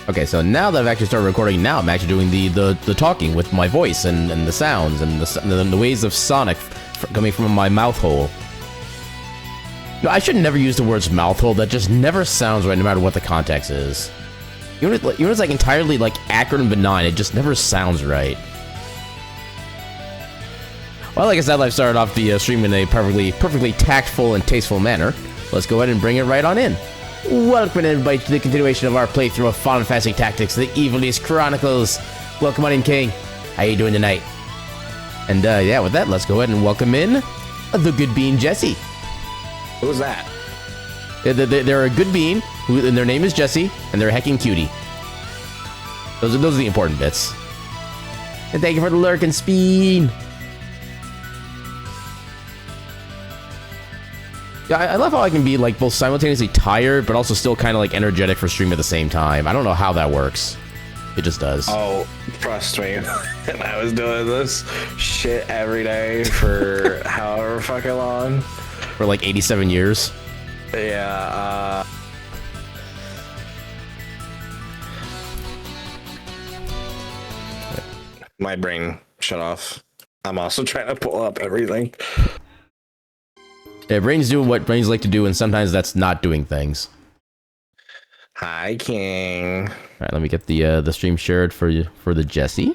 Okay, so now that I've actually started recording, now I'm actually doing the talking with my voice and the sounds and the waves of Sonic coming from my mouth hole. No, I should never use the words mouth hole. That just never sounds right, no matter what the context is. Even when it's like entirely like accurate and benign, it just never sounds right. Well, like I said, I've started off the stream in a perfectly tactful and tasteful manner. Let's go ahead and bring it right on in. Welcome everybody to the continuation of our playthrough of Final Fantasy Tactics, the Ivalice Chronicles. Welcome on in, King. How you doing tonight? And yeah, with that, let's go ahead and welcome in the good bean Jesse. Who's that? They're a good bean, and their name is Jesse, and they're a hecking cutie. Those are the important bits. And thank you for the lurk and Speed. Yeah, I love how I can be like both simultaneously tired, but also still kind of like energetic for stream at the same time. I don't know how that works. It just does. Oh, trust me. And I was doing this shit every day for however fucking long. For like 87 years. Yeah, my brain shut off. I'm also trying to pull up everything. Yeah, brains do what brains like to do, and sometimes that's not doing things. Hi, King. All right, let me get the stream shared for you for the Jesse.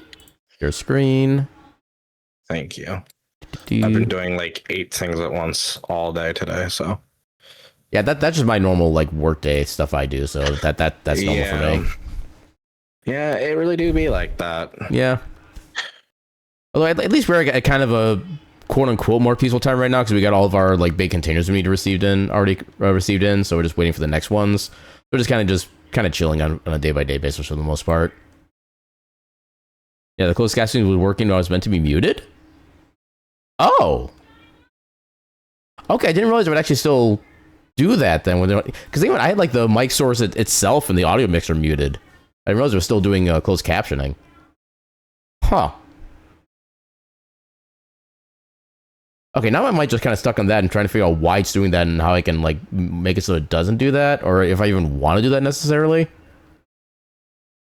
Your screen. Thank you. I've been doing like 8 things at once all day today, so. Yeah, that's just my normal like workday stuff I do, so that's normal for me. Yeah, it really do be like that. Yeah. Although at least we're at kind of a quote-unquote more peaceful time right now, because we got all of our like big containers we need to received in, so we're just waiting for the next ones. We're just kind of chilling on a day-by-day basis for the most part. Yeah, the closed captioning was working when I was meant to be muted. Oh, okay, I didn't realize it would actually still do that then, because I had like the mic source itself and the audio mixer muted. I didn't realize it was still doing closed captioning. Huh. Okay, now I might just kind of stuck on that and trying to figure out why it's doing that and how I can like make it so it doesn't do that, or if I even want to do that necessarily.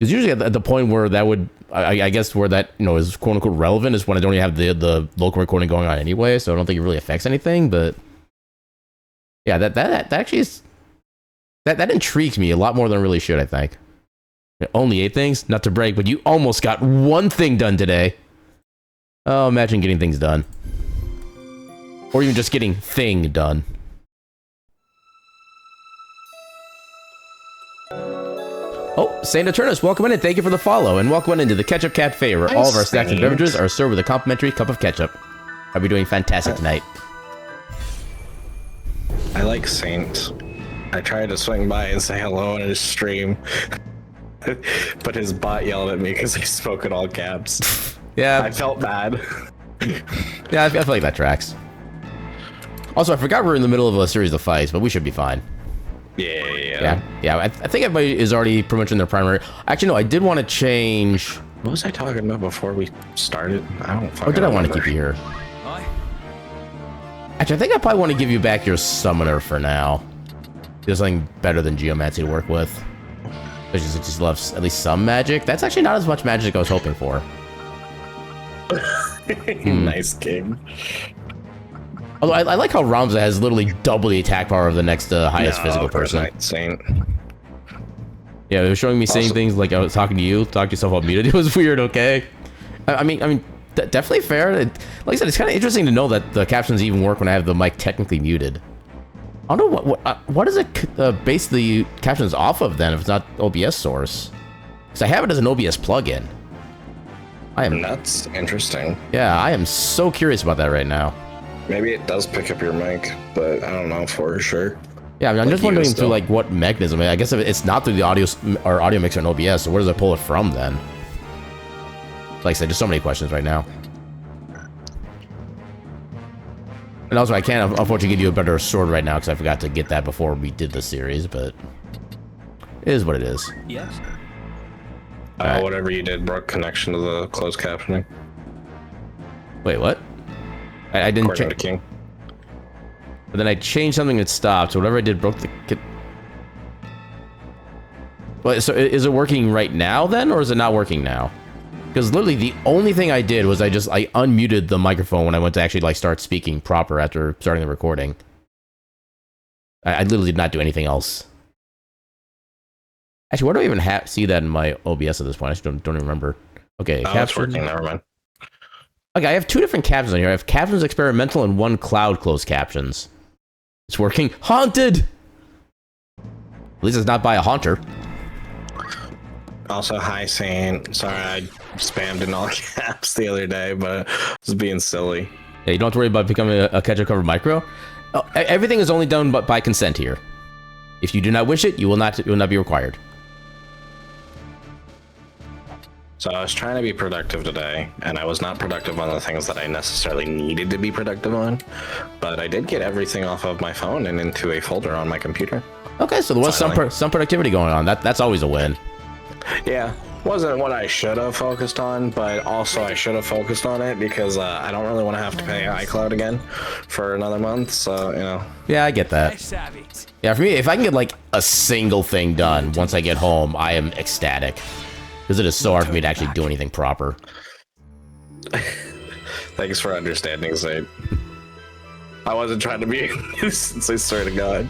Because usually at the point where that would, I guess where that is quote unquote relevant is when I don't even have the local recording going on anyway, so I don't think it really affects anything. But yeah, that actually is that intrigues me a lot more than it really should. I think. Only 8 things, not to brag, but you almost got 1 thing done today. Oh, imagine getting things done. Or even just getting thing done. Oh, Saint Eternus, welcome in and thank you for the follow. And welcome into the Ketchup Cafe, where all of our snacks and beverages are served with a complimentary cup of ketchup. Are we doing fantastic tonight? I like Saint. I tried to swing by and say hello in his stream. But his bot yelled at me because I spoke in all caps. Yeah. I felt bad. Yeah, I feel like that tracks. Also, I forgot we're in the middle of a series of fights, but we should be fine. Yeah. I think everybody is already pretty much in their primary. Actually, no, I did want to change. What was I talking about before we started? I don't fucking Or did I want to remember. keep you here? Actually, I think I probably want to give you back your summoner for now. There's something better than Geomancy to work with. It just loves at least some magic. That's actually not as much magic as I was hoping for. Nice game. Although I like how Ramza has literally double the attack power of the next highest physical person. Saint. Yeah, it was showing me saying things like I was talking to you, talk to yourself while muted. It was weird, okay? I mean, definitely fair. Like I said, it's kind of interesting to know that the captions even work when I have the mic technically muted. I don't know what does it base the captions off of then if it's not OBS source? Because I have it as an OBS plugin. That's interesting. Yeah, I am so curious about that right now. Maybe it does pick up your mic, but I don't know for sure. Yeah, I mean, I'm Like just wondering through like what mechanism. I guess if it's not through the audio mixer and OBS, so where does it pull it from then? Like I said, just so many questions right now. And also, I can't unfortunately give you a better sword right now because I forgot to get that before we did the series, but it is what it is. Yes. Right. Whatever you did broke connection to the closed captioning. Wait, what? I didn't According to change. King. But then I changed something that stopped, so whatever I did broke the... But so is it working right now then, or is it not working now? Because literally the only thing I did was I unmuted the microphone when I went to actually like start speaking proper after starting the recording. I literally did not do anything else. Actually, where do I even see that in my OBS at this point? I just don't even remember. Okay, it's working. Never mind. Okay, I have 2 different captions on here. I have captions experimental and 1 cloud closed captions. It's working. Haunted! At least it's not by a haunter. Also, hi, Saint. Sorry, I spammed in all caps the other day, but I was being silly. Yeah, you don't have to worry about becoming a ketchup covered micro. Oh, everything is only done by consent here. If you do not wish it, you will not be required. So I was trying to be productive today, and I was not productive on the things that I necessarily needed to be productive on, but I did get everything off of my phone and into a folder on my computer. Okay, so there was some productivity going on. That's always a win. Yeah, wasn't what I should have focused on, but also I should have focused on it because I don't really want to have to pay iCloud again for another month, so, you know. Yeah, I get that. Yeah, for me, if I can get like a single thing done once I get home, I am ecstatic. Because it is so hard for me to actually do anything proper. Thanks for understanding, Zane. I wasn't trying to be a nuisance, I swear to God.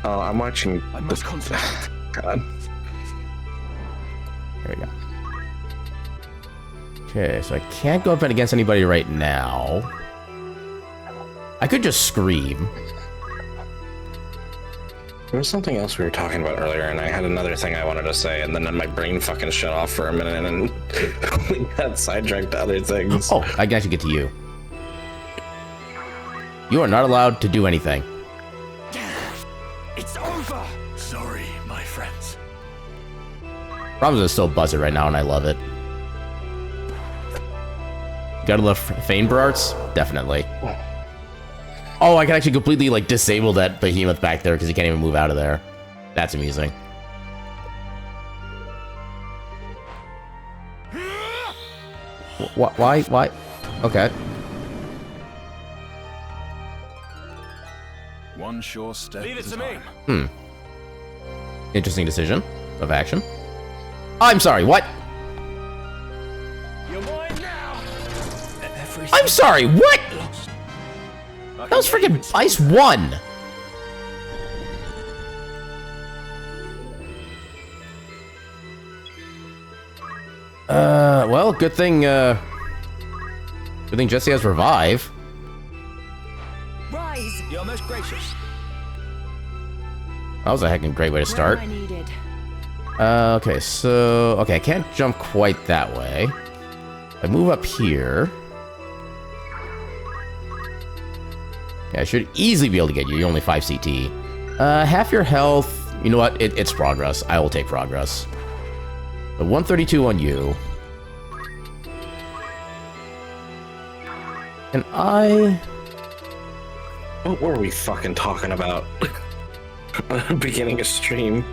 Oh, I'm watching. I must concentrate. God. There we go. Okay, so I can't go up against anybody right now. I could just scream. There was something else we were talking about earlier, and I had another thing I wanted to say, and then my brain fucking shut off for a minute, and we got sidetracked to other things. Oh, I can actually get to you. You are not allowed to do anything. It's over. Sorry, my friends. Problem is, it's still buzzing right now, and I love it. Gotta love Fainbur arts? Definitely. Oh, I can actually completely, like, disable that behemoth back there because he can't even move out of there. That's amusing. Why? Okay. One sure step. Leave it to me. Interesting decision of action. I'm sorry, what? You're mine now. I'm sorry, what? That was freaking Ice 1! Well, good thing Jesse has Revive. Rise. You're most gracious. That was a heckin' great way to start. Okay, so... Okay, I can't jump quite that way. I move up here. Yeah, I should easily be able to get you. You're only 5 CT. Half your health. You know what? It's progress. I will take progress. The 132 on you. And I... What were we fucking talking about? Beginning a stream.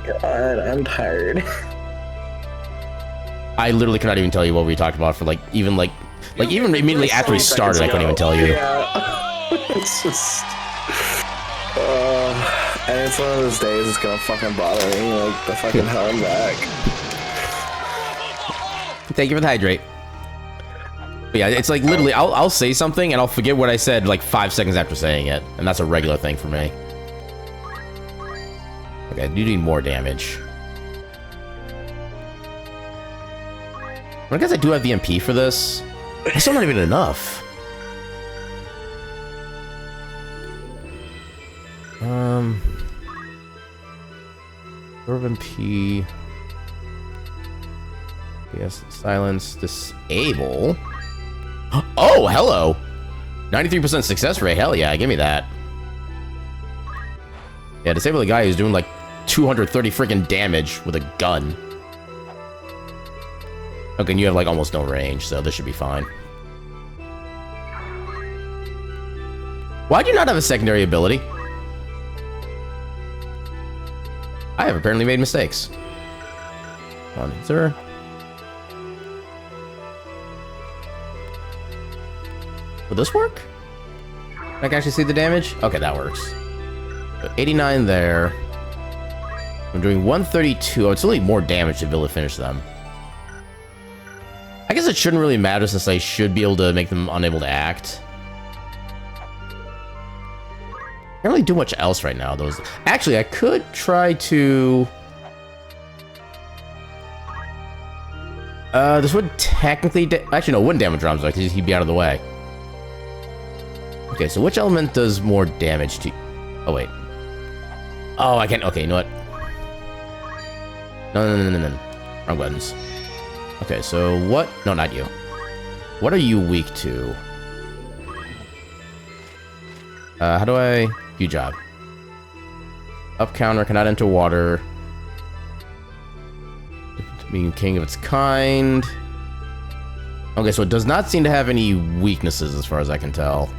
God, I'm tired. I literally cannot even tell you what we talked about for even immediately after we started, I couldn't even tell you. Yeah. It's just... and it's one of those days it's gonna fucking bother me, like the fucking hell I'm back. Thank you for the hydrate. But yeah, it's like literally, I'll say something and I'll forget what I said like 5 seconds after saying it, and that's a regular thing for me. Okay, I do need more damage. I guess I do have the MP for this. It's still not even enough. Urban P. Yes, silence, disable. Oh, hello. 93% success rate. Hell yeah, give me that. Yeah, disable the guy who's doing like 230 freaking damage with a gun. Okay, and you have like almost no range, so this should be fine. Why do you not have a secondary ability? I have apparently made mistakes. Hold on, sir. Will this work? I can actually see the damage? Okay, that works. So 89 there. I'm doing 132. Oh, it's only more damage to be able to finish them. I guess it shouldn't really matter since I should be able to make them unable to act. Can't really do much else right now. Those actually, I could try to. This would technically actually no, it wouldn't damage Ram's because he'd be out of the way. Okay, so which element does more damage to? Oh wait. Oh, I can't. Okay, you know what? No. Wrong buttons. Okay, so what? No, not you. What are you weak to? How do I? Good job. Up counter, cannot enter water. Being king of its kind. Okay, so it does not seem to have any weaknesses as far as I can tell.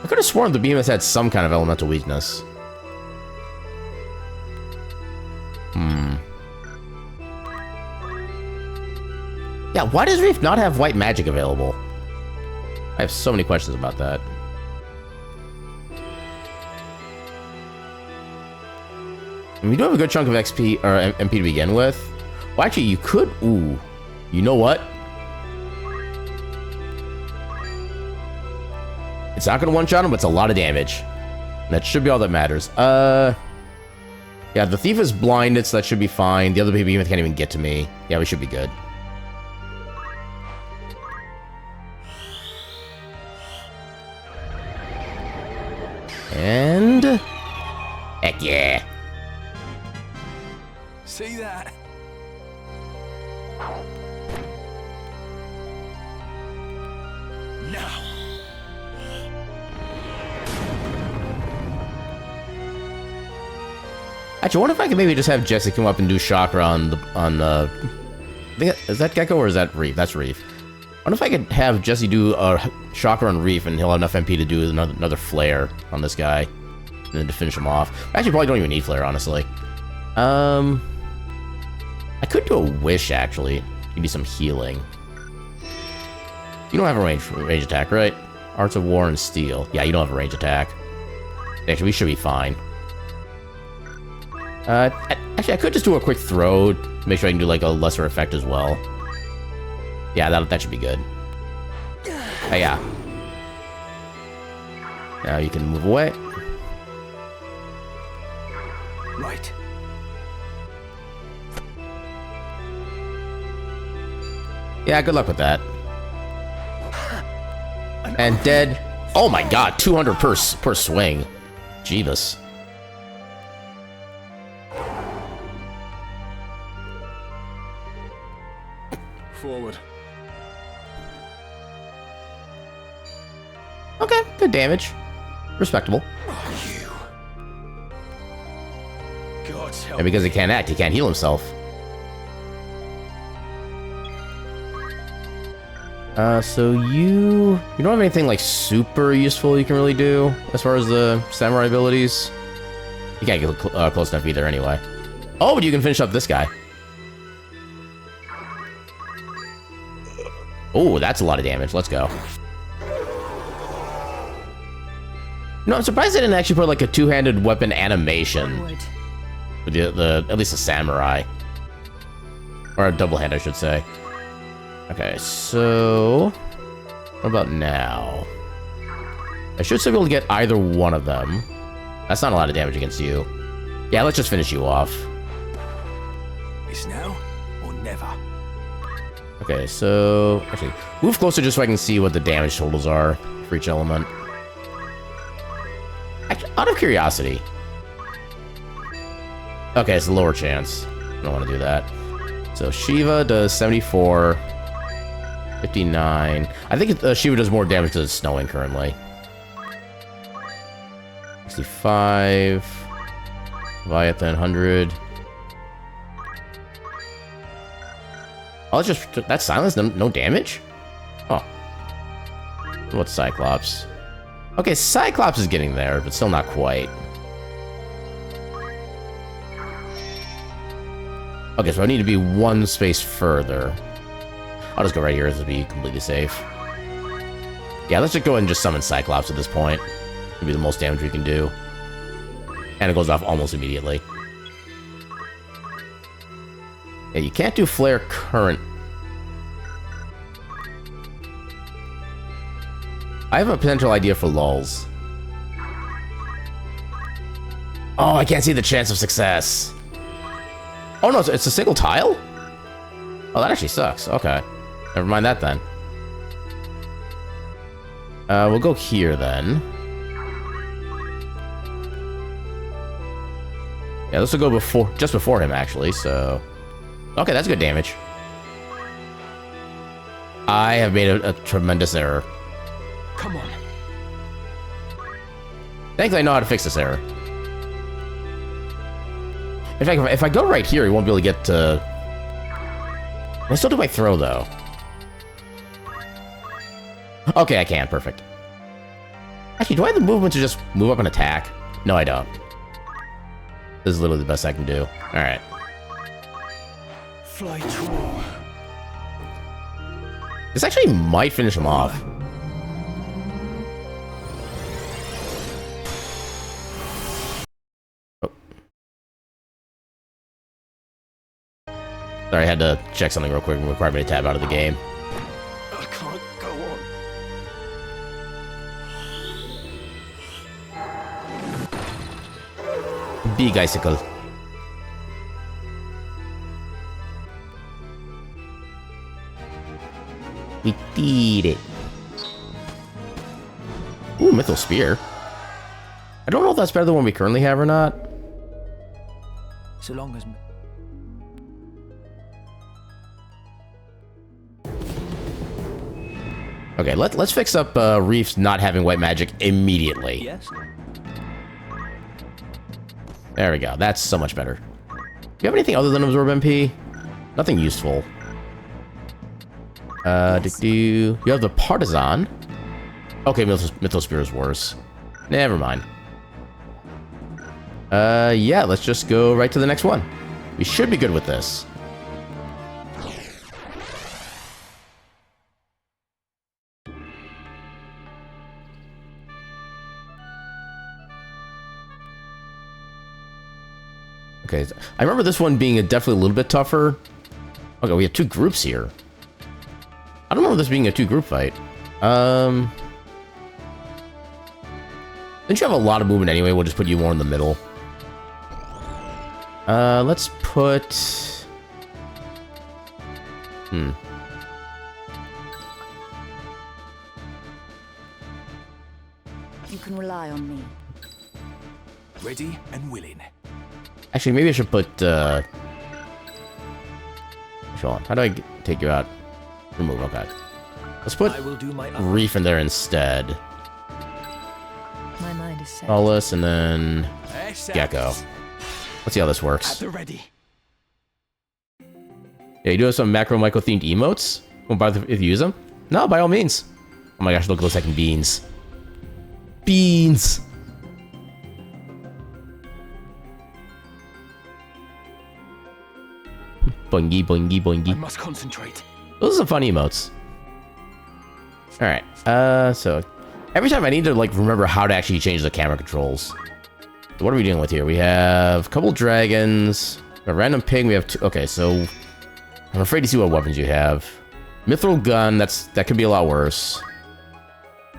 I could have sworn the behemoth had some kind of elemental weakness. Yeah, why does Reef not have white magic available? I have so many questions about that. And we do have a good chunk of XP or MP to begin with. Well, actually, you could. Ooh, you know what? It's not gonna one-shot him, but it's a lot of damage. That should be all that matters. Yeah, the thief is blinded, so that should be fine. The other behemoth can't even get to me. Yeah, we should be good. And heck yeah. See that? Now. Actually, I wonder if I could maybe just have Jesse come up and do chakra on the I think is that Gecko or is that Reef? That's Reef. I wonder if I could have Jesse do a chakra on Reef and he'll have enough MP to do another flare on this guy, and then to finish him off. Actually, probably don't even need flare, honestly. I could do a wish actually. Give me some healing. You don't have a range attack, right? Arts of War and Steel. Yeah, you don't have a range attack. Actually, we should be fine. Actually, I could just do a quick throw to make sure I can do like a lesser effect as well. Yeah, that should be good. Hey, yeah. Now you can move away. Right. Yeah, good luck with that. And dead. Oh my god, 200 per swing. Jeebus. Forward. Okay, good damage. Respectable. You. God's help. And because he can't act, he can't heal himself. So you don't have anything like super useful you can really do as far as the samurai abilities. You can't get close enough either anyway. Oh, but you can finish up this guy. Oh, that's a lot of damage. Let's go. No, I'm surprised they didn't actually put like a two-handed weapon animation. With the at least a samurai. Or a double hand, I should say. Okay, so what about now? I should still be able to get either one of them. That's not a lot of damage against you. Yeah, let's just finish you off. It's now or never. Okay, so actually move closer just so I can see what the damage totals are for each element. Actually, out of curiosity. Okay, it's a lower chance. I don't want to do that. So Shiva does 74. 59. I think Shiva does more damage because it's snowing currently. 65. Leviathan, 100. Oh, it's just... That's silence? No damage? Oh. What's Cyclops? Okay, Cyclops is getting there, but still not quite. Okay, so I need to be one space further. I'll just go right here to be completely safe. Yeah, let's just go ahead and just summon Cyclops at this point. It'll be the most damage we can do. And it goes off almost immediately. Yeah, you can't do Flare Current. I have a potential idea for lulls. Oh, I can't see the chance of success. Oh no, it's a single tile? Oh, that actually sucks. Okay. Never mind that then. We'll go here then. Yeah, this will go before, just before him actually, so... Okay, that's good damage. I have made a tremendous error. Come on. Thankfully, I know how to fix this error. In fact, if I go right here, he won't be able to get to... Can I still do my throw, though? Okay, I can. Perfect. Actually, do I have the movement to just move up and attack? No, I don't. This is literally the best I can do. Alright. Fly true. This actually might finish him off. Oh. Sorry, I had to check something real quick and required me to tab out of the game. I can't go on. Big icicle. We did it. Ooh, Mythal Spear. I don't know if that's better than the one we currently have or not. So long as... Okay, let's fix up Reef's not having white magic immediately. Yes? There we go. That's so much better. Do you have anything other than Absorb MP? Nothing useful. You have the Partisan. Okay, Mythal Spear is worse. Never mind. Yeah, let's just go right to the next one. We should be good with this. Okay, I remember this one being definitely a little bit tougher. Okay, we have two groups here. I don't remember this being a two-group fight. Since you have a lot of movement anyway, we'll just put you more in the middle. Let's put... You can rely on me. Ready and willing. Actually, maybe I should put, Hold on. How do I take you out? Remove, okay. Let's put I will do my Reef in there instead. My mind is set. Solace, and then Excellent. Gecko. Let's see how this At works. the ready. Yeah, you do have some Macro Michael themed emotes? Won't bother if you use them? No, by all means. Oh my gosh, look at those second beans. Beans! Boingy, boingy, I boingy. must concentrate. Those are some fun emotes. Alright, so... Every time I need to, like, remember how to actually change the camera controls. So what are we dealing with here? We have a couple dragons, a random pig, we have two... Okay, so... I'm afraid to see what weapons you have. Mithril gun, that could be a lot worse.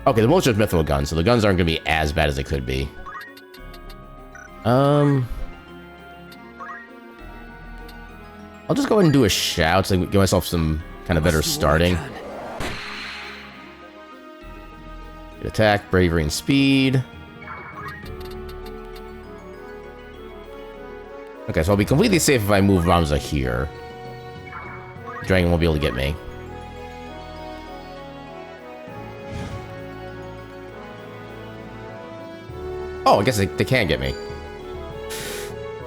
Okay, they're both just mithril guns, so the guns aren't going to be as bad as they could be. I'll just go ahead and do a shout so I can give myself some kind of better starting. Good attack, bravery, and speed. Okay, so I'll be completely safe if I move Ramza here. Dragon won't be able to get me. Oh, I guess they can get me.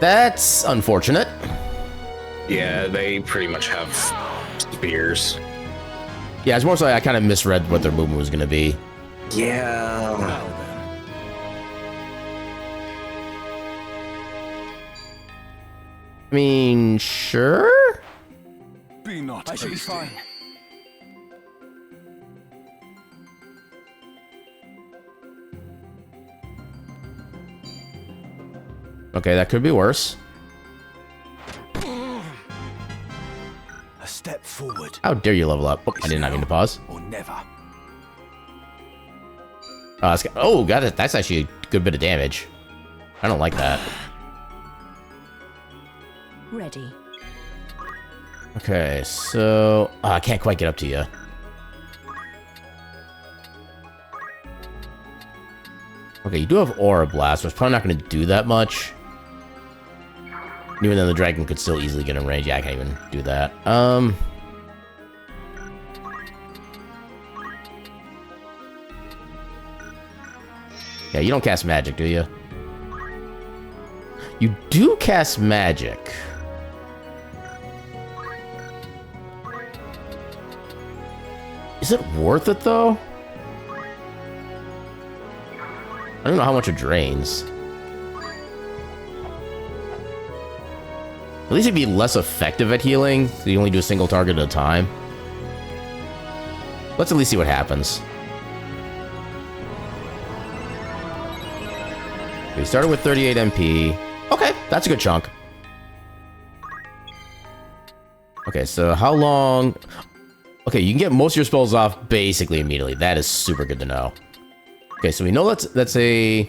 That's unfortunate. Yeah, they pretty much have spears. Yeah, it's more so I kind of misread what their movement was going to be. Yeah. Now then. I mean, sure? Be not. I shall be fine. Okay, that could be worse. A step forward. How dare you level up? Oh, I did not mean to pause. Or never. Oh, got it. That's actually a good bit of damage. I don't like that. Ready. Okay, so... I can't quite get up to you. Okay, you do have Aura Blast, but it's probably not going to do that much. Even though the dragon could still easily get in range. Yeah, I can't even do that. Yeah, you don't cast magic, do you? You do cast magic. Is it worth it, though? I don't know how much it drains. At least it'd be less effective at healing, so you only do a single target at a time. Let's at least see what happens. We started with 38 MP. Okay, that's a good chunk. Okay, so how long... Okay, you can get most of your spells off basically immediately. That is super good to know. Okay, so we know that's a...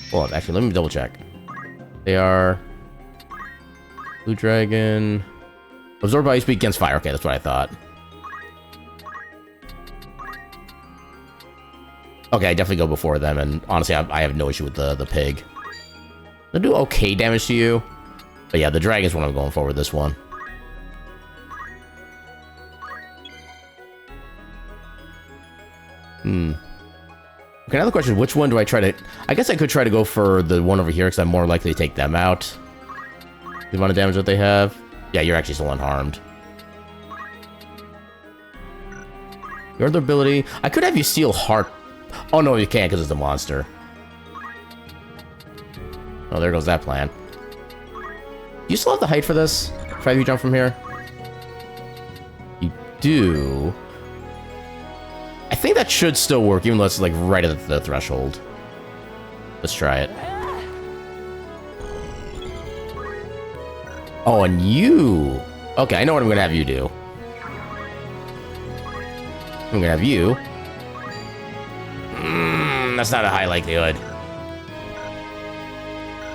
Hold on, actually, let me double check. They are... Blue Dragon... Absorbed by speed against fire. Okay, that's what I thought. Okay, I definitely go before them, and honestly, I have no issue with the pig. They'll do okay damage to you. But yeah, the dragon's what I'm going for with this one. Okay, another question, which one do I try to... I guess I could try to go for the one over here, because I'm more likely to take them out. The amount of damage that they have. Yeah, you're actually still unharmed. Your other ability... I could have you steal heart... Oh, no, you can't, because it's a monster. Oh, there goes that plan. You still have the height for this? If you jump from here? You do... I think that should still work, even though it's like right at the threshold. Let's try it. Oh, and you... Okay, I know what I'm gonna have you do. I'm gonna have you... that's not a high likelihood.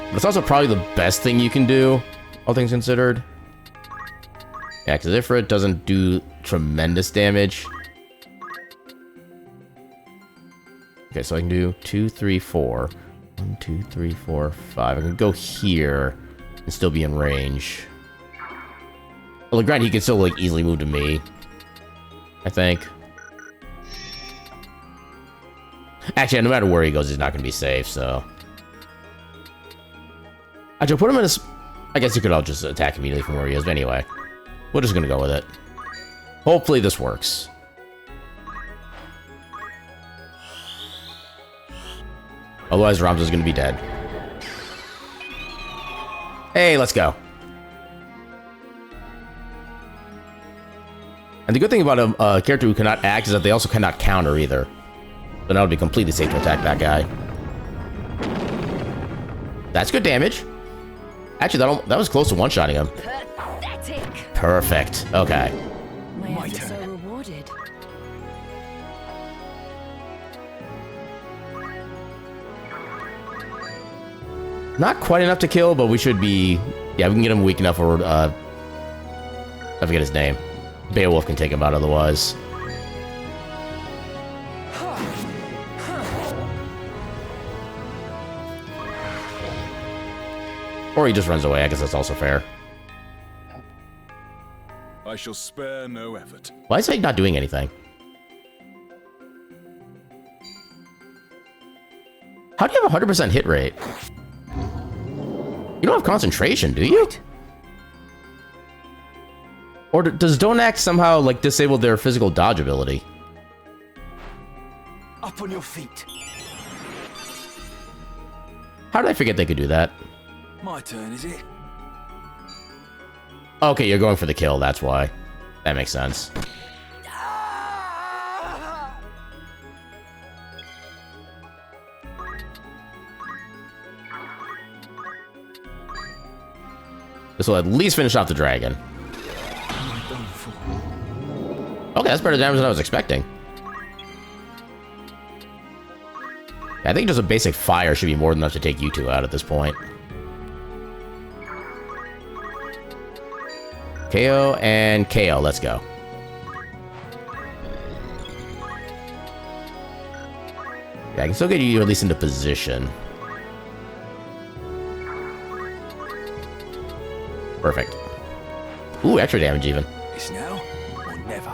But it's also probably the best thing you can do, all things considered. Yeah, because Ifrit doesn't do tremendous damage. Okay, so I can do 2, 3, 4. 1, 2, 3, 4, 5. I can go here and still be in range. Well, granted, he can still like easily move to me, I think. Actually, no matter where he goes, he's not going to be safe, so... Actually, put him in a... I guess you could all just attack immediately from where he is, but anyway. We're just going to go with it. Hopefully this works. Otherwise, Ramza's going to be dead. Hey, let's go. And the good thing about a character who cannot act is that they also cannot counter either. So now it would be completely safe to attack that guy. That's good damage. Actually, that was close to one-shotting him. Pathetic. Perfect. Okay. My efforts are rewarded. Not quite enough to kill, but we should be... Yeah, we can get him weak enough for... I forget his name. Beowulf can take him out otherwise. Or he just runs away. I guess that's also fair. I shall spare no effort. Why is he not doing anything? How do you have a 100% hit rate? You don't have concentration, do you? Or does Don't Act somehow, like, disable their physical dodge ability? Up on your feet. How did I forget they could do that? My turn, is it? Okay, you're going for the kill, that's why. That makes sense. This will at least finish off the dragon. Okay, that's better damage than I was expecting. Yeah, I think just a basic fire should be more than enough to take you two out at this point. KO and KO, let's go. Yeah, I can still get you at least into position. Perfect. Ooh, extra damage even. It's now or never.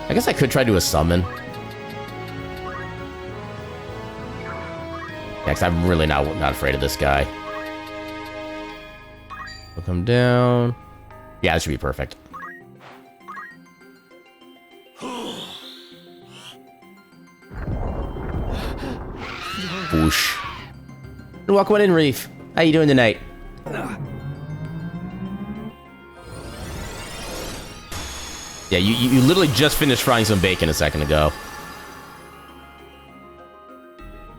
I guess I could try to do a summon. Yeah, 'cause I'm really not afraid of this guy. He'll come down. Yeah, that should be perfect. Whoosh. Welcome in, Reef. How you doing tonight? Yeah, you literally just finished frying some bacon a second ago.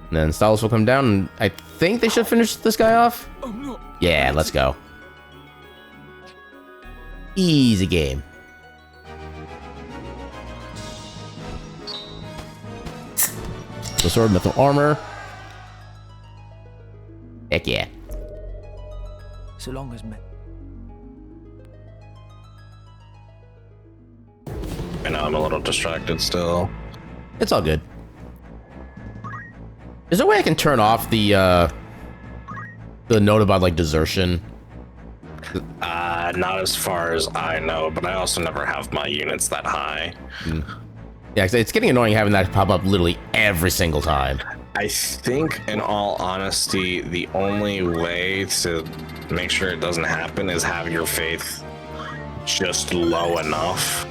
And then Stylus will come down, and I think they should finish this guy off. Yeah, let's go. Easy game. The sword, metal armor. Heck yeah. So long as me. I know I'm a little distracted still. It's all good. Is there a way I can turn off the note about, like, desertion? Not as far as I know, but I also never have my units that high. Yeah, 'cause it's getting annoying having that pop up literally every single time. I think, in all honesty, the only way to make sure it doesn't happen is have your faith just low enough.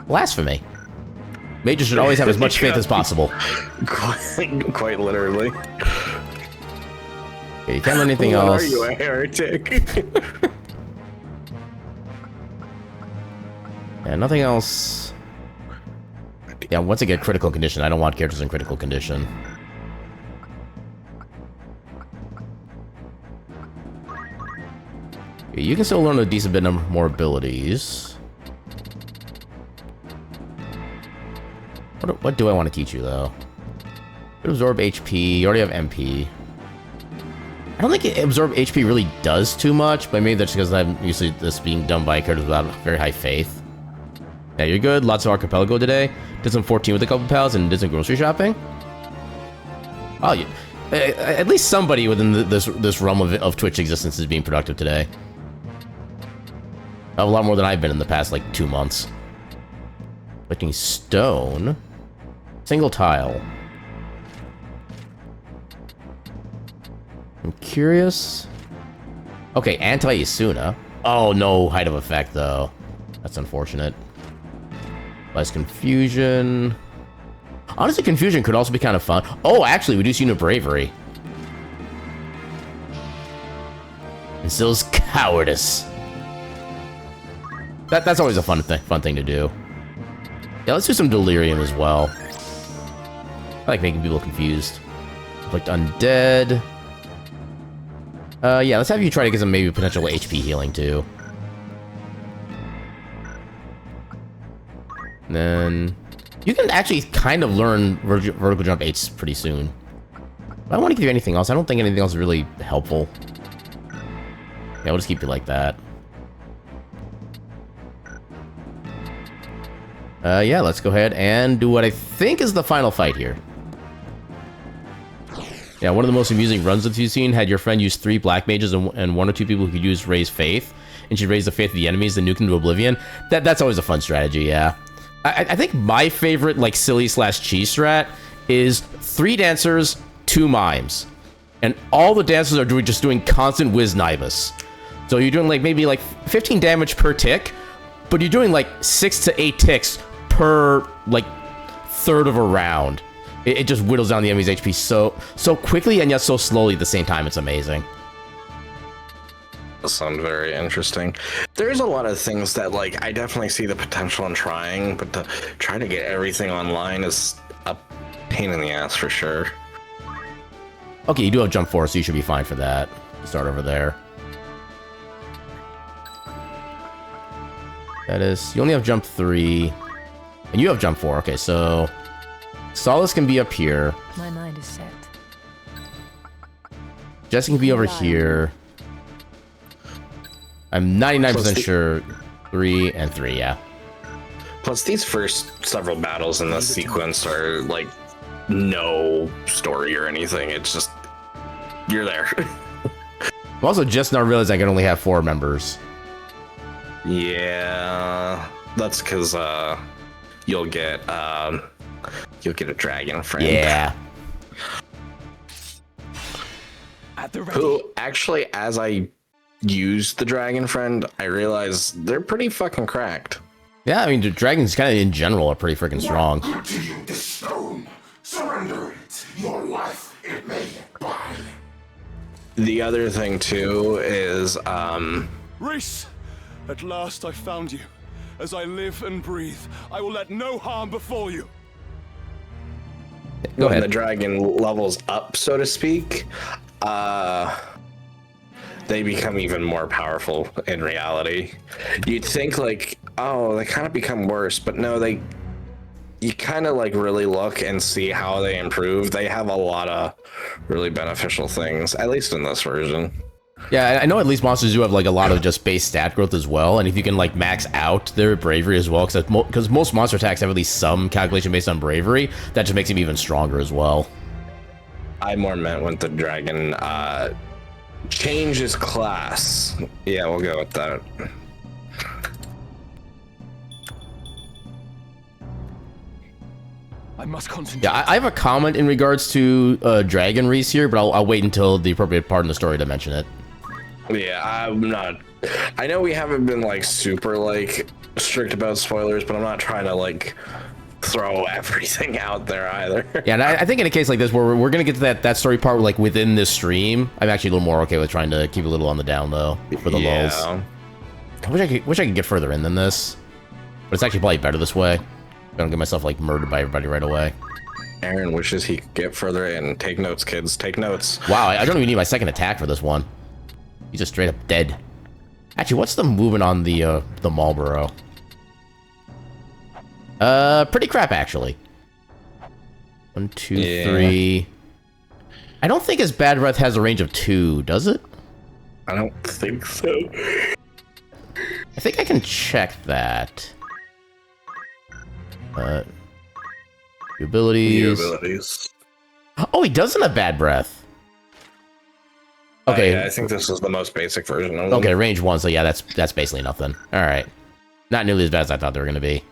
Blasphemy. Mages should always have as much faith as possible. Quite literally. Okay, you can't learn anything What else. Are you a heretic? Yeah, nothing else. Yeah, once I get critical condition, I don't want characters in critical condition. Okay, you can still learn a decent bit more abilities. What do I want to teach you, though? Could absorb HP. You already have MP. I don't think absorb HP really does too much, but maybe that's because I'm used to this being done by characters without very high faith. Yeah, you're good. Lots of archipelago today. Did some 14 with a couple pals and did some grocery shopping. Oh, yeah. At least somebody within this realm of Twitch existence is being productive today. A lot more than I've been in the past, like, 2 months. Collecting stone. Single tile. I'm curious. Okay, anti-Isuna. Oh, no height of effect, though. That's unfortunate. Less confusion. Honestly, confusion could also be kind of fun. Oh, actually, reduce unit bravery. Instills cowardice. That's always a fun thing to do. Yeah, let's do some delirium as well. I like making people confused. Like undead. Yeah, let's have you try to get some maybe potential HP healing too. And then you can actually kind of learn vertical jump 8s pretty soon. I don't want to give you anything else. I don't think anything else is really helpful. Yeah, we'll just keep you like that. Yeah, let's go ahead and do what I think is the final fight here. Yeah, one of the most amusing runs that you've seen had your friend use 3 black mages and 1 or 2 people who could use raise faith, and she'd raise the faith of the enemies, then nuke them to oblivion. That's always a fun strategy, yeah. I think my favorite, like, silly/cheese strat is 3 dancers, 2 mimes. And all the dancers are just doing constant whiz nibus. So you're doing, like, maybe, like, 15 damage per tick, but you're doing, like, 6 to 8 ticks per, like, third of a round. It just whittles down the enemy's HP so quickly and yet so slowly at the same time. It's amazing. That sounds very interesting. There's a lot of things that, like, I definitely see the potential in trying, but to try to get everything online is a pain in the ass for sure. Okay, you do have jump 4, so you should be fine for that. Start over there. That is, you only have jump 3. And you have jump 4. Okay, so Solace can be up here. My mind is set. Jesse can be over here. I'm 99% sure 3 and 3, yeah. Plus, these first several battles in this sequence are like no story or anything. It's just you're there. I'm also just now realizing I can only have 4 members. Yeah, that's because you'll get a dragon friend. Yeah. At the ready. Who actually, as I used the dragon friend, I realized they're pretty fucking cracked. Yeah, I mean, the dragons kind of in general are pretty freaking strong. What to you this stone? Surrender it. Your life, it may buy. The other thing too is Reese! At last I found you. As I live and breathe, I will let no harm befall you. Go when ahead. the dragon levels up, so to speak, they become even more powerful in reality. You'd think like, oh, they kind of become worse, but no, you kind of like really look and see how they improve. They have a lot of really beneficial things, at least in this version. Yeah, I know at least monsters do have like a lot of just base stat growth as well, and if you can like max out their bravery as well, because most monster attacks have at least some calculation based on bravery, that just makes them even stronger as well. I more meant when the dragon changes class. Yeah, we'll go with that. I must concentrate. Yeah, I have a comment in regards to Dragon Reese here, but I'll wait until the appropriate part in the story to mention it. Yeah, I'm not. I know we haven't been like super like strict about spoilers, but I'm not trying to like throw everything out there either. Yeah, and I think in a case like this where we're gonna get to that story part like within this stream, I'm actually a little more okay with trying to keep a little on the down low for the lulls. I wish I could get further in than this, but it's actually probably better this way. I don't get myself like murdered by everybody right away. Aaron wishes he could get further in. Take notes, kids. Take notes. Wow, I don't even need my second attack for this one. He's just straight up dead. Actually, what's the movement on the Marlboro? Pretty crap actually. 1, 2, 3. I don't think his bad breath has a range of 2, does it? I don't think so. I think I can check that. Abilities. Oh, he doesn't have bad breath. Okay. Yeah, I think this is the most basic version of them. Okay, range 1, so yeah, that's basically nothing. Alright. Not nearly as bad as I thought they were gonna be.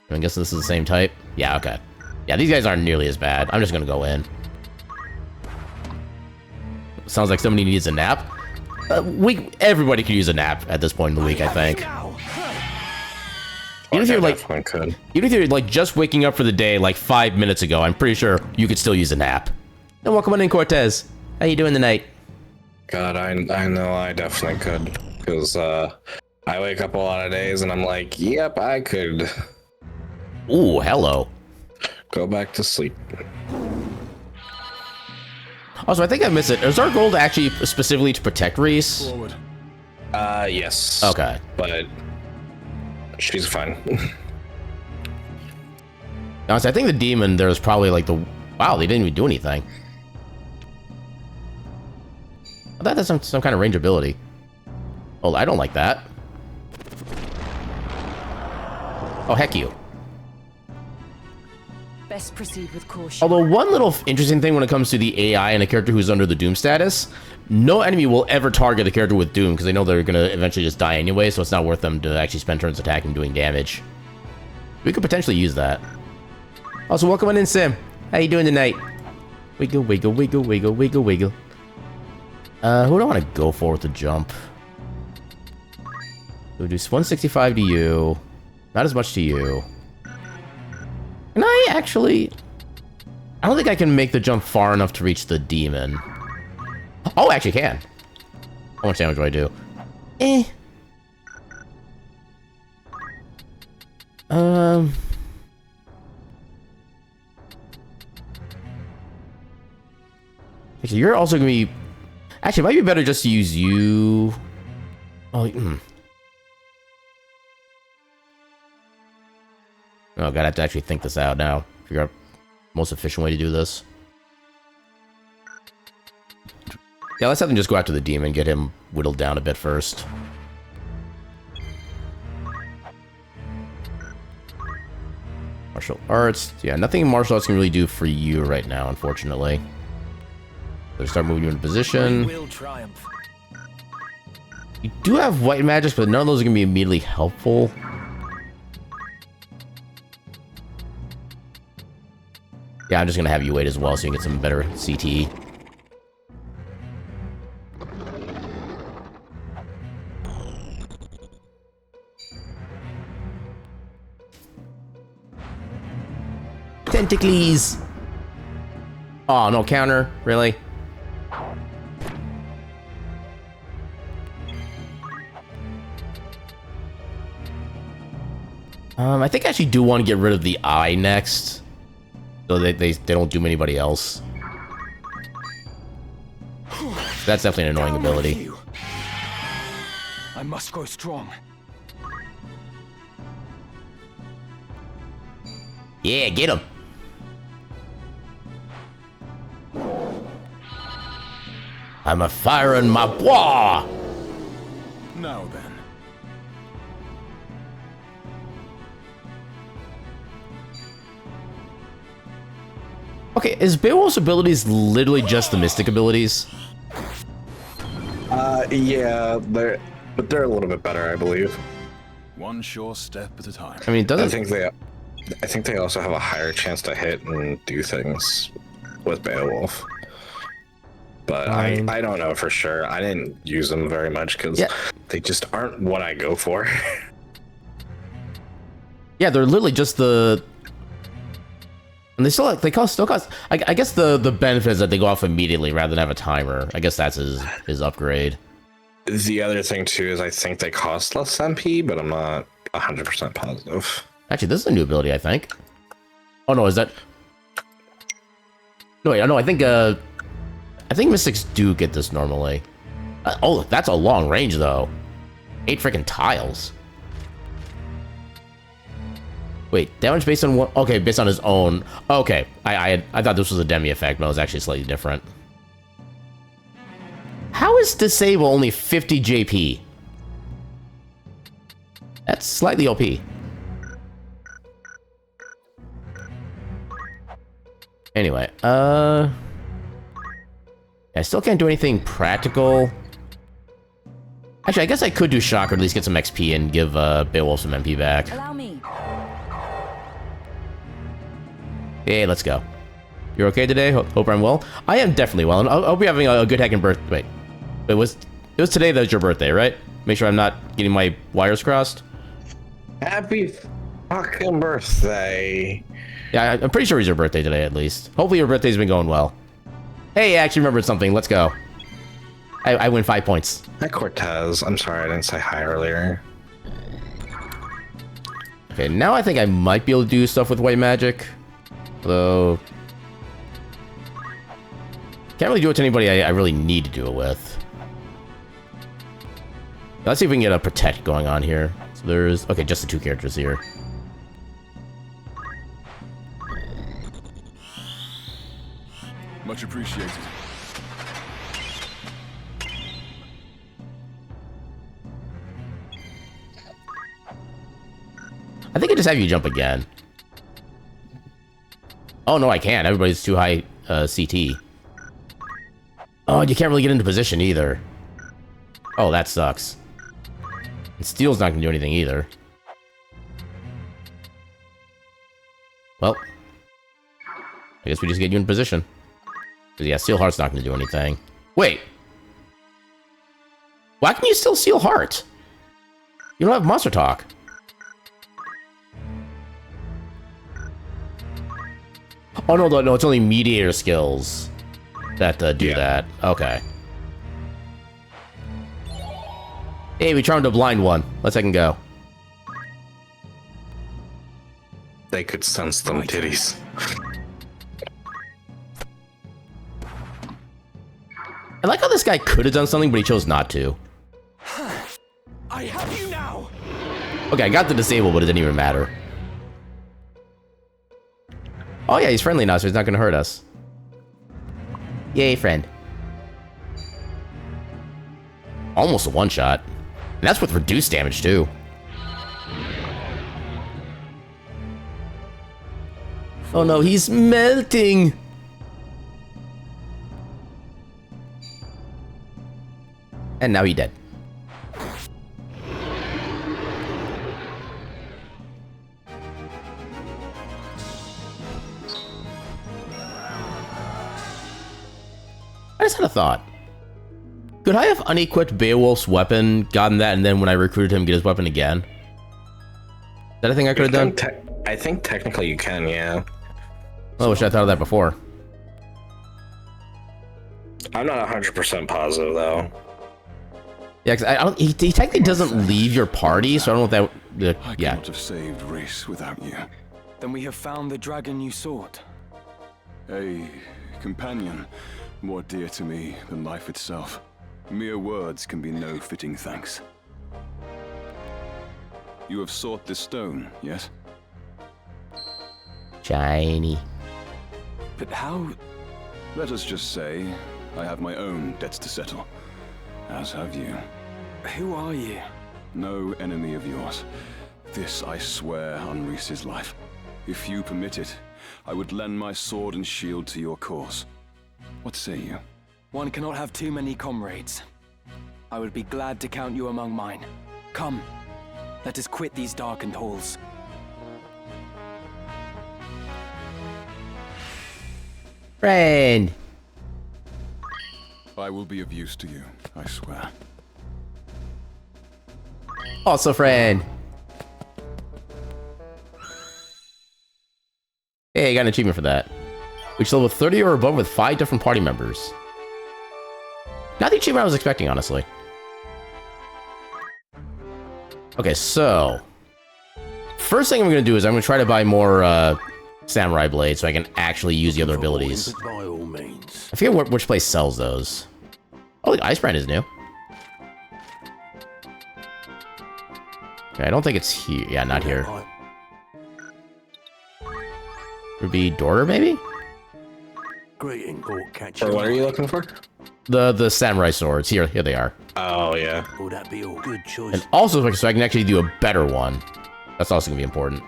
I'm guessing this is the same type? Yeah, okay. Yeah, these guys aren't nearly as bad. I'm just gonna go in. Sounds like somebody needs a nap. Everybody could use a nap at this point in the week, I think. Even if you're like, just waking up for the day like 5 minutes ago, I'm pretty sure you could still use a nap. And welcome on in, Cortez. How you doing tonight? God, I know I definitely could, because I wake up a lot of days and I'm like, yep, I could. Ooh, hello. Go back to sleep. Also, I think I missed it. Is our goal actually specifically to protect Reese? Forward. Yes. Okay. But she's fine. Honestly, I think the demon, there's probably like the... Wow, they didn't even do anything. I thought that's some kind of range ability. Oh, I don't like that. Oh, heck you. Best proceed with caution. Although one little interesting thing when it comes to the AI and a character who's under the Doom status, no enemy will ever target a character with Doom because they know they're going to eventually just die anyway, so it's not worth them to actually spend turns attacking and doing damage. We could potentially use that. Also, welcome on in, Sim. How you doing tonight? Wiggle, wiggle, wiggle, wiggle, wiggle, wiggle. Who do I want to go for with the jump? We'll do 165 to you. Not as much to you. Can I actually... I don't think I can make the jump far enough to reach the demon. Oh, I actually can. How much damage do I do? Actually, you're also going to be... Actually, it might be better just to use you. Oh, Oh, God, I have to actually think this out now. Figure out the most efficient way to do this. Yeah, let's have them just go after the demon, get him whittled down a bit first. Martial arts. Yeah, nothing martial arts can really do for you right now, unfortunately. So start moving you into position. Will triumph. You do have white magics, but none of those are going to be immediately helpful. Yeah, I'm just going to have you wait as well so you can get some better CT. Tentacles! Oh, no counter? Really? I think I actually do want to get rid of the eye next. So they don't doom anybody else. That's definitely an annoying ability. I must grow strong. Yeah, get him! I'm a firing my bois! Now then. Okay, is Beowulf's abilities literally just the mystic abilities? Yeah, they're a little bit better, I believe. One sure step at a time. I mean, it doesn't... I think they also have a higher chance to hit and do things with Beowulf. But I don't know for sure. I didn't use them very much because they just aren't what I go for. Yeah, they're literally just the... And they still cost... I guess the benefit is that they go off immediately rather than have a timer. I guess that's his upgrade. The other thing too is I think they cost less MP, but I'm not 100% positive. Actually, this is a new ability, I think. Oh no, is that... No, wait, no, I think Mystics do get this normally. Oh, that's a long range, though. 8 freaking tiles. Wait, damage based on what? Okay, based on his own. Okay, I thought this was a demi effect, but it was actually slightly different. How is Disable only 50 JP? That's slightly OP. Anyway, I still can't do anything practical. Actually, I guess I could do Shock or at least get some XP and give Beowulf some MP back. Allow me. Hey, let's go. You're okay today? Hope I'm well. I am definitely well, and I hope you're having a good heckin' birthday. Wait, it was today that was your birthday, right? Make sure I'm not getting my wires crossed. Happy fucking birthday. Yeah, I'm pretty sure it's your birthday today, at least. Hopefully your birthday's been going well. Hey, I actually remembered something. Let's go. I win 5 points. Hi, Cortez. I'm sorry I didn't say hi earlier. Okay, now I think I might be able to do stuff with white magic. Although... can't really do it to anybody I really need to do it with. Let's see if we can get a protect going on here. So there's... okay, just the 2 characters here. Much appreciated. I think I just have you jump again. Oh, no, I can't. Everybody's too high CT. Oh, you can't really get into position either. Oh, that sucks. And Steel's not going to do anything either. Well, I guess we just get you in position. Because, yeah, Steel Heart's not going to do anything. Wait. Why can you still Steel Heart? You don't have Monster Talk. Oh, no, it's only Mediator skills that do that. Okay. Hey, we charmed a blind one. Let's second go. They could sense them titties. I like how this guy could have done something, but he chose not to. I have you now. Okay, I got the disable, but it didn't even matter. Oh yeah, he's friendly now, so he's not gonna hurt us. Yay, friend. Almost a one-shot. And that's with reduced damage, too. Oh no, he's melting! And now he's dead. I just had a thought. Could I have unequipped Beowulf's weapon, gotten that, and then when I recruited him, get his weapon again? Is that a thing I could have done? I think technically you can, yeah. I wish I thought of that before. I'm not 100% positive, though. Yeah, because I don't. He technically doesn't leave your party, so I don't know if that. I Yeah. cannot have saved Reese without you. Then we have found the dragon you sought. A companion more dear to me than life itself. Mere words can be no fitting thanks. You have sought this stone, yes? Shiny. But how? Let us just say, I have my own debts to settle. As have you. Who are you? No enemy of yours. This I swear on Reese's life. If you permit it, I would lend my sword and shield to your cause. What say you? One cannot have too many comrades. I would be glad to count you among mine. Come, let us quit these darkened halls. Friend. I will be of use to you, I swear. Also, friend. Hey, I got an achievement for that. Reach level 30 or above with 5 different party members. Not the achievement I was expecting, honestly. Okay, so first thing I'm gonna do is I'm gonna try to buy more samurai blades so I can actually use the other abilities. By all means. I forget which place sells those. Oh, the ice brand is new. Okay, I don't think it's here. Yeah, not here. Would be Dorter, maybe? Greeting, or catch Or what are you looking for? The samurai swords. Here they are. Oh, yeah. Will that be all? Good choice. And also, so I can actually do a better one. That's also gonna be important.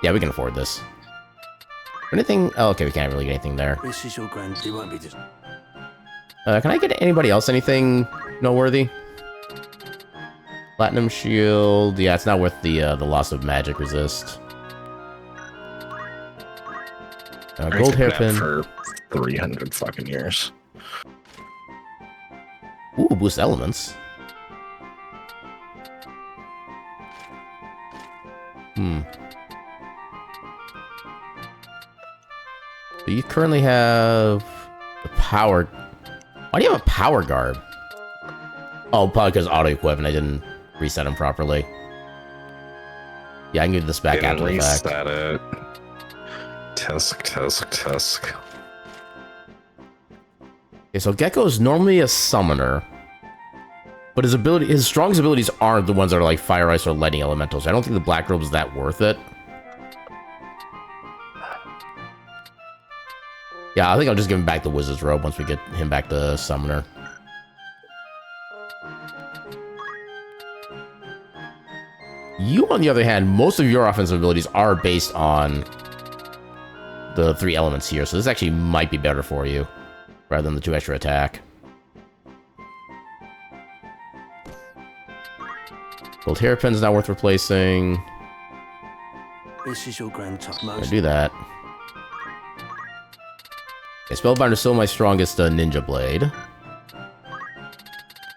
Yeah, we can afford this. Anything? Oh, okay, we can't really get anything there. This is your grand. It won't be just. Can I get anybody else anything noteworthy? Platinum shield. Yeah, it's not worth the loss of magic resist. Gold hairpin for 300 fucking years. Ooh, boost elements. So you currently have the power. Why do you have a power garb? Oh, probably because auto equip and I didn't reset them properly. Yeah, I can give this back after the fact. Reset it. Tusk. Okay, so Gecko is normally a summoner, but his strongest abilities aren't the ones that are like fire, ice, or lightning elementals. I don't think the black robe is that worth it. Yeah, I think I'll just give him back the wizard's robe once we get him back to summoner. You, on the other hand, most of your offensive abilities are based on the 3 elements here, so this actually might be better for you, rather than the 2 extra attack. Gold hairpin's not worth replacing. This is your grand top I'm gonna most. do that. Okay, Spellbinder is still my strongest ninja blade.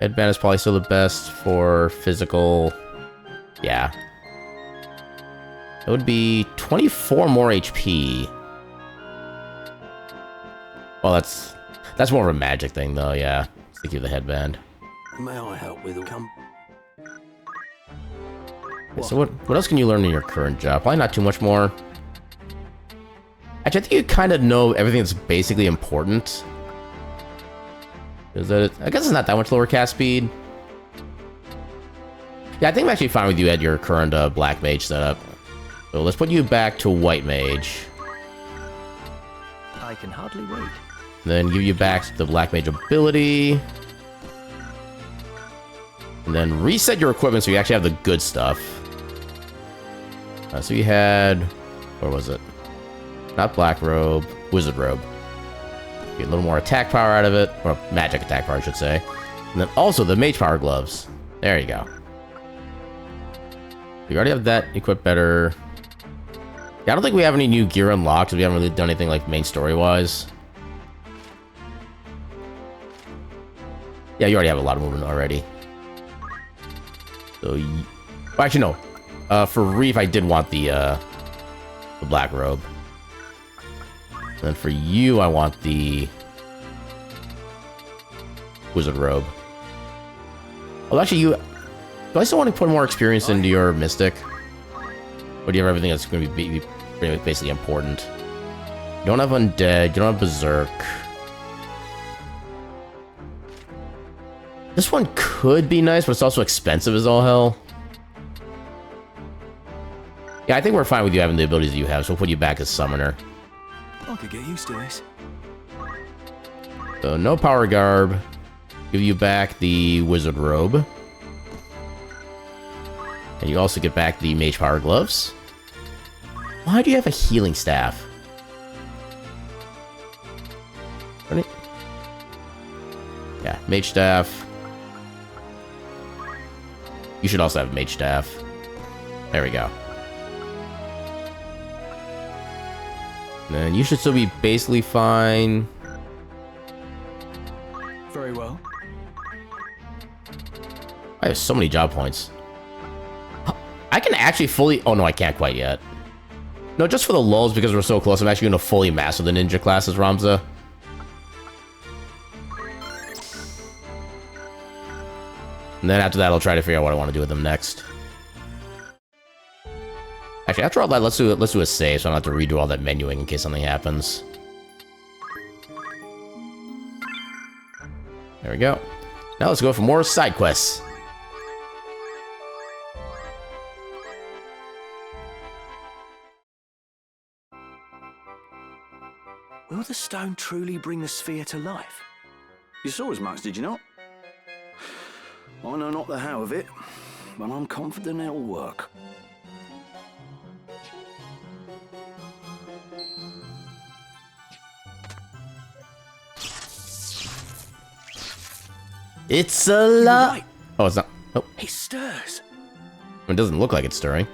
Headband is probably still the best for physical. Yeah. It would be 24 more HP. Well, that's more of a magic thing, though. Yeah, stick you the headband. May I help with all? Come. Okay, so what else can you learn in your current job? Probably not too much more. Actually, Actually, I think you kind of know everything that's basically important. Is that? I guess it's not that much lower cast speed. Yeah, I think I'm actually fine with you at your current black mage setup. So let's put you back to white mage. I can hardly wait. Then give you back the black mage ability. And then reset your equipment so you actually have the good stuff. So you had... Where was it? Not black robe. Wizard robe. Get a little more attack power out of it. Or magic attack power, I should say. And then also the mage power gloves. There you go. You already have that equipped better. Yeah, I don't think we have any new gear unlocked, because we haven't really done anything like main story-wise. Yeah, you already have a lot of movement already. So, well, actually, no. For Reef, I did want the black robe. And then for you, I want the wizard robe. Well, actually, do I still want to put more experience into your mystic? Or do you have everything that's going to be basically important? You don't have undead. You don't have berserk. This one could be nice, but it's also expensive as all hell. Yeah, I think we're fine with you having the abilities that you have, so we'll put you back as summoner. I could get used to this. So no power garb. Give you back the wizard robe. And you also get back the mage power gloves. Why do you have a healing staff? Yeah, mage staff. You should also have mage staff. There we go. And then you should still be basically fine. Very well. I have so many job points. I can actually fully... Oh, no, I can't quite yet. No, just for the lulls, because we're so close, I'm actually going to fully master the ninja classes, Ramza. And then after that, I'll try to figure out what I want to do with them next. Actually, after all that, let's do a save, so I don't have to redo all that menuing in case something happens. There we go. Now let's go for more side quests. Will the stone truly bring the sphere to life? You saw as much, did you not? I know not the how of it, but I'm confident it'll work. It's alive. Right. Oh, it's not. Oh, It stirs. it doesn't look like it's stirring.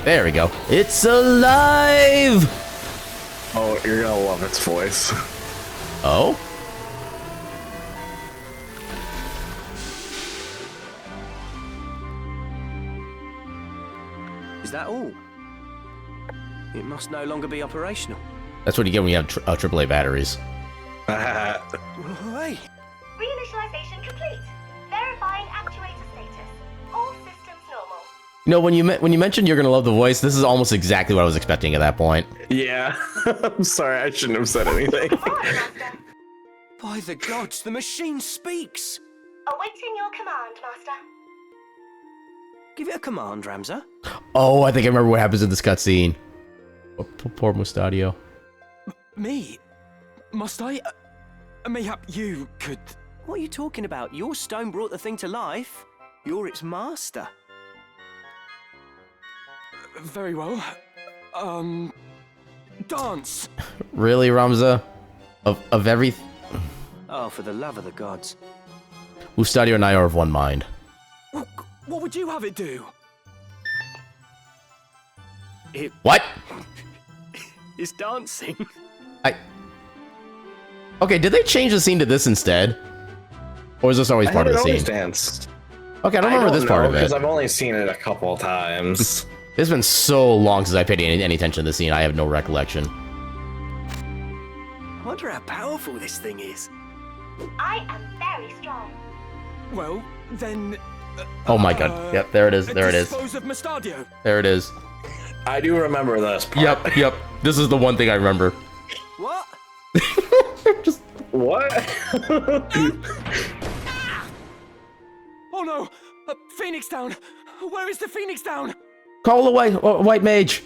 There we go. It's alive. Oh, you're gonna love its voice. Oh. Is that all? It must no longer be operational. That's what you get when you have AAA batteries. Hey! Reinitialization complete. Verifying actuator status. All systems normal. You know, when you mentioned you're gonna love the voice, this is almost exactly what I was expecting at that point. Yeah. I'm sorry, I shouldn't have said anything. By the gods, the machine speaks! Awaiting your command, Master. Give it a command, Ramza. Oh, I think I remember what happens in this cutscene. Oh, poor Mustadio. Me? Must I? Mayhap you could... What are you talking about? Your stone brought the thing to life. You're its master. Very well. Dance! Really, Ramza? Of every... Oh, for the love of the gods. Mustadio and I are of one mind. What would you have it do? What? It's dancing. Okay, did they change the scene to this instead? Or is this always part of the scene? Danced. Okay, I don't remember this part of it. Because I've only seen it a couple of times. It's been so long since I paid any attention to the scene, I have no recollection. I wonder how powerful this thing is. I am very strong. Well, then... Oh my god. Yep, there it is. There it is. Dispose of Mustadio. There it is. I do remember this part. Yep. This is the one thing I remember. What? Oh no! Phoenix down! Where is the Phoenix down? Call the white mage.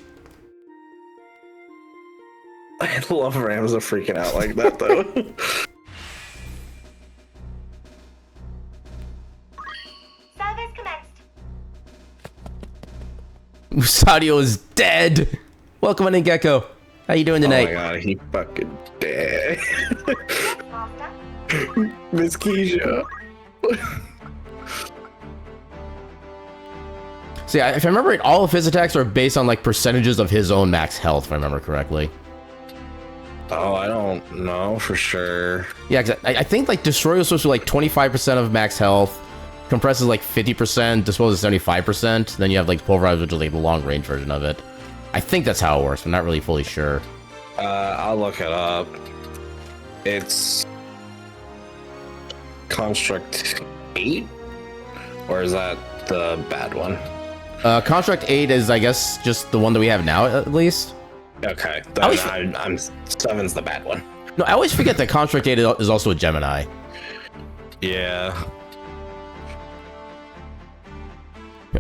I love Ramza freaking out like that, though. Service commenced. Usadio is dead. Welcome in, Gecko. How you doing Oh my tonight? god, he fucking dead. Yes, Master. Miss Keisha. See, if I remember right, all of his attacks are based on like percentages of his own max health, if I remember correctly. Oh, I don't know for sure. Yeah, I think like Destroy was supposed to be like 25% of max health, Compress is like 50%, Dispose is 75%, then you have like Pulverize, which is like the long range version of it. I think that's how it works, but I'm not really fully sure. I'll look it up. It's Construct 8? Or is that the bad one? Construct 8 is, I guess, just the one that we have now, at least. Okay, then I'm 7's the bad one. No, I always forget that Construct 8 is also a Gemini. Yeah.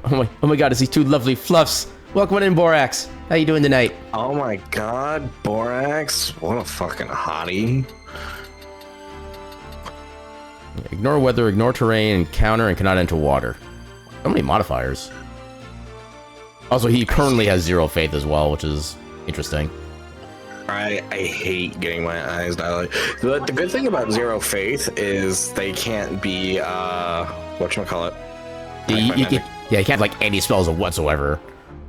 Oh my god, is he two lovely fluffs? Welcome in, Borax. How you doing tonight? Oh my god, Borax. What a fucking hottie. Ignore weather, ignore terrain, encounter, and cannot enter water. So many modifiers. Also, he currently has 0 faith as well, which is interesting. I hate getting my eyes dilated. The good thing about 0 faith is they can't be whatchamacallit. Yeah, he can't like any spells whatsoever.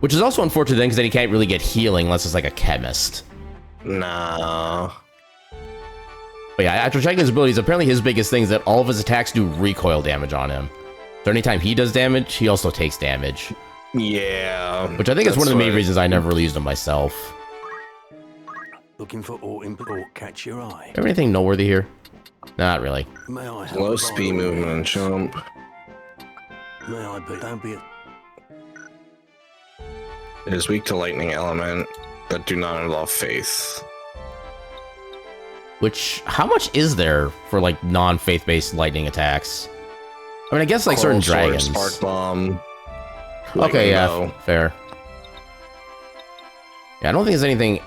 Which is also unfortunate because then he can't really get healing unless it's like a chemist. No. But yeah, after checking his abilities, apparently his biggest thing is that all of his attacks do recoil damage on him. So anytime he does damage, he also takes damage. Yeah. Which I think is one of the main reasons I never really used him myself. Looking for ore input catch your eye. Have anything noteworthy here? Not really. May I have Low a speed borrow? movement and jump. May I be? Don't be. It is weak to lightning element that do not involve faith. Which, how much is there for like non-faith-based lightning attacks? I mean, I guess like certain Coral Sword, dragons. Spark bomb. Okay, lightning yeah, bow. fair. Yeah, I don't think there's anything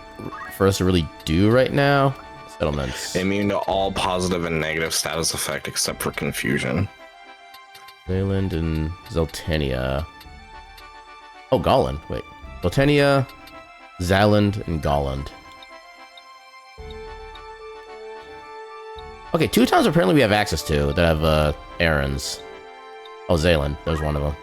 for us to really do right now. Settlements. Immune to all positive and negative status effect except for confusion. Leyland and Zeltenia. Oh, Golland. Wait. Zeltenia, Zaland, and Golland. Okay, 2 towns apparently we have access to that have errands. Oh, Zaland. There's one of them.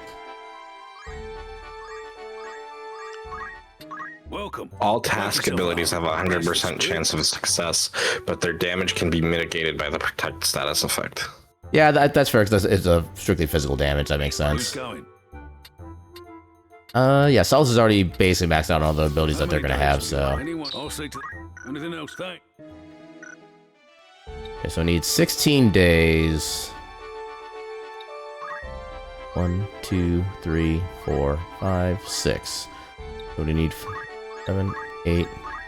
Welcome. All task abilities have a 100% chance of success, but their damage can be mitigated by the protect status effect. Yeah, that's fair because it's a strictly physical damage. That makes Who's sense. going? Yeah, Sal's is already basically maxed out on all the abilities that they're gonna have, so. Anyone? I'll see to anything else. Thank. Okay, so I need 16 days. 1, 2, 3, 4, 5, 6. So we need 7, 8,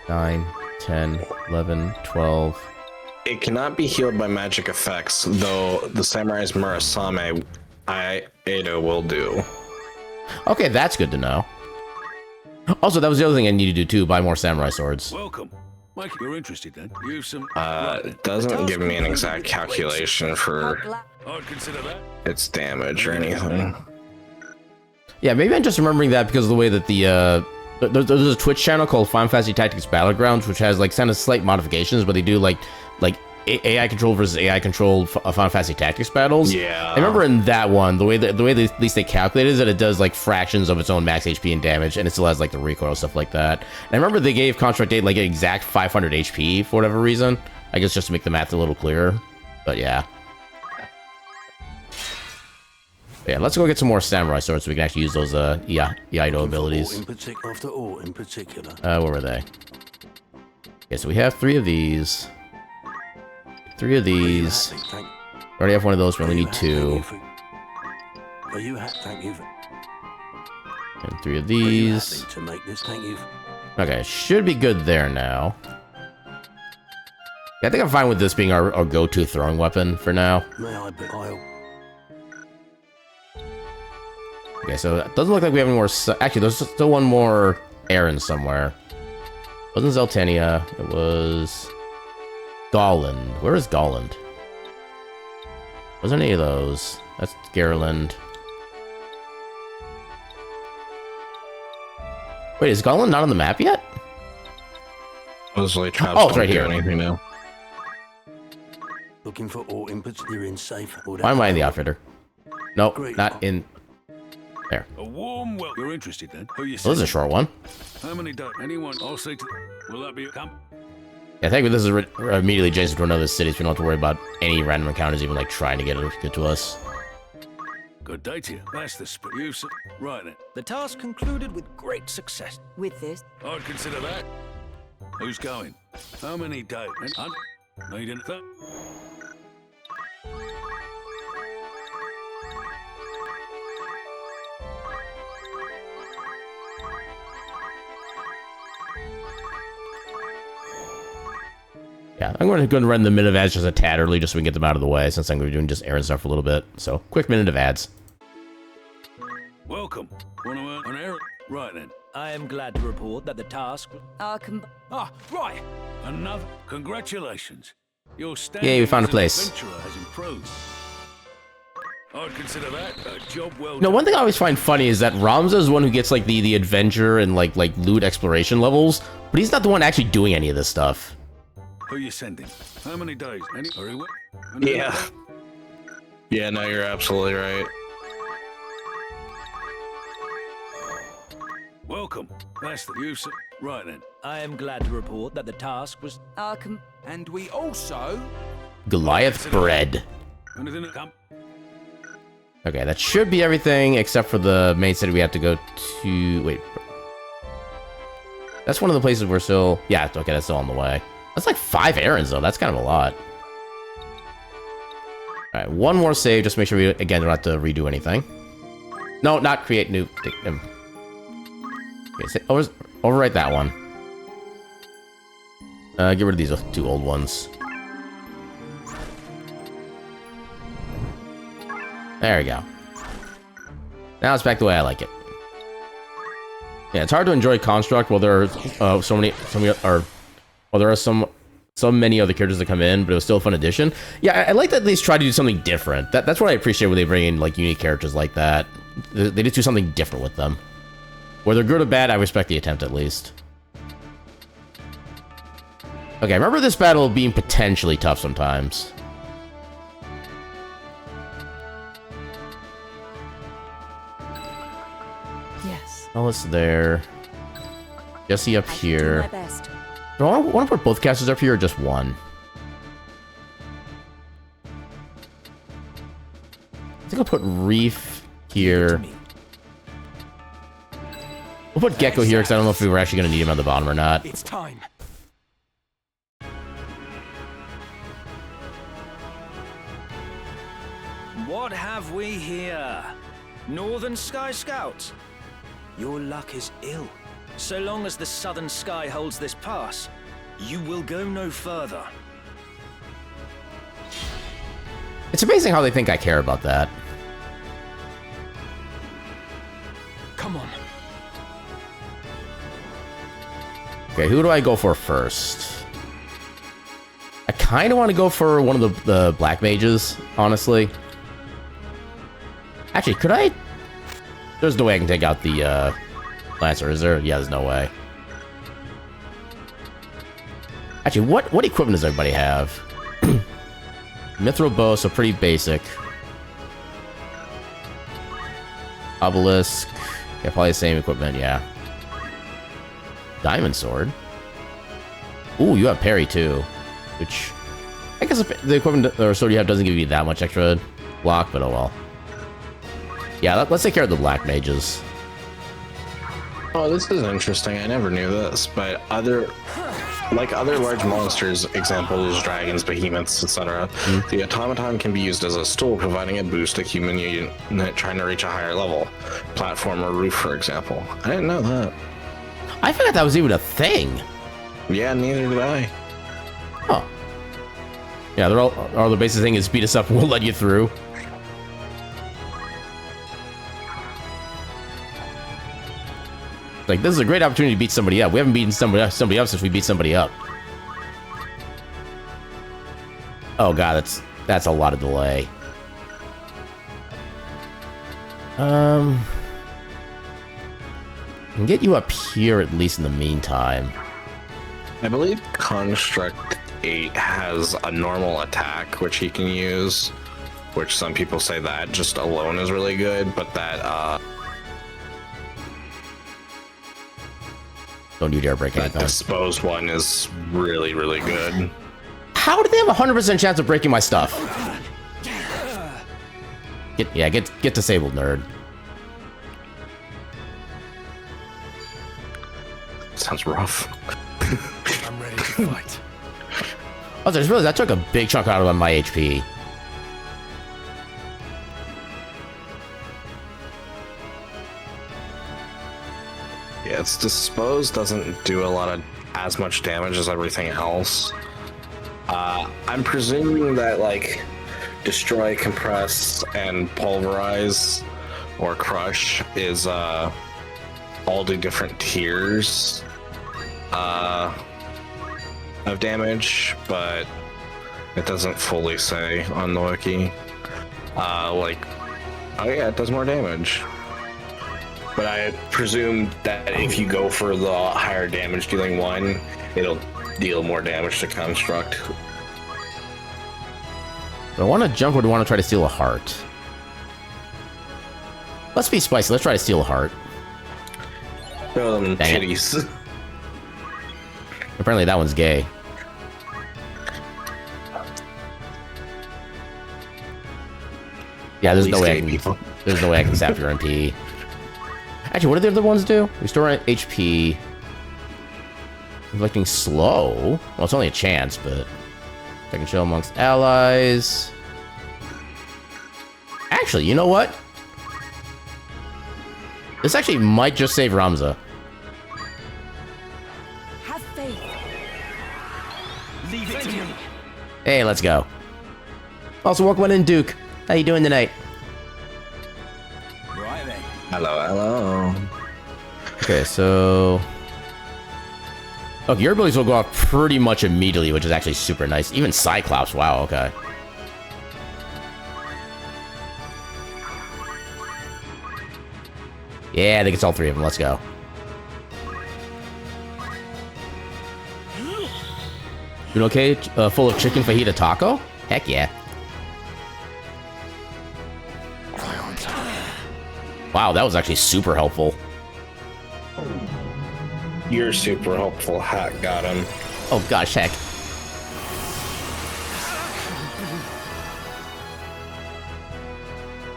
9, 10, 11, 12. It cannot be healed by magic effects, though the Samurai's Murasame Edo will do. Okay, that's good to know. Also, that was the other thing I need to do too, buy more samurai swords. Welcome. Mike, you're interested then? You've some. It doesn't give me an exact calculation for I'd consider that. its damage or anything. Yeah, maybe I'm just remembering that because of the way that there's a Twitch channel called Final Fantasy Tactics Battlegrounds, which has like kind of slight modifications, but they do like AI control versus AI controlled Final Fantasy Tactics battles. Yeah. I remember in that one, the way they, at least they calculated is that it does like fractions of its own max HP and damage, and it still has like the recoil stuff like that. And I remember they gave Construct 8 like an exact 500 HP for whatever reason. I guess just to make the math a little clearer. But yeah. Yeah, let's go get some more samurai swords so we can actually use those Iaido abilities. After ore in particular. Where were they? Okay, so we have 3 of these. 3 of these. Already have one of those, we only need 2. Are you happy? Thank you. And 3 of Are you these. happy to make this? Thank you. Okay, should be good there now. Yeah, I think I'm fine with this being our go-to throwing weapon for now. May I be Okay, so it doesn't look like we have any more... Actually, there's still one more errand somewhere. It wasn't Zeltania, it was... Golland. Where is Golland? Wasn't any of those. That's Garland. Wait, is Golland not on the map yet? Those like traps Oh, it's don't right do here. anything now. looking for all inputs? You're in safe. Why am I in the outfitter? Nope, not in... There. A warm welcome. You're interested then? Who you Well, this is a short one. How many don't? Anyone? I'll say to... Will that be a come? Yeah, thankfully this is immediately adjacent to another city, so we don't have to worry about any random encounters even like trying to get to us. Good day to you. That's the spirit. You right then. The task concluded with great success. With this, I'd consider that. Who's going? How many don't? Need anything? Yeah, I'm going to run the minute of ads just a tad early just so we can get them out of the way, since I'm going to be doing just errand stuff for a little bit. So, quick minute of ads. Welcome. Want to earn an errand? Right then. I am glad to report that the task... Ah, right. Another. Congratulations. Your standing Yay, we found a as an place. adventurer has improved. I'd consider that a job well No, done. one thing I always find funny is that Ramza is the one who gets like the adventure and like loot exploration levels, but he's not the one actually doing any of this stuff. Who you sending? How many days? Any? Very well. Yeah. Yeah, no, you're absolutely right. Welcome. That's the use. Right then. I am glad to report that the task was... And we also... Goliath bread. Anything to come? Okay, that should be everything except for the main city we have to go to. Wait. That's one of the places we're still... Yeah, okay, that's still on the way. That's like 5 errands, though. That's kind of a lot. Alright, one more save, just to make sure we, again, don't have to redo anything. No, not create new... Okay, overwrite that one. Get rid of these 2 old ones. There we go. Now it's back the way I like it. Yeah, it's hard to enjoy Construct while there are so many there are so many other characters that come in, but it was still a fun addition. Yeah, I like that at least try to do something different. That's what I appreciate when they bring in like unique characters like that. They just do something different with them. Whether good or bad, I respect the attempt at least. Okay, I remember this battle being potentially tough sometimes. yes. Alice there. Jesse up I shall here. do my best. Do I want to put both casters up here or just one? I think I'll put Reef here. We'll put Gecko here because I don't know if we were actually going to need him on the bottom or not. It's time. What have we here? Northern Sky Scouts? Your luck is ill. So long as the Southern Sky holds this pass, you will go no further. It's amazing how they think I care about that. Come on. Okay, who do I go for first? I kind of want to go for one of the Black Mages, honestly. Actually, could I? There's no way I can take out the Lancer, is there? Yeah, there's no way. Actually, what equipment does everybody have? Mithril bow, so pretty basic. Obelisk. Yeah, probably the same equipment, yeah. Diamond sword. Ooh, you have parry too. Which, I guess the equipment or sword you have doesn't give you that much extra block, but oh well. Yeah, let's take care of the Black Mages. Oh, this is interesting. I never knew this, but other large monsters, examples, dragons, behemoths, etc., the automaton can be used as a stool, providing a boost to human unit trying to reach a higher level, platform or roof, for example. I didn't know that. I forgot that was even a thing. Yeah, neither did I. Huh. Yeah, they're all the basic thing is beat us up and we'll let you through. Like, this is a great opportunity to beat somebody up. We haven't beaten somebody up since we beat somebody up. Oh god, that's a lot of delay. I can get you up here at least in the meantime. I believe Construct 8 has a normal attack which he can use, which some people say that just alone is really good, but that Don't you dare break that anything. disposed one is really, really good. How did they have a 100% chance of breaking my stuff? Get disabled, nerd. Sounds rough. I'm ready to fight. I just realized that took a big chunk out of my HP. Yeah, its disposed doesn't do as much damage as everything else. I'm presuming that like destroy, compress, and pulverize or crush is all the different tiers of damage, but it doesn't fully say on the wiki. Like, oh yeah, it does more damage. But I presume that if you go for the higher damage dealing one, it'll deal more damage to Construct. Do I want to jump or do I want to try to steal a heart? Let's be spicy. Let's try to steal a heart. Dang Dang it. kitties. Apparently that one's gay. Yeah, there's no way. There's no way I can sap your MP. Actually, what do the other ones do? Restore HP. Inflicting slow. Well, it's only a chance, but second chill amongst allies. Actually, you know what? This actually might just save Ramza. Have faith. Leave it to me. Hey, let's go. Also, welcome in, Duke. How you doing tonight? Right then. Hello. Okay, so... Okay, your abilities will go off pretty much immediately, which is actually super nice. Even Cyclops, wow, okay. Yeah, I think it's all three of them. Let's go. Doing okay? Full of chicken fajita taco? Heck yeah. Wow, that was actually super helpful. Your super helpful hat got him. Oh gosh, heck.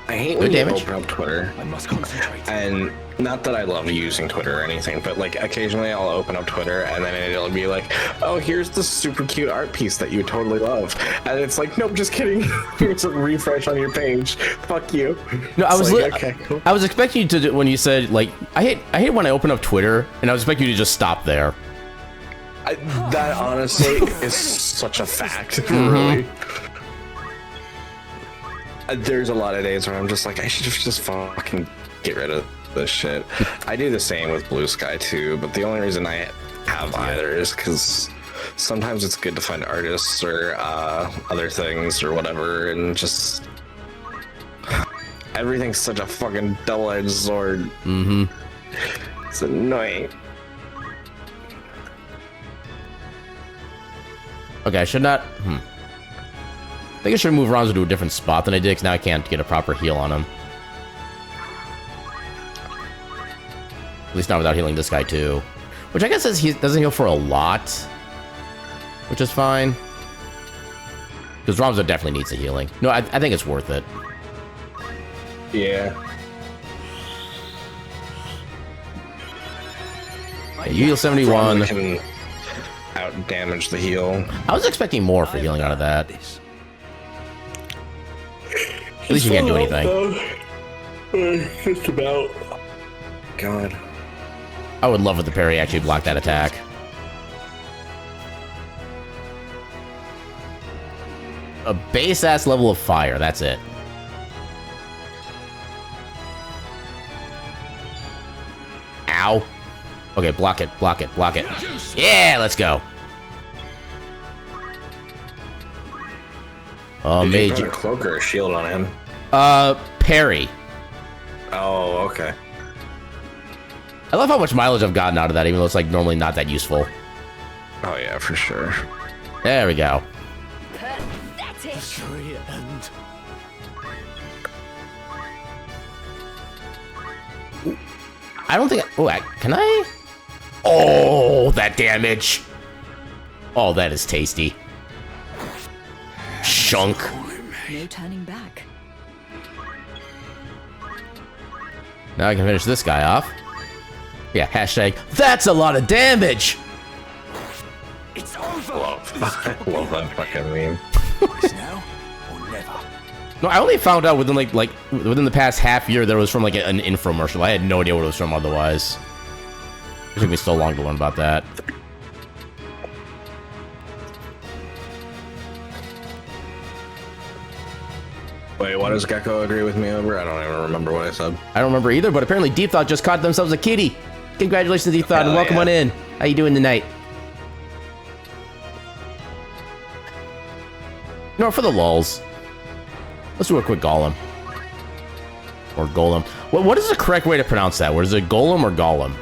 I hate Good when you damage. open up Twitter. I must concentrate. And not that I love using Twitter or anything, but like occasionally I'll open up Twitter and then it'll be like, oh, here's this super cute art piece that you totally love. And it's like, nope, just kidding. Here's a refresh on your page. Fuck you. No, I It's was like, okay, cool. I was expecting you to do, when you said like I hate when I open up Twitter and I was expecting you to just stop there. That honestly is such a fact, really. There's a lot of days where I'm just like, I should just fucking get rid of this shit. I do the same with Blue Sky too, but the only reason I have either is because sometimes it's good to find artists or other things or whatever, and just everything's such a fucking double-edged sword. Mm-hmm. It's annoying. Okay, I should not. I think I should move Ronzo to a different spot than I did, because now I can't get a proper heal on him. At least not without healing this guy too. Which I guess is he doesn't heal for a lot, which is fine. Because Ramzo definitely needs the healing. No, I think it's worth it. Yeah. You heal 71. Can out damage the heal. I was expecting more for healing out of that. At least you can't do anything. Just about. God. I would love if the parry actually blocked that attack. a base ass level of fire. That's it. Ow. Okay, block it, block it, block it. Yeah, let's go. Oh, Did you mage. put a cloak or a shield on him? Parry. Oh, okay. I love how much mileage I've gotten out of that, even though it's like normally not that useful. Oh yeah, for sure. There we go. That's it. Free end. I don't think. Oh, can I? Oh, that damage. Oh, that is tasty. Shunk. No turning back. Now I can finish this guy off. Yeah, hashtag. That's a lot of damage. It's over. I love that fucking meme. It's now or never. No, I only found out within like within the past half year that it was from like an infomercial. I had no idea what it was from otherwise. It took me so long to learn about that. Wait, what does Gecko agree with me over? I don't even remember what I said. I don't remember either, but apparently Deep Thought just caught themselves a kitty. Congratulations, Deep Thought, and Hell welcome yeah. on in. How you doing tonight? No, for the lulz. Let's do a quick golem. Or golem. What is the correct way to pronounce that? Is it golem or golem?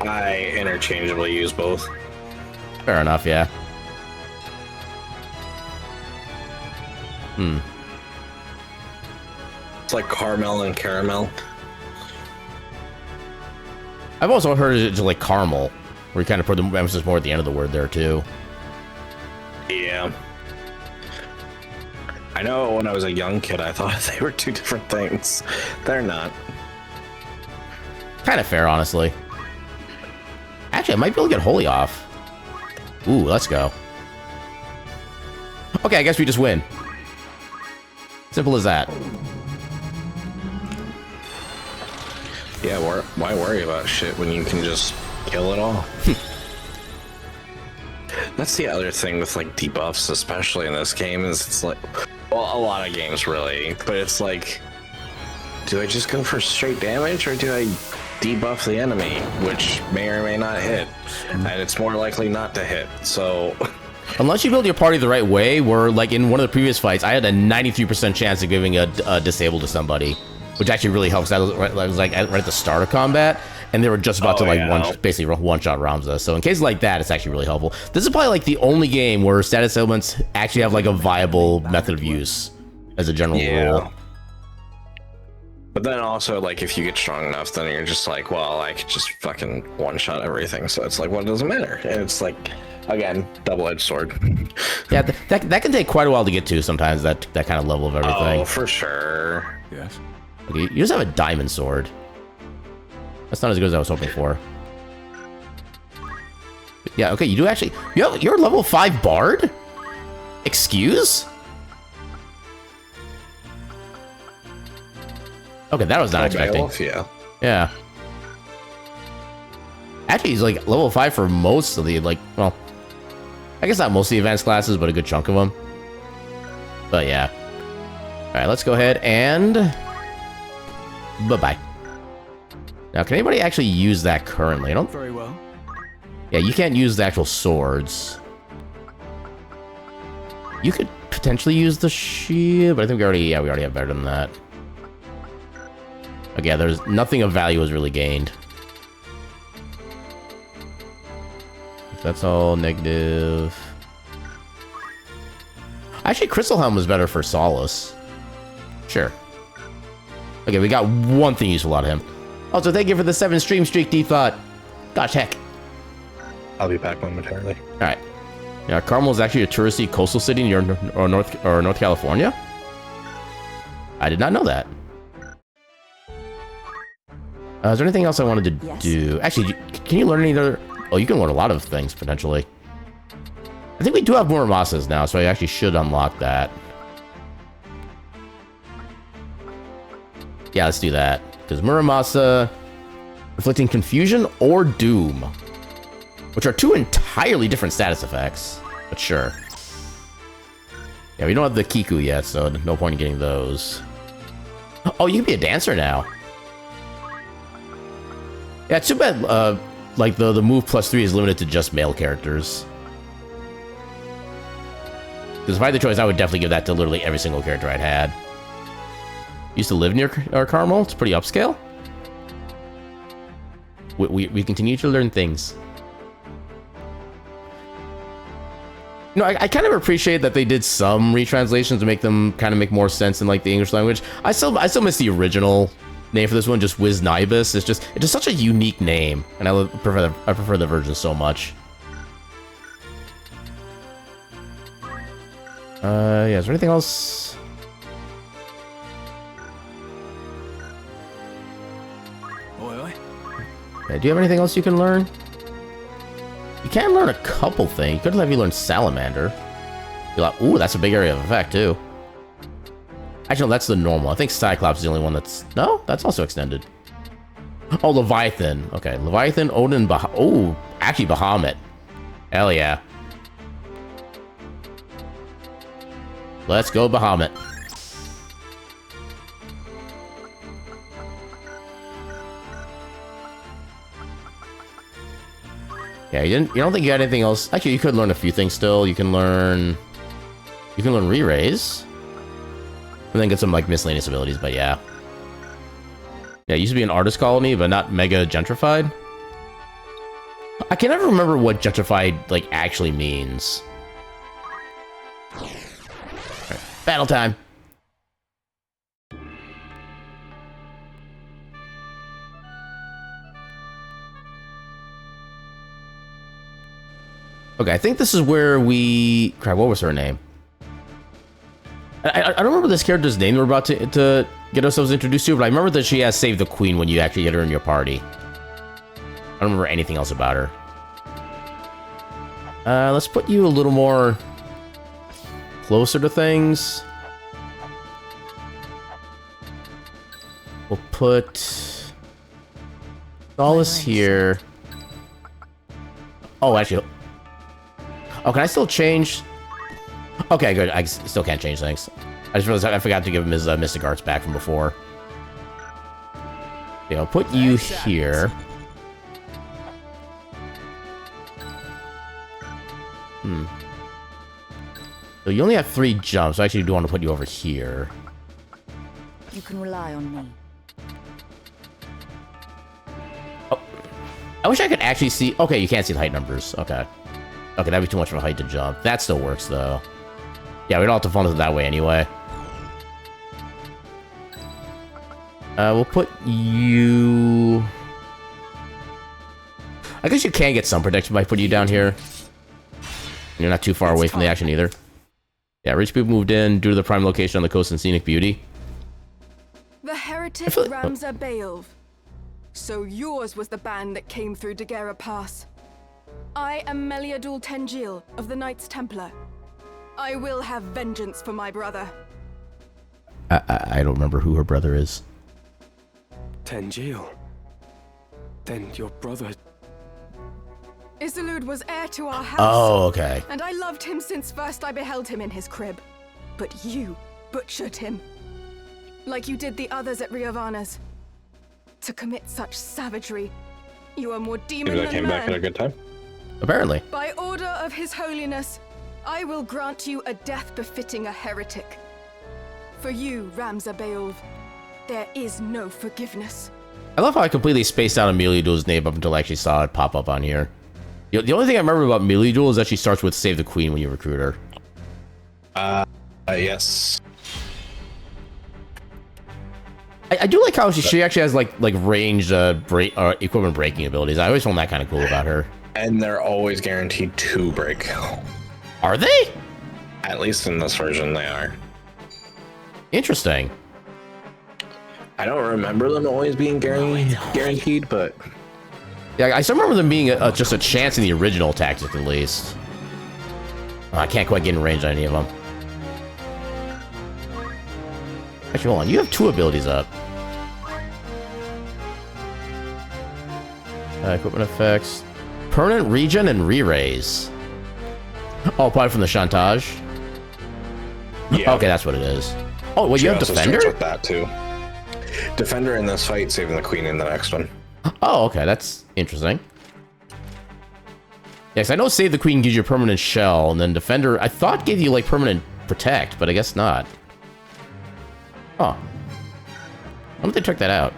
I interchangeably use both. Fair enough, yeah. It's like caramel and caramel. I've also heard it's like caramel, where you kind of put the emphasis more at the end of the word there, too. Yeah. I know when I was a young kid, I thought they were two different things. They're not. Kind of fair, honestly. Actually, I might be able to get Holy off. Ooh, let's go. Okay, I guess we just win. Simple as that. Yeah, why worry about shit when you can just kill it all? That's the other thing with like debuffs, especially in this game, is it's like, well, a lot of games really, but it's like, do I just go for straight damage or do I debuff the enemy, which may or may not hit, and it's more likely not to hit, so... Unless you build your party the right way, where like in one of the previous fights, I had a 93% chance of giving a disable to somebody, which actually really helps. I was like right at the start of combat, and they were just about to like basically one-shot Ramza. So in cases like that, it's actually really helpful. This is probably like the only game where status ailments actually have like a viable method of use as a general rule. But then also, like, if you get strong enough, then you're just like, well, I could just fucking one-shot everything. So it's like, well, it doesn't matter. And it's like, again, double-edged sword. Yeah, that can take quite a while to get to sometimes, that kind of level of everything. Oh, for sure. Yes. Okay, you just have a diamond sword. That's not as good as I was hoping for. Yeah, okay, you do actually... You're a level 5 bard? Excuse? Okay, that was not expecting. Lufia. Yeah. Actually, he's like level 5 for most of the, like, well, I guess not most of the advanced classes, but a good chunk of them. But yeah. Alright, let's go ahead and... Bye-bye. Now, can anybody actually use that currently? I don't... Very well. Yeah, you can't use the actual swords. You could potentially use the shield, but I think we already have better than that. Okay, yeah, there's nothing of value was really gained. That's all negative. Actually, Crystal Helm was better for Solace. Sure. Okay, we got one thing useful out of him. Also, thank you for the 7 stream streak, D-Thought. Gosh, heck. I'll be back momentarily. All right. Yeah, Carmel is actually a touristy coastal city near North California. I did not know that. Is there anything else I wanted to do? Actually, can you learn any other... Oh, you can learn a lot of things, potentially. I think we do have more Muramasa's now, so I actually should unlock that. Yeah, let's do that. Because Muramasa... Inflicting Confusion or Doom. Which are two entirely different status effects. But sure. Yeah, we don't have the Kiku yet, so no point in getting those. Oh, you can be a dancer now. Yeah, it's too bad, like, the move +3 is limited to just male characters. Because if I had the choice, I would definitely give that to literally every single character I'd had. Used to live near Carmel. It's pretty upscale. We continue to learn things. You know, I kind of appreciate that they did some retranslations to make them kind of make more sense in like the English language. I still miss the original name for this one, just Wiznibus. It's just such a unique name, and I prefer the version so much. Yeah, is there anything else? Yeah, do you have anything else you can learn? You can learn a couple things. You could have you learn Salamander. You're like, ooh, that's a big area of effect too. Actually, no, that's the normal. I think Cyclops is the only one that's... No, that's also extended. Oh, Leviathan. Okay, Leviathan, Odin, oh, actually Bahamut. Hell yeah. Let's go Bahamut. Yeah, you don't think you had anything else? Actually, you could learn a few things still. You can learn re-raise. And then get some like miscellaneous abilities, but yeah. Yeah, it used to be an artist colony, but not mega gentrified. I can never remember what gentrified like actually means. Right, battle time. Okay, I think this is where we... Crap, what was her name? I don't remember this character's name we're about to get ourselves introduced to, but I remember that she has Save the Queen when you actually get her in your party. I don't remember anything else about her. Let's put you a little more closer to things. We'll put Solace here. Oh, actually... Oh, can I still change? Okay, good. I still can't change things. I just realized I forgot to give him his Mystic Arts back from before. Yeah, I'll put you here. So you only have 3 jumps, so I actually do want to put you over here. You can rely on me. Oh, I wish I could actually see... Okay, you can't see the height numbers. Okay. Okay, that'd be too much of a height to jump. That still works, though. Yeah, we don't have to funnel it that way anyway. We'll put you... I guess you can get some protection by putting you down here. You're not too far away from the action either. Yeah, rich people moved in due to the prime location on the coast and scenic beauty. The heretic Ramza Baelv. So yours was the band that came through Daguerre Pass. I am Meliadul Tenjil of the Knights Templar. I will have vengeance for my brother. I don't remember who her brother is. Tenjil? Then your brother... Isilud was heir to our house. Oh, okay. And I loved him since first I beheld him in his crib. But you butchered him. Like you did the others at Riovanna's. To commit such savagery, you are more demon than man. Maybe that came back at a good time? Apparently. By order of His Holiness, I will grant you a death befitting a heretic. For you, Ramza Baelv, there is no forgiveness. I love how I completely spaced out Amelia Duel's name up until I actually saw it pop up on here. The only thing I remember about Amelia Duel is that she starts with Save the Queen when you recruit her. Yes. I do like how she actually has like ranged equipment breaking abilities. I always found that kind of cool about her. And they're always guaranteed to break. Are they? At least in this version, they are. Interesting. I don't remember them always being guaranteed, but... Yeah, I still remember them being just a chance in the original tactic, at least. Oh, I can't quite get in range on any of them. Actually, hold on. You have 2 abilities up. Equipment effects. Permanent regen and re-raise. Oh, apart from the chantage. Yeah. Okay, that's what it is. Oh, well, She you have also Defender? starts with that too. Defender in this fight, saving the queen in the next one. Oh, okay, that's interesting. Yes, I know Save the Queen gives you a permanent shell, and then Defender, I thought gave you, like, permanent protect, but I guess not. Huh. Why don't they check that out?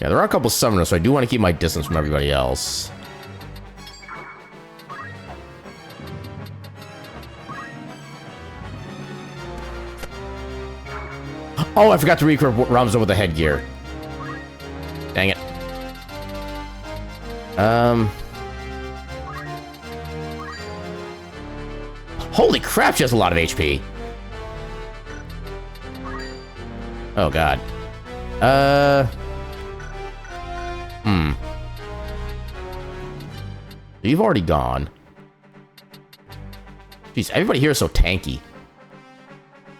Yeah, there are a couple summoners, so I do want to keep my distance from everybody else. Oh, I forgot to re-equip Ramza with the headgear. Dang it. Holy crap, she has a lot of HP. Oh, God. You've already gone. Jeez, everybody here is so tanky.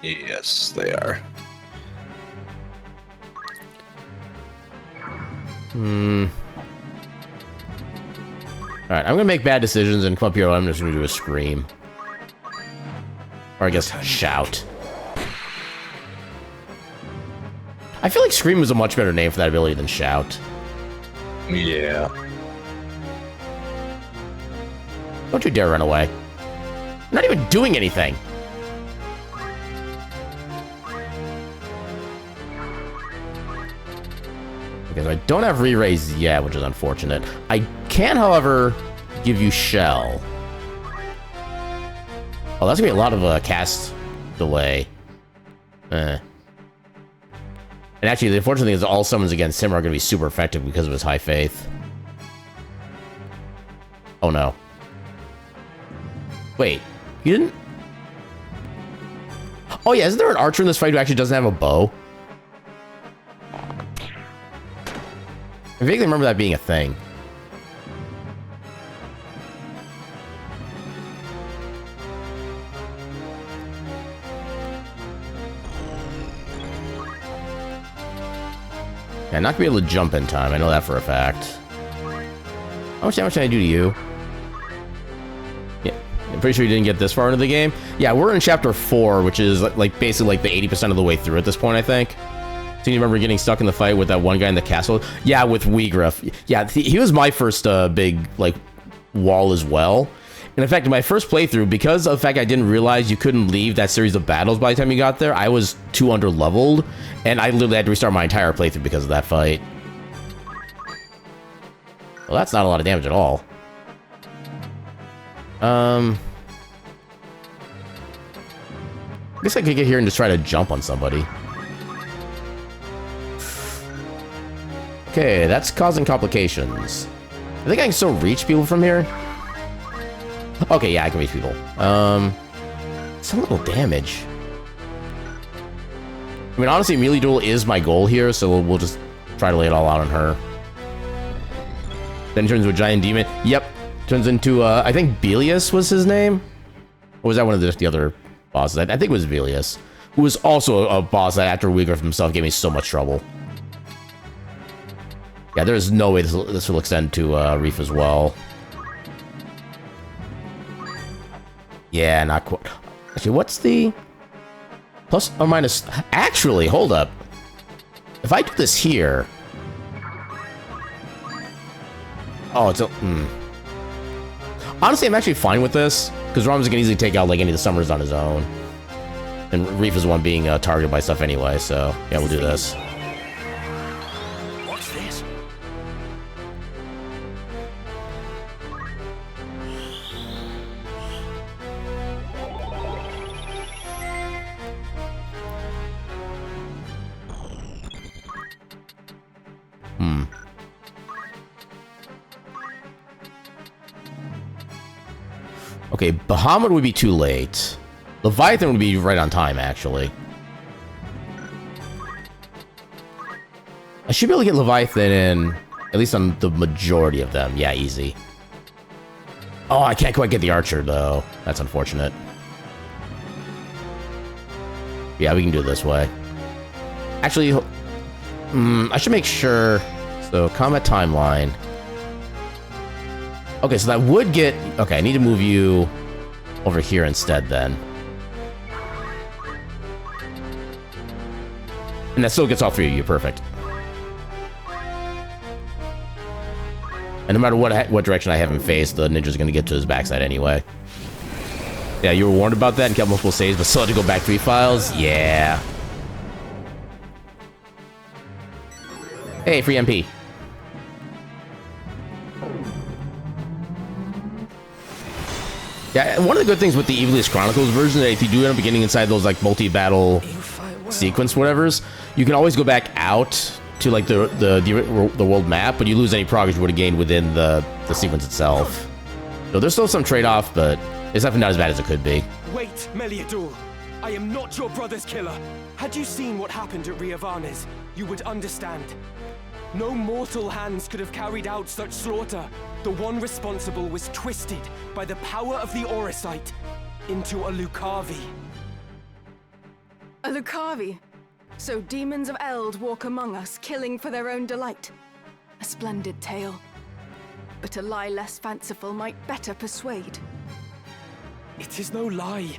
Yes, they are. Alright, I'm gonna make bad decisions and come up here. I'm just gonna do a scream. Or I guess shout. I feel like Scream is a much better name for that ability than Shout. Yeah. Don't you dare run away. I'm not even doing anything. Because I don't have re-raise yet, which is unfortunate. I can, however, give you Shell. Oh, that's gonna be a lot of cast delay. And actually, the unfortunate thing is all summons against him are gonna be super effective because of his high faith. Oh no. Wait, you didn't? Oh yeah, isn't there an archer in this fight who actually doesn't have a bow? I vaguely remember that being a thing. Yeah, not gonna be able to jump in time. I know that for a fact. How much damage can I do to you? Yeah, I'm pretty sure you didn't get this far into the game. Yeah, we're in chapter 4, which is like basically like the 80% of the way through at this point, I think. So you remember getting stuck in the fight with that one guy in the castle? Yeah, with Weegriff. Yeah, he was my first big like wall as well. And in fact, in my first playthrough, because of the fact I didn't realize you couldn't leave that series of battles by the time you got there, I was too underleveled, and I literally had to restart my entire playthrough because of that fight. Well, that's not a lot of damage at all. I guess I could get here and just try to jump on somebody. Okay, that's causing complications. I think I can still reach people from here. Okay, yeah, I can reach people. Some little damage. I mean, honestly, melee duel is my goal here, so we'll just try to lay it all out on her. Then turns into a giant demon. Yep, turns into, I think Belius was his name? Or was that one of the other bosses? I think it was Belius, who was also a boss that after Weegriff himself gave me so much trouble. Yeah, there's no way this will extend to Reef as well. Yeah, not quite. Actually, what's the plus or minus? Actually, hold up. If I do this here, oh, it's a. Honestly, I'm actually fine with this because Ram's can easily take out like any of the summoners on his own, and Reef is the one being targeted by stuff anyway. So yeah, we'll do this. What's this? Okay, Bahamut would be too late. Leviathan would be right on time, actually. I should be able to get Leviathan in, at least on the majority of them. Yeah, easy. Oh, I can't quite get the Archer, though. That's unfortunate. Yeah, we can do it this way. Actually, I should make sure. So, combat timeline. Okay, so that would get... Okay, I need to move you over here instead then. And that still gets all three of you, perfect. And no matter what direction I have him face, the ninja's gonna get to his backside anyway. Yeah, you were warned about that and kept multiple saves, but still had to go back 3 files? Yeah. Hey, free MP. Yeah, one of the good things with the Ivalice Chronicles version, that if you do end up getting inside those like multi-battle sequence whatevers, you can always go back out to like the world map, but you lose any progress you would have gained within the sequence itself. So there's still some trade-off, but it's definitely not as bad as it could be. Wait, Meliadul. I am not your brother's killer. Had you seen what happened at Riavanes, you would understand. No mortal hands could have carried out such slaughter. The one responsible was twisted by the power of the Auracite into a Lucavi. A Lucavi? So demons of Eld walk among us, killing for their own delight. A splendid tale. But a lie less fanciful might better persuade. It is no lie.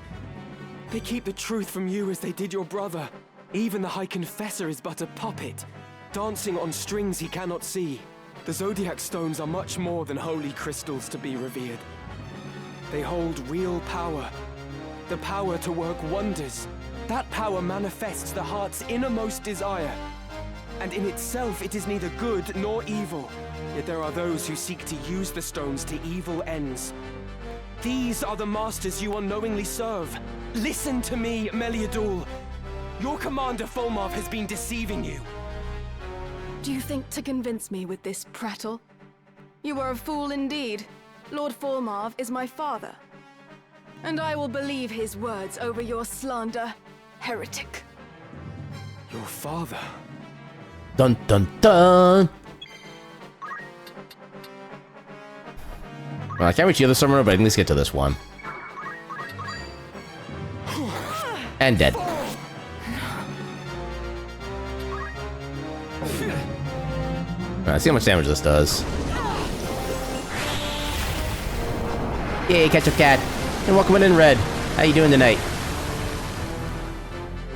They keep the truth from you as they did your brother. Even the High Confessor is but a puppet, dancing on strings he cannot see. The Zodiac Stones are much more than holy crystals to be revered. They hold real power. The power to work wonders. That power manifests the heart's innermost desire. And in itself, it is neither good nor evil. Yet there are those who seek to use the stones to evil ends. These are the masters you unknowingly serve. Listen to me, Meliadul. Your commander Fulmarv has been deceiving you. Do you think to convince me with this prattle? You are a fool indeed. Lord Fulmarv is my father. And I will believe his words over your slander, heretic. Your father? Dun dun dun! Well, I can't reach the other summoner, but I can at least get to this one. And dead. Let's see how much damage this does. Yay, Ketchup Cat! And welcome in, Red. How you doing tonight?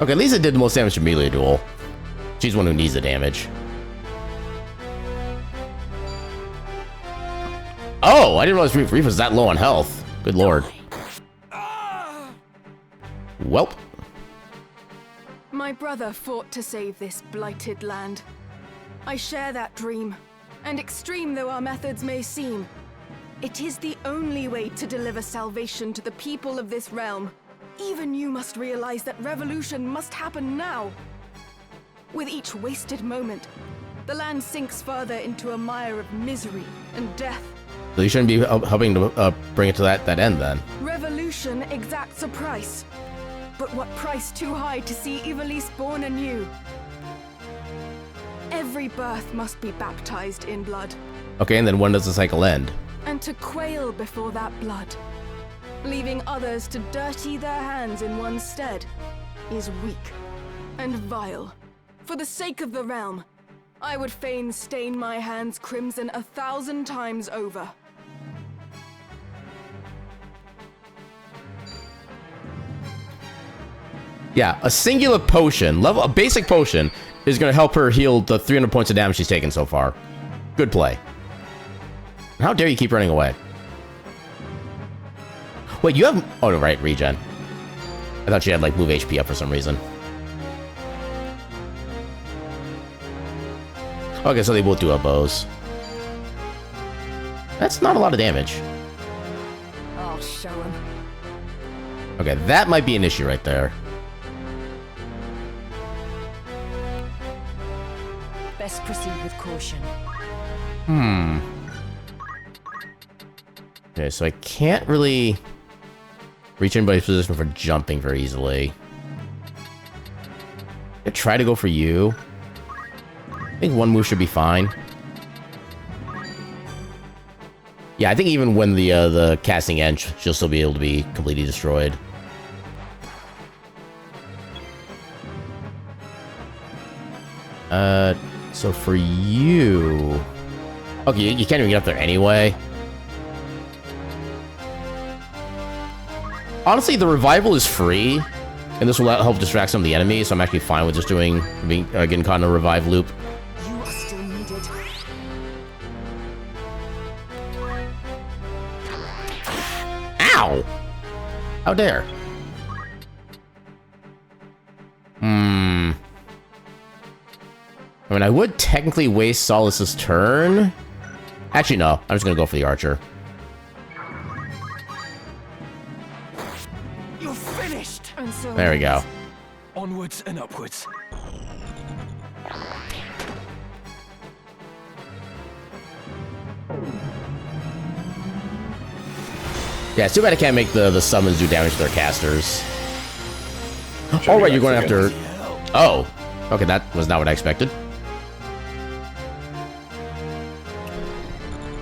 Okay, at least it did the most damage to melee duel. She's the one who needs the damage. Oh, I didn't realize Reef was that low on health. Good lord. Welp. My brother fought to save this blighted land. I share that dream, and extreme though our methods may seem, it is the only way to deliver salvation to the people of this realm. Even you must realize that revolution must happen now. With each wasted moment, the land sinks further into a mire of misery and death. So you shouldn't be helping to bring it to that end then. Revolution exacts a price. But what price too high to see Ivalice born anew? Every birth must be baptized in blood. Okay, and then when does the cycle end? And to quail before that blood, leaving others to dirty their hands in one's stead, is weak and vile. For the sake of the realm, I would fain stain my hands crimson 1,000 times over. Yeah, a singular potion, a basic potion, is going to help her heal the 300 points of damage she's taken so far. Good play. How dare you keep running away? Wait, you have... Oh, no, right, regen. I thought she had, like, move HP up for some reason. Okay, so they both do elbows. That's not a lot of damage. I'll show him. Okay, that might be an issue right there. Best proceed with caution. Okay, so I can't really reach anybody's position for jumping very easily. I try to go for you. I think one move should be fine. Yeah, I think even when the casting ends, she'll still be able to be completely destroyed. So for you... Okay, you can't even get up there anyway. Honestly, the revival is free, and this will help distract some of the enemies, so I'm actually fine with just getting caught in a revive loop. You are still needed. Ow! How dare? I mean, I would technically waste Solace's turn. Actually, no. I'm just gonna go for the archer. You're finished! And so There we go. Onwards and upwards. Yeah, it's too bad I can't make the summons do damage to their casters. Oh, right, you're going after... Oh. Okay, that was not what I expected.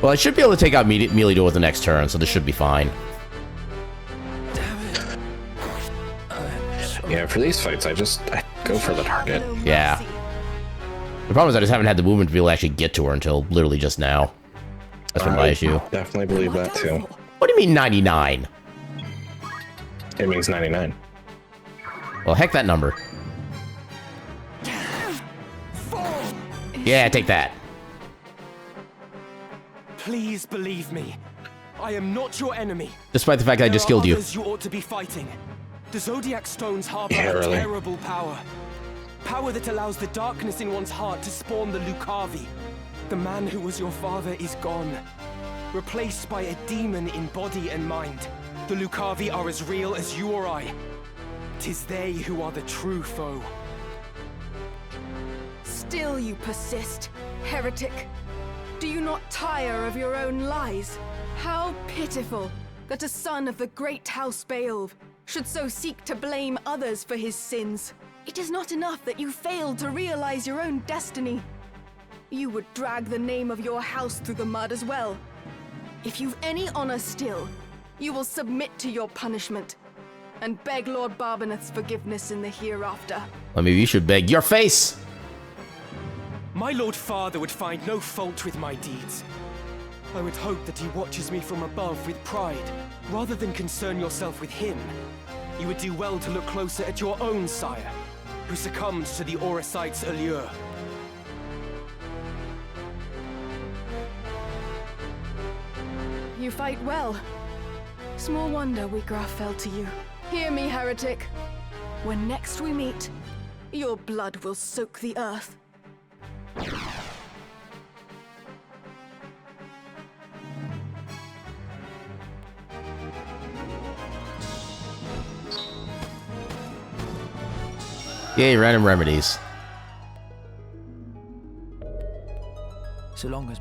Well, I should be able to take out melee duel with the next turn, so this should be fine. Yeah, for these fights, I go for the target. Yeah. The problem is I just haven't had the movement to be able to actually get to her until literally just now. That's been my issue. Definitely believe that too. What do you mean 99? It means 99. Well, heck that number. Yeah, take that. Please believe me. I am not your enemy. Despite the fact that I just killed you. You ought to be fighting. The Zodiac Stones harbor Yeah, a really. terrible power. Power that allows the darkness in one's heart to spawn the Lucavi. The man who was your father is gone. Replaced by a demon in body and mind. The Lucavi are as real as you or I. 'Tis they who are the true foe. Still you persist, heretic. Do you not tire of your own lies? How pitiful that a son of the great House Beowulf should so seek to blame others for his sins. It is not enough that you failed to realize your own destiny. You would drag the name of your house through the mud as well. If you've any honor still, you will submit to your punishment and beg Lord Barbeneth's forgiveness in the hereafter. Well, maybe you should beg your face. My Lord Father would find no fault with my deeds. I would hope that he watches me from above with pride. Rather than concern yourself with him, you would do well to look closer at your own sire, who succumbed to the Oracite's allure. You fight well. Small wonder Wheatgrass fell to you. Hear me, heretic. When next we meet, your blood will soak the earth. Yay, random remedies. So long as...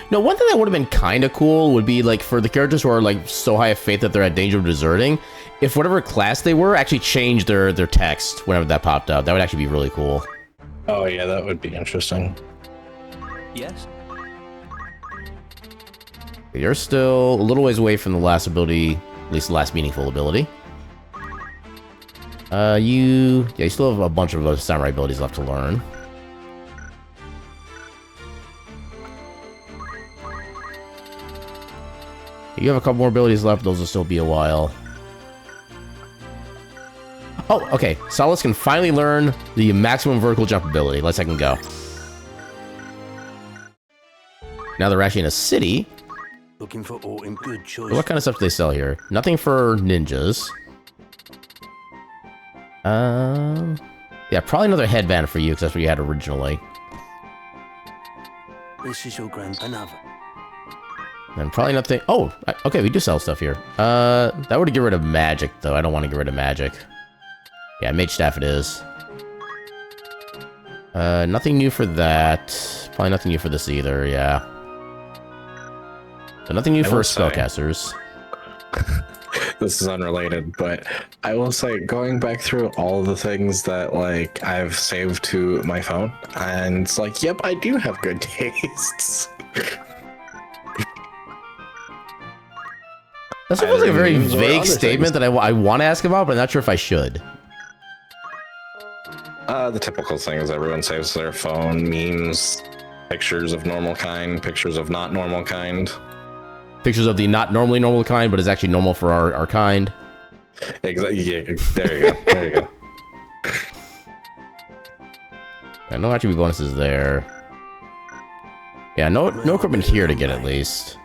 No, one thing that would have been kind of cool would be, like, for the characters who are, like, so high of faith that they're at danger of deserting, if whatever class they were actually changed their text whenever that popped up. That would actually be really cool. Oh yeah, that would be interesting. Yes? You're still a little ways away from the last ability, at least the last meaningful ability. You still have a bunch of those samurai abilities left to learn. You have a couple more abilities left, those will still be a while. Oh, okay. Solace can finally learn the maximum vertical jump ability. Let's second go. Now they're actually in a city. Looking for all in good choice. What kind of stuff do they sell here? Nothing for ninjas. Yeah, probably another headband for you, because that's what you had originally. This is your another. And probably nothing... Oh, okay, we do sell stuff here. That would get rid of magic, though. I don't want to get rid of magic. Yeah, mage staff it is. Nothing new for that. Probably nothing new for this either, yeah. So nothing new for spellcasters. This is unrelated, but I will say, going back through all the things that, like, I've saved to my phone, and it's like, yep, I do have good tastes. That feels like a very vague statement that I want to ask about, but I'm not sure if I should. The typical thing is everyone saves their phone, memes, pictures of normal kind, pictures of not normal kind. Pictures of the not normally normal kind, but is actually normal for our kind. Exactly. Yeah, there you go. There you go. Yeah, no attribute bonuses there. Yeah, no equipment here to get at least.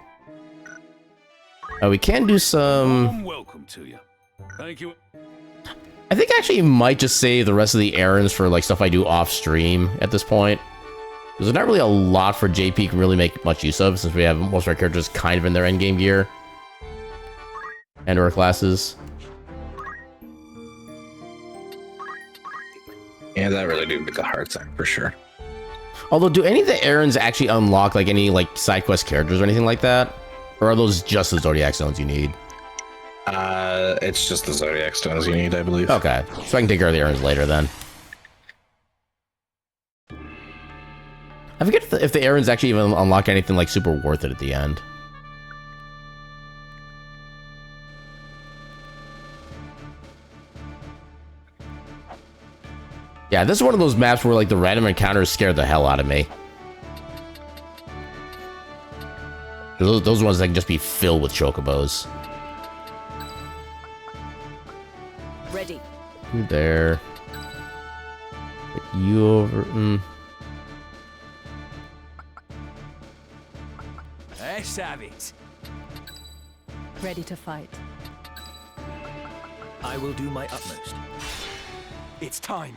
We can do some. Welcome to you. Thank you. I think I actually might just save the rest of the errands for like stuff I do off stream at this point. There's not really a lot for JP can really make much use of since we have most of our characters kind of in their endgame gear and our classes. Yeah, that really do make the hard side for sure. Although, do any of the errands actually unlock like any like side quest characters or anything like that? Or are those just the Zodiac stones you need? It's just the Zodiac stones you need, I believe. Okay, so I can take care of the errands later then. I forget if the errands actually even unlock anything like super worth it at the end. Yeah, this is one of those maps where like the random encounters scare the hell out of me. Those ones that can just be filled with chocobos. Ready. You there. Put you over. I have it. Ready to fight. I will do my utmost. It's time.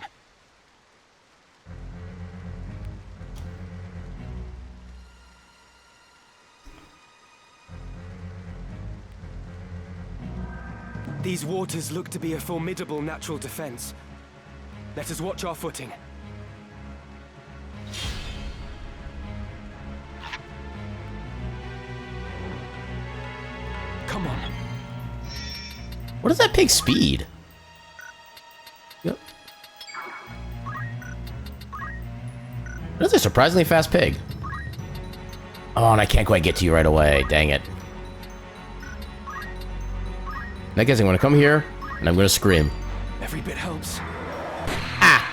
These waters look to be a formidable natural defense. Let us watch our footing. Come on. What is that pig's speed? Yep. That is a surprisingly fast pig. Oh, and I can't quite get to you right away. Dang it. I guess I'm gonna come here and I'm gonna scream. Every bit helps. Ah!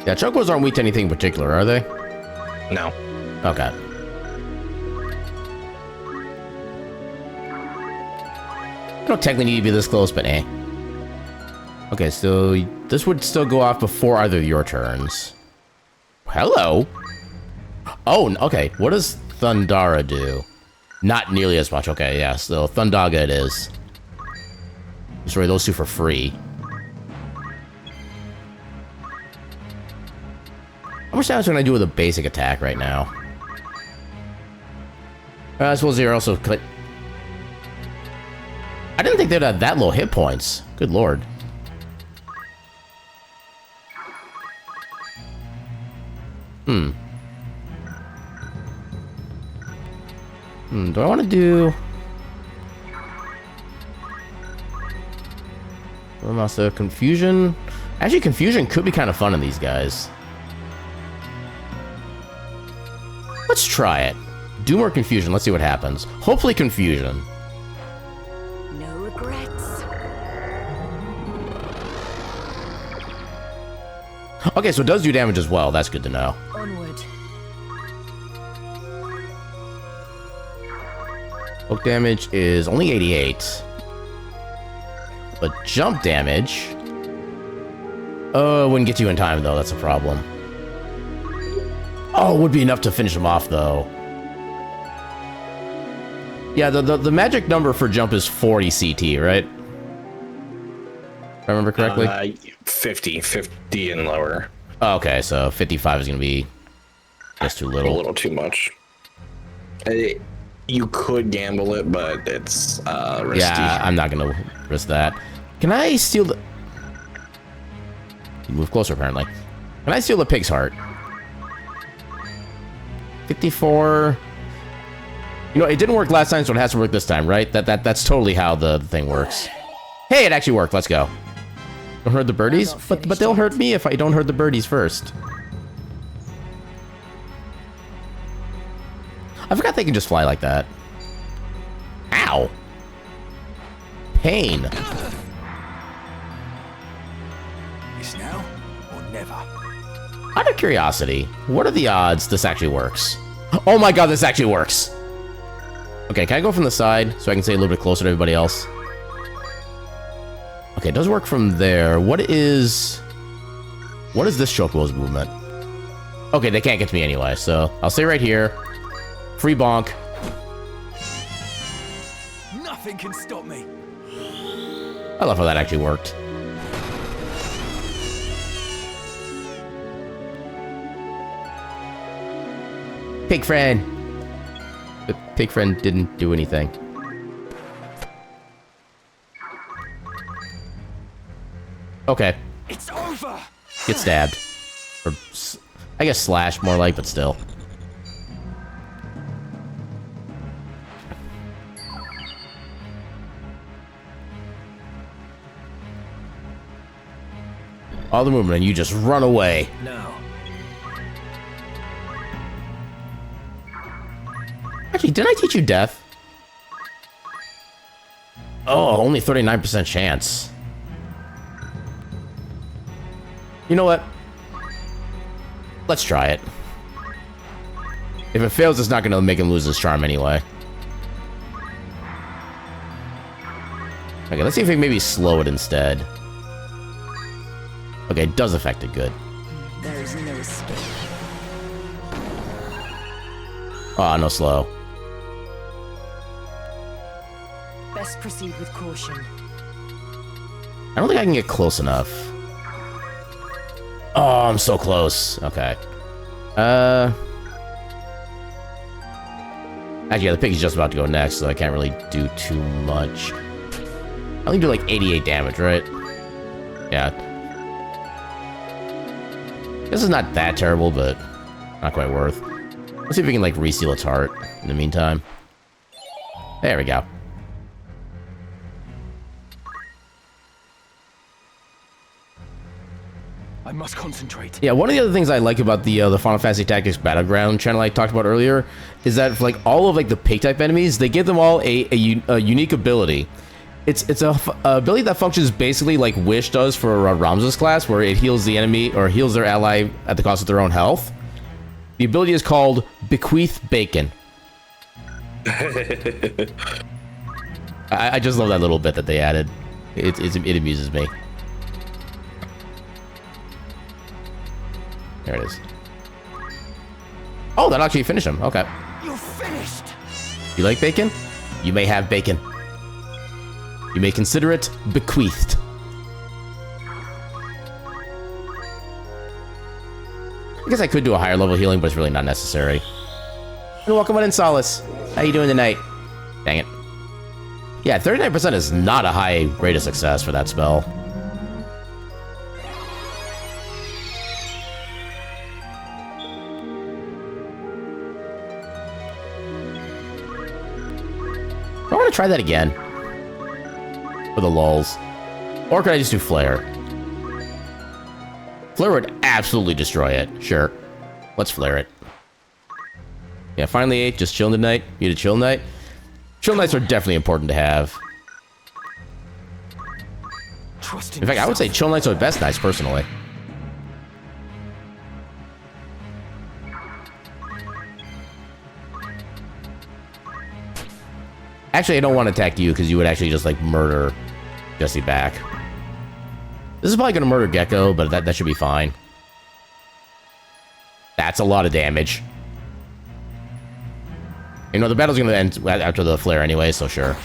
Yeah, chocobos aren't weak to anything in particular, are they? No. Okay. I don't technically need to be this close, but eh. Okay, so this would still go off before either of your turns. Hello? Oh, okay. What does Thundara do? Not nearly as much. Okay, yeah, so Thundaga it is. Destroy those two for free. How much damage can I do with a basic attack right now? I suppose they're also cut. I didn't think they'd have that low hit points. Good lord. Do I want to do... Also, Confusion? Actually, Confusion could be kind of fun in these guys. Let's try it. Do more Confusion. Let's see what happens. Hopefully Confusion. No regrets. Okay, so it does do damage as well. That's good to know. Onward. Poke damage is only 88. But jump damage... Oh, it wouldn't get you in time, though. That's a problem. Oh, it would be enough to finish him off, though. Yeah, the magic number for jump is 40 CT, right? If I remember correctly? 50 and lower. Oh, okay, so 55 is going to be just too little. A little too much. You could gamble it, but it's risky. Yeah, I'm not going to risk that. Can I steal the... You move closer, apparently. Can I steal the pig's heart? 54... You know, it didn't work last time, so it has to work this time, right? That's totally how the thing works. Hey, it actually worked. Let's go. Don't hurt the birdies? But they'll hurt me if I don't hurt the birdies first. I forgot they can just fly like that. Ow! Pain. It's now or never. Out of curiosity, what are the odds this actually works? Oh my god, this actually works! Okay, can I go from the side so I can stay a little bit closer to everybody else? Okay, it does work from there. What is this Chocobo's movement? Okay, they can't get to me anyway, so I'll stay right here. Free bonk. Nothing can stop me. I love how that actually worked. Pig friend. The pig friend didn't do anything. Okay. It's over. Get stabbed. Or, I guess slash more like, but still. All the movement and you just run away. No. Actually, didn't I teach you death? Oh, only 39% chance. You know what? Let's try it. If it fails, it's not going to make him lose his charm anyway. Okay, let's see if we can maybe slow it instead. Okay, it does affect it good. There is no escape. Oh, no slow. Best proceed with caution. I don't think I can get close enough. Oh, I'm so close. Okay. Actually, yeah, the pig is just about to go next, so I can't really do too much. I only do like 88 damage, right? Yeah. This is not that terrible, but not quite worth. Let's see if we can like reseal its heart in the meantime. There we go. I must concentrate. Yeah, one of the other things I like about the Final Fantasy Tactics Battleground channel I talked about earlier is that for, like all of like the pig type enemies, they give them all a unique ability. It's a ability that functions basically like Wish does for Ramza's class, where it heals the enemy or heals their ally at the cost of their own health. The ability is called Bequeath Bacon. I just love that little bit that they added. It amuses me. There it is. Oh, that actually finished him. Okay. You're finished. You like bacon? You may have bacon. You may consider it bequeathed. I guess I could do a higher level healing, but it's really not necessary. And welcome on in, Solace. How you doing tonight? Dang it. Yeah, 39% is not a high rate of success for that spell. I want to try that again. For the lulz. Or could I just do Flare? Flare would absolutely destroy it. Sure. Let's Flare it. Yeah, finally 8. Just chilling tonight. You need a chill night? Chill nights are definitely important to have. In fact, I would say chill nights are the best nights, personally. Actually, I don't want to attack you because you would actually just like murder Jesse back. This is probably going to murder Gecko, but that should be fine. That's a lot of damage. You know, the battle's going to end after the flare anyway, so sure.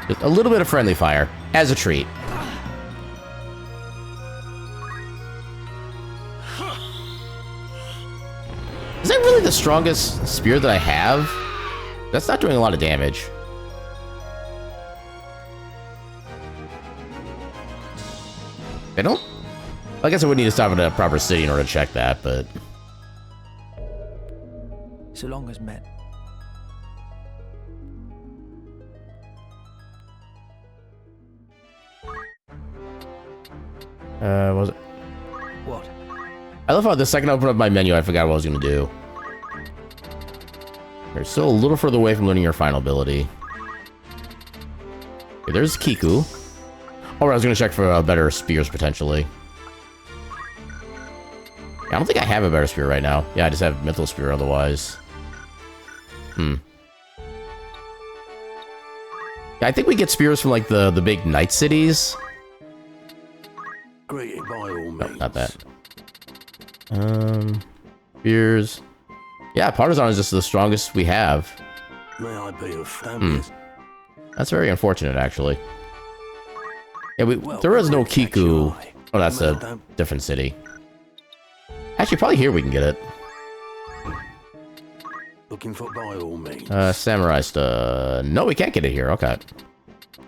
Just a little bit of friendly fire as a treat. Is that really the strongest spear that I have? That's not doing a lot of damage. I don't I guess I would need to stop at a proper city in order to check that, but... So long as men. Was it? What? I love how the second I opened up my menu, I forgot what I was going to do. You're still a little further away from learning your final ability. Okay, there's Kiku. Oh, I was going to check for better spears, potentially. I don't think I have a better spear right now. Yeah, I just have Mythal Spear otherwise. Yeah, I think we get spears from, like, the big knight cities. Greet it by all means. No, not that. Spears. Yeah, Partisan is just the strongest we have. May I be of family? That's very unfortunate, actually. Yeah, there is no Kiku. Oh, that's a different city. Actually, probably here we can get it. Looking for by all means. Samurai stuff. No, we can't get it here. Okay.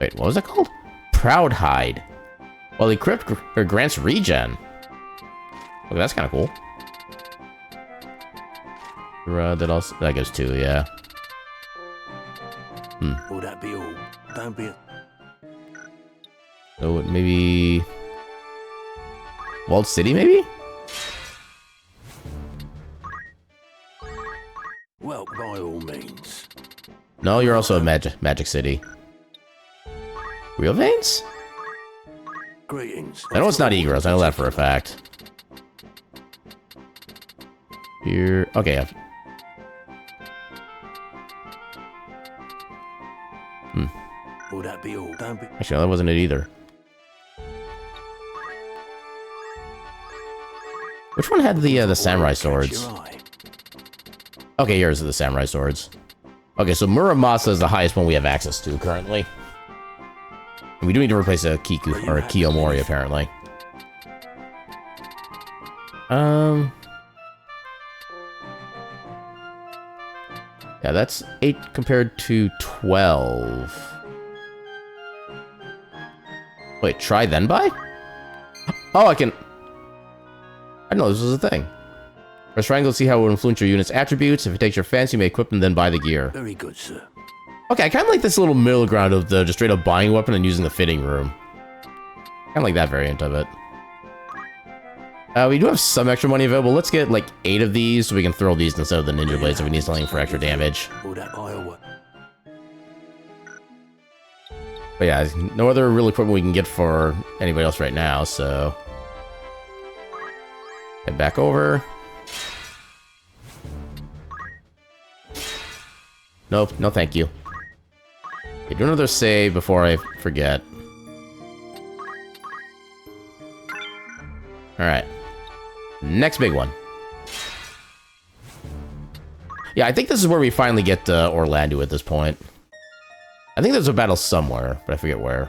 Wait, what was it called? Proud Hide. Well, the crypt grants regen. Okay, that's kind of cool. That goes 2, yeah. Will that be all? Don't be. So maybe Walled City, maybe? Well, by all means. No, you're also a Magic City. Real Veins? Greetings. I know it's not Egros. I know that for a fact. Here. Okay. Will that be all? Don't be. Actually, no, that wasn't it either. Which one had the samurai swords? Okay, here's the samurai swords. Okay, so Muramasa is the highest one we have access to currently. And we do need to replace a Kiku or a Kiyomori apparently. Yeah, that's 8 compared to 12. Wait, try then buy? Oh, I can... I didn't know this was a thing. Press triangle to see how it will influence your unit's attributes. If it takes your fancy, you may equip them, then buy the gear. Very good, sir. Okay, I kind of like this little middle ground of the just straight up buying a weapon and using the fitting room. Kind of like that variant of it. We do have some extra money available. Let's get like 8 of these so we can throw these instead of the ninja blades if we need something for extra damage. But yeah, no other real equipment we can get for anybody else right now, so... Head back over. Nope, no thank you. Okay, do another save before I forget. Alright. Next big one. Yeah, I think this is where we finally get Orlando at this point. I think there's a battle somewhere, but I forget where.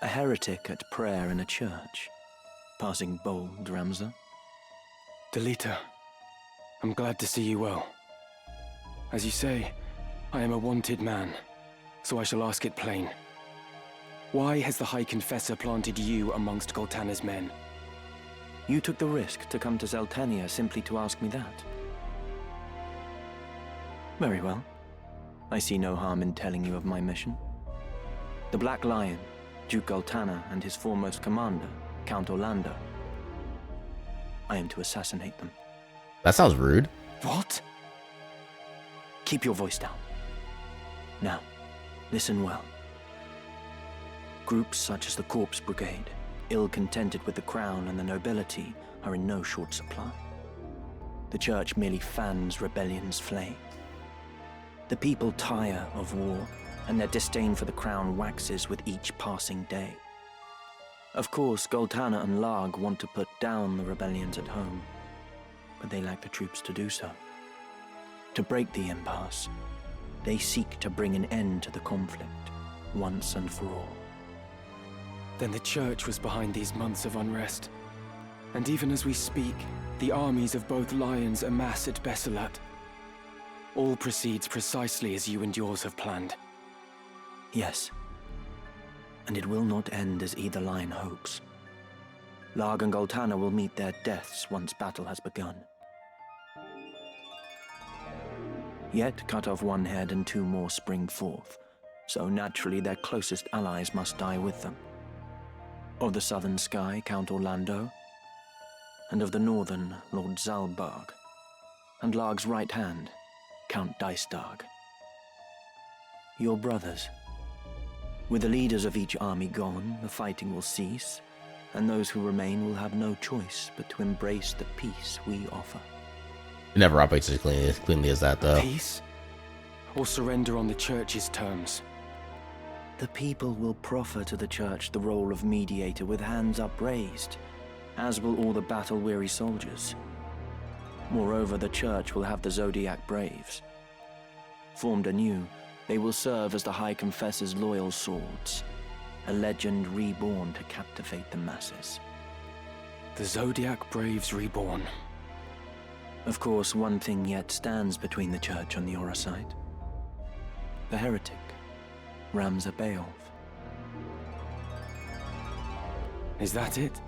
A heretic at prayer in a church. Passing bold, Ramza. Delita, I'm glad to see you well. As you say, I am a wanted man, so I shall ask it plain. Why has the High Confessor planted you amongst Goltana's men? You took the risk to come to Zeltania simply to ask me that. Very well. I see no harm in telling you of my mission. The Black Lion, Duke Goltana, and his foremost commander, Count Orlando. I am to assassinate them. That sounds rude. What? Keep your voice down. Now, listen well. Groups such as the Corpse Brigade, ill-contented with the crown and the nobility, are in no short supply. The church merely fans rebellion's flame. The people tire of war, and their disdain for the crown waxes with each passing day. Of course, Goltana and Larg want to put down the rebellions at home, but they lack the troops to do so. To break the impasse, they seek to bring an end to the conflict, once and for all. Then the church was behind these months of unrest. And even as we speak, the armies of both lions amass at Besselat. All proceeds precisely as you and yours have planned. Yes. And it will not end as either lion hopes. Larg and Goltana will meet their deaths once battle has begun. Yet cut off one head and 2 more spring forth, so naturally their closest allies must die with them. Of the southern sky, Count Orlando, and of the northern, Lord Zalbarg, and Larg's right hand, Count Dystarg. Your brothers. With the leaders of each army gone, the fighting will cease, and those who remain will have no choice but to embrace the peace we offer. It never operates as cleanly as that, though. Peace? Or surrender on the Church's terms? The people will proffer to the Church the role of mediator with hands upraised, as will all the battle-weary soldiers. Moreover, the Church will have the Zodiac Braves. Formed anew, they will serve as the High Confessor's loyal swords, a legend reborn to captivate the masses. The Zodiac Braves reborn. Of course, one thing yet stands between the Church and the Orosite. The heretic, Ramza Beowulf. Is that it?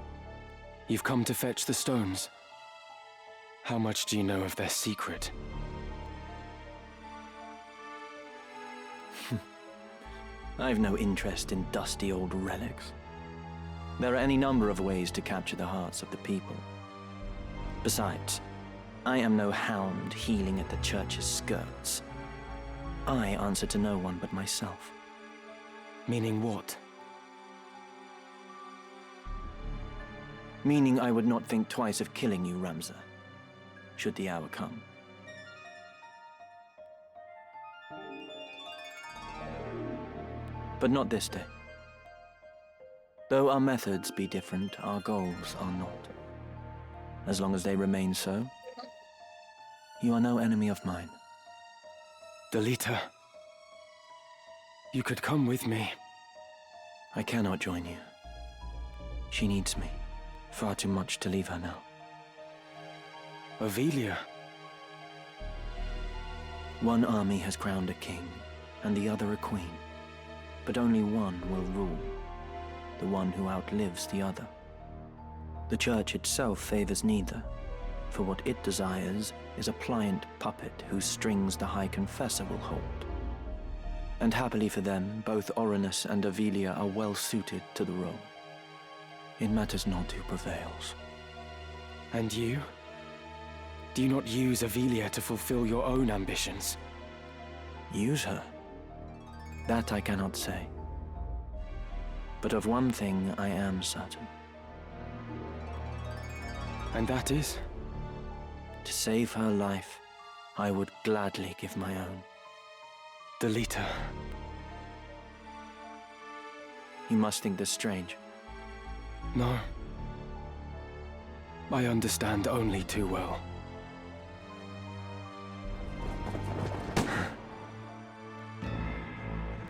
You've come to fetch the stones? How much do you know of their secret? I've no interest in dusty old relics. There are any number of ways to capture the hearts of the people. Besides, I am no hound heeling at the Church's skirts. I answer to no one but myself. Meaning what? Meaning I would not think twice of killing you, Ramza, should the hour come. But not this day. Though our methods be different, our goals are not. As long as they remain so, you are no enemy of mine. Delita, you could come with me. I cannot join you. She needs me. Far too much to leave her now. Avelia. One army has crowned a king, and the other a queen. But only one will rule. The one who outlives the other. The Church itself favors neither, for what it desires is a pliant puppet whose strings the High Confessor will hold. And happily for them, both Orinus and Avelia are well suited to the role. It matters not who prevails. And you? Do you not use Avelia to fulfill your own ambitions? Use her? That I cannot say. But of one thing I am certain. And that is? To save her life, I would gladly give my own. Delita. You must think this strange. No. I understand only too well.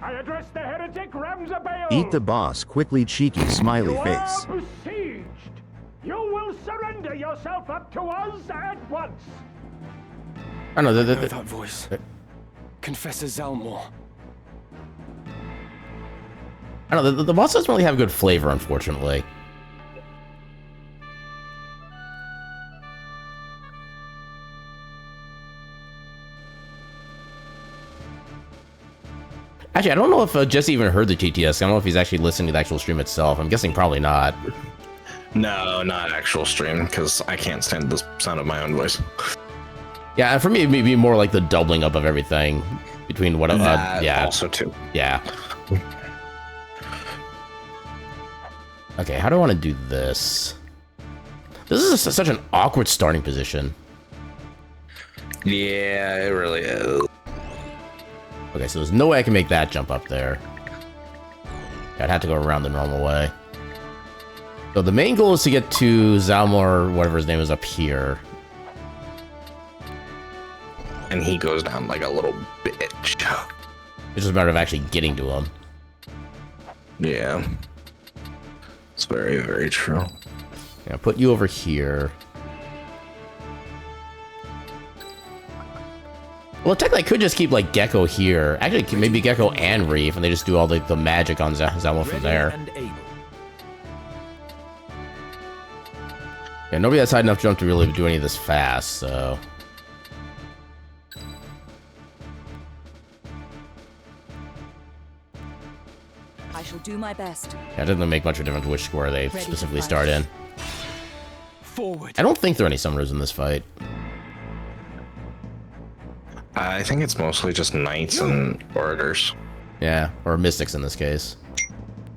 I address the heretic Ramza Beowulf. Eat the boss quickly, cheeky smiley face. You are besieged. You will surrender yourself up to us at once. I know I know that voice. Confessor Zalmo. I don't know, the boss doesn't really have good flavor, unfortunately. Actually, I don't know if Jesse even heard the TTS. I don't know if he's actually listening to the actual stream itself. I'm guessing probably not. No, not actual stream, because I can't stand the sound of my own voice. Yeah, for me, it'd be more like the doubling up of everything between what yeah. Also too. Yeah. Okay, how do I want to do this? This is such an awkward starting position. Yeah, it really is. Okay, so there's no way I can make that jump up there. I'd have to go around the normal way. So the main goal is to get to Zalmo, or whatever his name is, up here. And he goes down like a little bitch. It's just a matter of actually getting to him. Yeah. It's very, very true. Yeah, put you over here. Well, technically, I could just keep like Gecko here. Actually, maybe Gecko and Reef, and they just do all the magic on Zalmo from there. Yeah, nobody has high enough jump to really do any of this fast, so. I shall do my best. Yeah, it doesn't make much of a difference which square they specifically start in. Forward. I don't think there are any summoners in this fight. I think it's mostly just knights and orators. Yeah, or mystics in this case.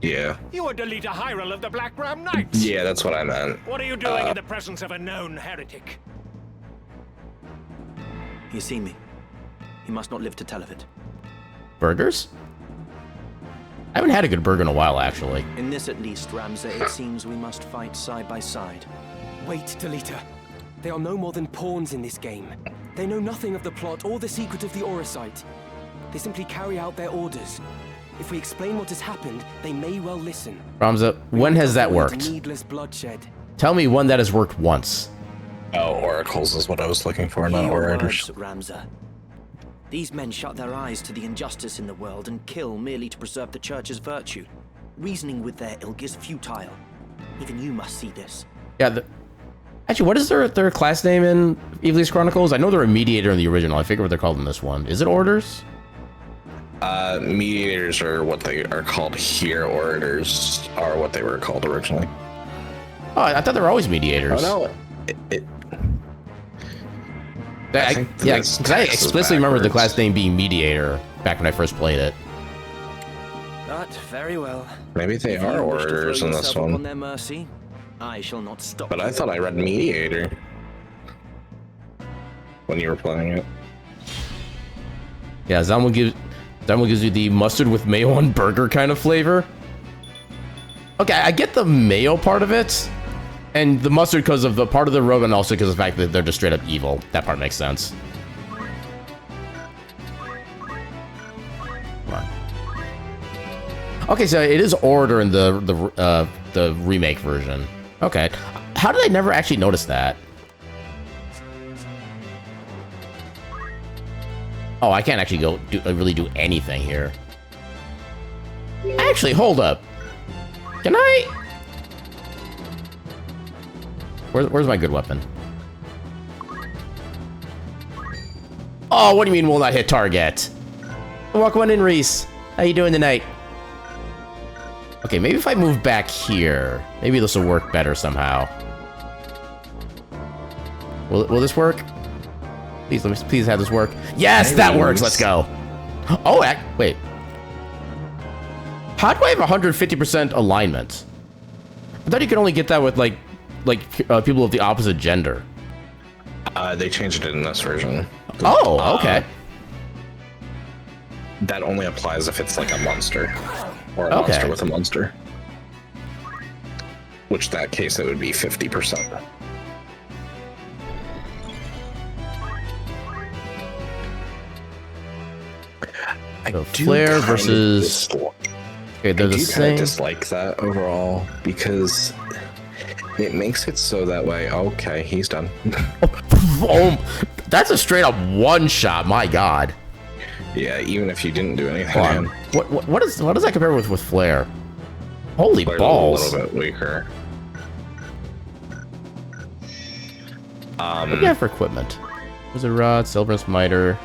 Yeah. You are the leader Hyrule of the Black Ram Knights. Yeah, that's what I meant. What are you doing in the presence of a known heretic? He's seen me. He must not live to tell of it. Burgers? I haven't had a good burger in a while, actually. In this at least, Ramza, it seems we must fight side by side. Wait, Delita. They are no more than pawns in this game. They know nothing of the plot or the secret of the Aura Site. They simply carry out their orders. If we explain what has happened, they may well listen. Ramza, when has that worked? Needless bloodshed. Tell me when that has worked once. Oh, oracles is what I was looking for, not orators. Ramza. These men shut their eyes to the injustice in the world and kill merely to preserve the Church's virtue. Reasoning with their ilk is futile. Even you must see this. Yeah, actually, what is their class name in Ivalice Chronicles? I know they're a mediator in the original. I forget what they're called in this one. Is it orders? Mediators are what they are called here. Orators are what they were called originally. Oh, I thought they were always mediators. Oh, no. Yeah, because I explicitly remember the class name being mediator back when I first played it. But very well. Maybe they are orators in this one. On their mercy, I shall not stop. But I thought I read mediator when you were playing it. Yeah, Zalmo gives you the mustard with mayo on burger kind of flavor. Okay, I get the mayo part of it, and the mustard because of the part of the rub, and also because of the fact that they're just straight up evil. That part makes sense. Come on. Okay, so it is order in the remake version. Okay, how did I never actually notice that? Oh, I can't actually really do anything here. Actually, hold up. Can I? Where's my good weapon? Oh, what do you mean will not hit target? Welcome on in, Reese. How you doing tonight? Okay, maybe if I move back here, maybe this will work better somehow. Will this work? Please have this work. Yes, that works. Let's go. Oh, wait. How do I have 150% alignment? I thought you could only get that with like people of the opposite gender. They changed it in this version. Oh, okay. That only applies if it's like a monster or a monster with a monster. Which that case it would be 50%. So Flare versus. Okay, they're the same. I do dislike that overall because it makes it so that way. Okay, he's done. Oh, that's a straight up one shot. My God. Yeah, even if you didn't do anything. What does that compare with Flare? Holy balls! A little bit weaker. What do you have for equipment? There's a rod, Silver's miter.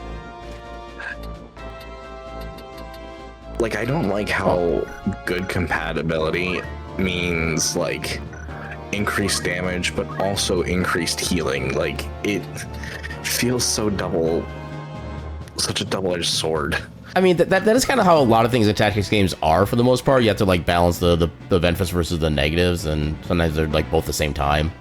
Like, I don't like how good compatibility means, like, increased damage, but also increased healing. Like, it feels so such a double-edged sword. I mean, that is kind of how a lot of things in tactics games are for the most part. You have to, like, balance the benefits versus the negatives, and sometimes they're, like, both the same time.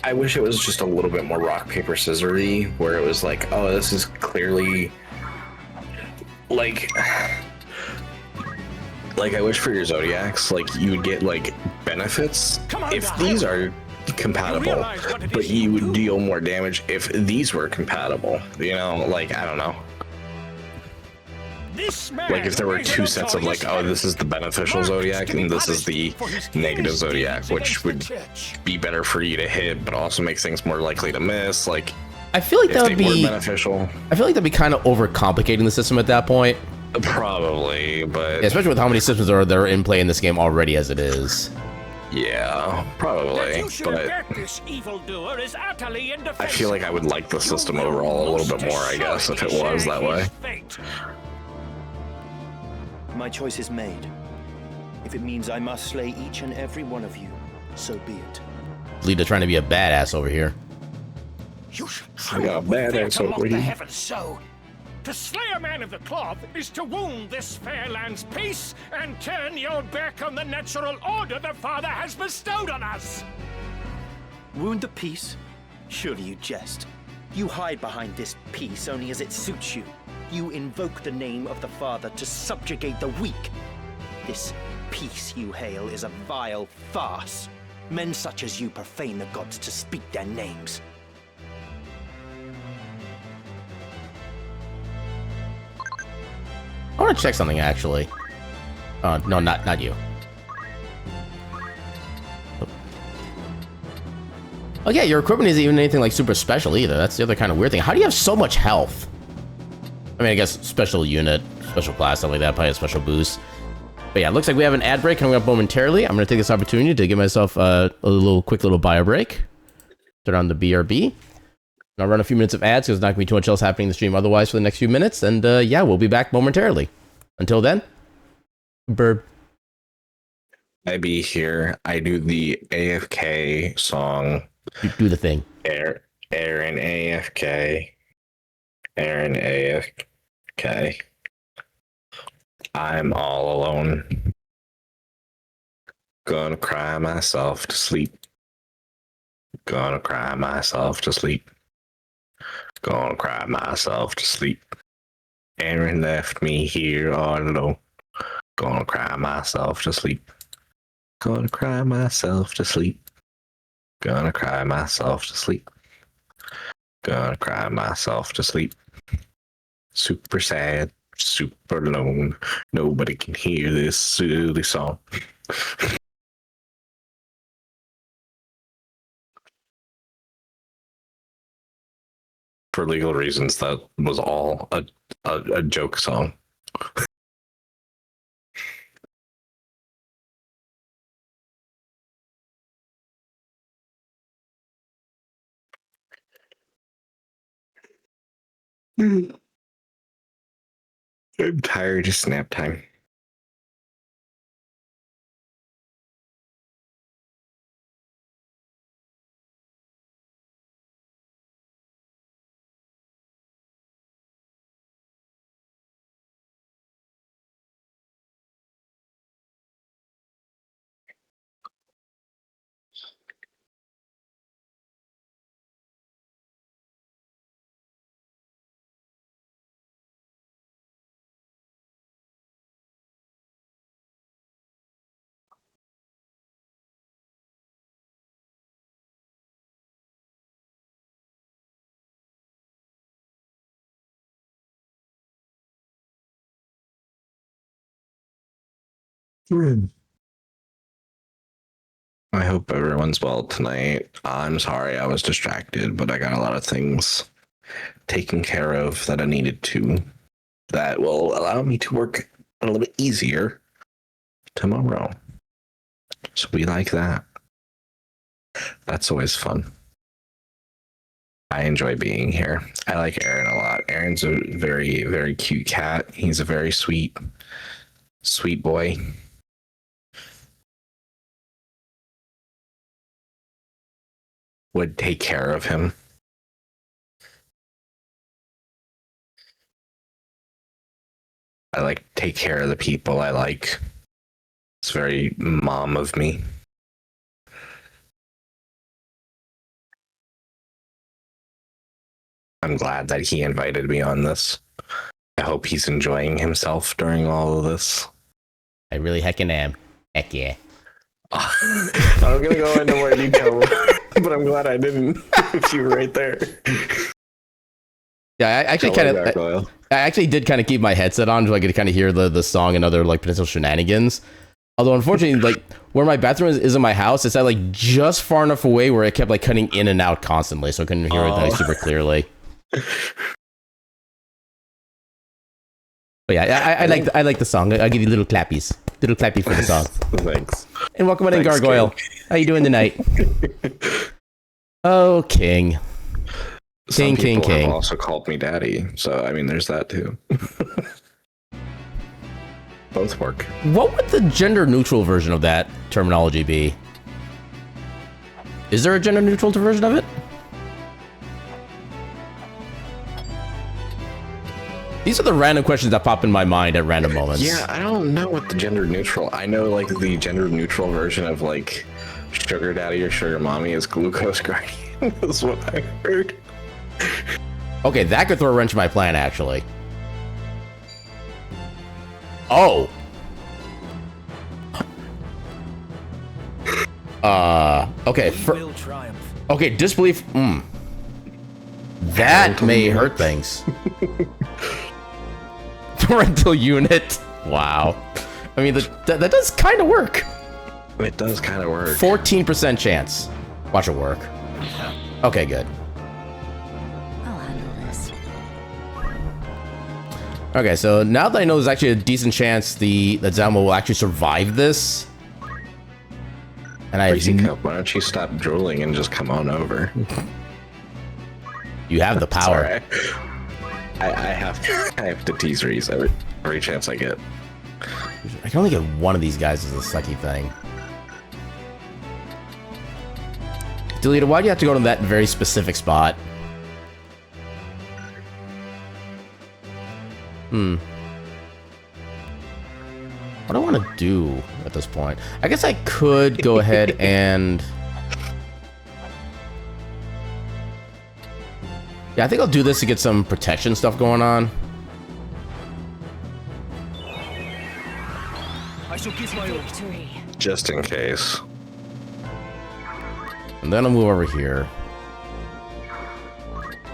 I wish it was just a little bit more rock, paper, scissor-y, where it was like, oh, this is clearly, like I wish for your Zodiacs, like, you would get, like, benefits if these are compatible, but you would deal more damage if these were compatible, you know, like, I don't know. Like, if there were two sets of, like, oh, this is the beneficial Zodiac and this is the negative Zodiac, which would be better for you to hit, but also makes things more likely to miss, like, I feel like that would be beneficial. I feel like that'd be kind of overcomplicating the system at that point. Probably, but Yeah, especially with how many systems that are in play in this game already as it is. yeah, probably. But This evildoer is utterly I feel like I would like the system overall a little bit more, I guess, if it was that way. My choice is made. If it means I must slay each and every one of you, so be it. Lita trying to be a badass over here. You should I got a badass over the here. heavens so. To slay a man of the cloth is to wound this fair land's peace and turn your back on the natural order the Father has bestowed on us. Wound the peace? Surely you jest. You hide behind this peace only as it suits you. You invoke the name of the Father to subjugate the weak. This peace you hail is a vile farce. Men such as you profane the gods to speak their names. I want to check something actually. No, not you. Oh yeah, your equipment isn't even anything like super special either. That's the other kind of weird thing. How do you have so much health? I mean, I guess special unit, special class, stuff like that, probably a special boost. But yeah, it looks like we have an ad break coming up momentarily. I'm going to take this opportunity to give myself a quick little bio break. Turn on the BRB. I'll run a few minutes of ads because there's not going to be too much else happening in the stream otherwise for the next few minutes. And yeah, we'll be back momentarily. Until then, burb. I be here. I do the AFK song. Do the thing. Aaron AFK. Aaron AFK. I'm all alone. Gonna cry myself to sleep. Gonna cry myself to sleep. Gonna cry myself to sleep. Aaron left me here all alone. Gonna cry myself to sleep. Gonna cry myself to sleep. Gonna cry myself to sleep. Gonna cry myself to sleep. Super sad, super alone. Nobody can hear this silly song. For legal reasons, that was all a joke song. I'm tired. It's nap time. I hope everyone's well tonight. I'm sorry I was distracted, but I got a lot of things taken care of that I needed to that will allow me to work a little bit easier tomorrow. So we like that. That's always fun. I enjoy being here. I like Aaron a lot. Aaron's a very, very cute cat. He's a very sweet boy. Would take care of him. I like take care of the people I like. It's very mom of me. I'm glad that he invited me on this. I hope he's enjoying himself during all of this. I really heckin' am. Heck yeah. I'm gonna go into more detail, but I'm glad I didn't. If you were right there. Yeah, I actually did kind of keep my headset on so I could kind of hear the song and other like potential shenanigans. Although, unfortunately, like, where my bathroom is in my house, it's at, like, just far enough away where it kept, like, cutting in and out constantly, so I couldn't hear everything super clearly. But yeah, I like the song. I'll give you little clappies. Little clappy for the song. Thanks. And welcome on in, Gargoyle. King. How you doing tonight? Oh, King. Some people have also called me daddy, so, I mean, there's that, too. Both work. What would the gender-neutral version of that terminology be? Is there a gender-neutral version of it? These are the random questions that pop in my mind at random moments. Yeah, I don't know what the gender-neutral... I know, like, the gender-neutral version of, like, sugar daddy or sugar mommy is glucose guardian. That's what I heard. Okay, that could throw a wrench in my plan, actually. Oh. Okay. Okay, disbelief. That may hurt things. Parental unit. Wow. I mean, that does kind of work. It does kind of work. 14% chance. Watch it work. Okay, good. Okay, so now that I know there's actually a decent chance that Zalmo will actually survive this, and why don't you stop drooling and just come on over? You have the power. Sorry. I have to tease Reese every chance I get. I can only get one of these guys as a sucky thing. Delita, why do you have to go to that very specific spot? What do I want to do at this point? I guess I could go ahead and... Yeah, I think I'll do this to get some protection stuff going on. I shall give my victory. Just in case. And then I'll move over here.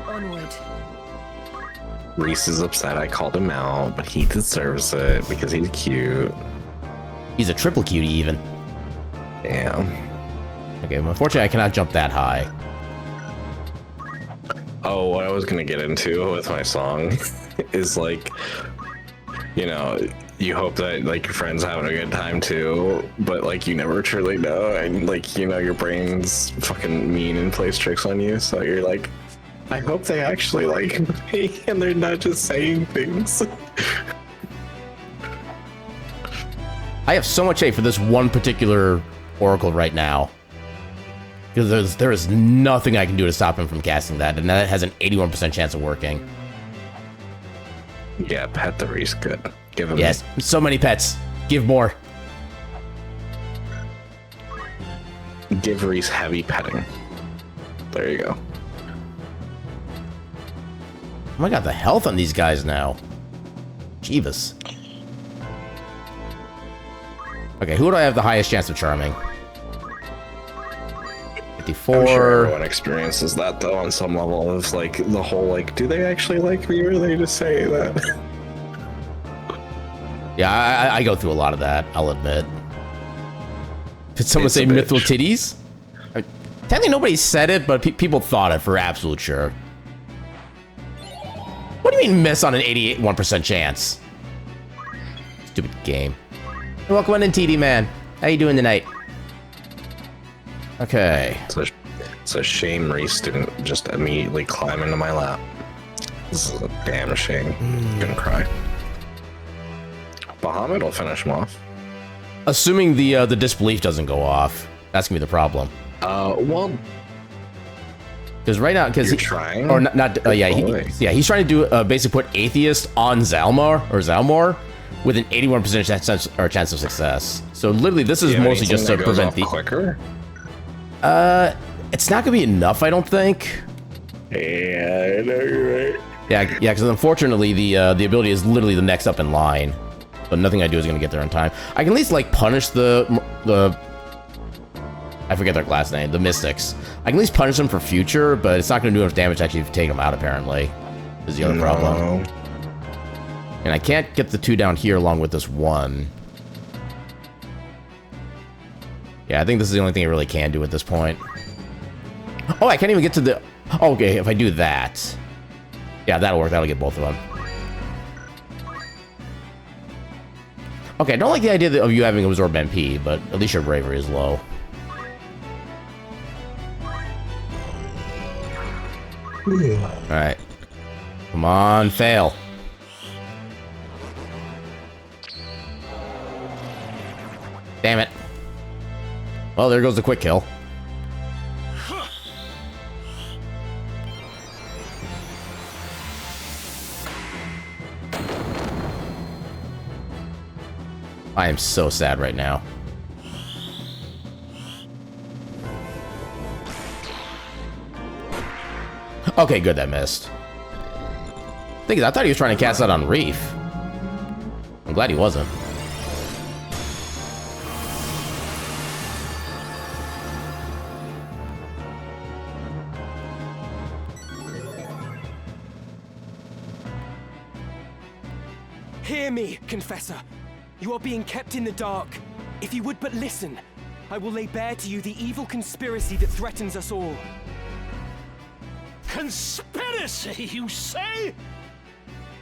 Onward. Reese is upset I called him out, but he deserves it because he's cute. He's a triple cutie, even. Damn. Okay, well, unfortunately, I cannot jump that high. Oh, what I was gonna get into with my song is like, you know, you hope that like your friend's having a good time too, but like you never truly know, and like, you know, your brain's fucking mean and plays tricks on you, so you're like, I hope they actually like me and they're not just saying things. I have so much hate for this one particular Oracle right now. Because there is nothing I can do to stop him from casting that, and that has an 81% chance of working. Yeah, pet the Reese good. Give him... Yes, so many pets. Give more. Give Reese heavy petting. There you go. Oh my god, the health on these guys now. Jeebus. Okay, who do I have the highest chance of charming? 54. I'm sure everyone experiences that though on some level of like the whole like, do they actually like me or are they just saying that? Yeah, I go through a lot of that, I'll admit. Did someone say mythical titties? I mean, technically nobody said it, but people thought it for absolute sure. What do you mean miss on an 81% chance? Stupid game. Welcome in, TD man. How you doing tonight? Okay. It's a shame Reese didn't just immediately climb into my lap. This is a damn shame. I'm gonna cry. Bahamut will finish him off. Assuming the disbelief doesn't go off, that's gonna be the problem. Well, because right now, because he's trying, or not, yeah, he's trying to do basically put atheist on Zalmor with an 81% chance of success. So literally, this is mostly just to prevent the quicker. It's not gonna be enough, I don't think. Yeah, I know you're right. Yeah, because unfortunately, the ability is literally the next up in line. But nothing I do is gonna get there in time. I can at least like punish the I forget their class name, the Mystics. I can at least punish them for future, but it's not gonna do enough damage to actually take them out. Apparently, is the other problem. And I can't get the two down here along with this one. Yeah, I think this is the only thing I really can do at this point. Oh, I can't even get to the... Okay, if I do that... Yeah, that'll work. That'll get both of them. Okay, I don't like the idea of you having absorb MP, but at least your bravery is low. Alright. Come on, fail. Damn it. Well, there goes the quick kill. I am so sad right now. Okay, good, that missed. I thought he was trying to cast that on Reef. I'm glad he wasn't. Hear me, Confessor. You are being kept in the dark. If you would but listen, I will lay bare to you the evil conspiracy that threatens us all. Conspiracy, you say?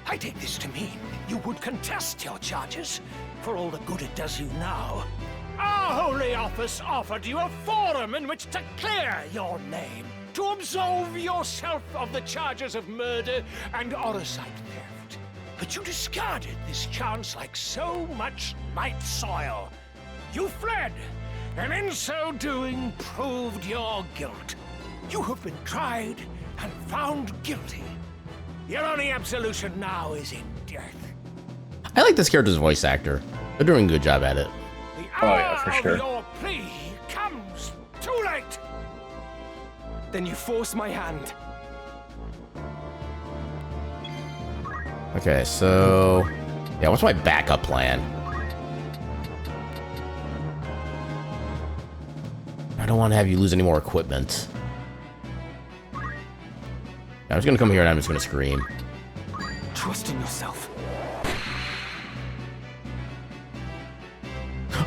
I take this to mean you would contest your charges, for all the good it does you now. Our Holy Office offered you a forum in which to clear your name, to absolve yourself of the charges of murder and Orosite theft. But you discarded this chance like so much night soil. You fled, and in so doing proved your guilt. You have been tried and found guilty. Your only absolution now is in death. I like this character's voice actor. They're doing a good job at it. The hour of your plea comes too late. Then you force my hand. Okay, so... Yeah, what's my backup plan? I don't want to have you lose any more equipment. I'm just gonna come here and I'm just gonna scream. Trust in yourself.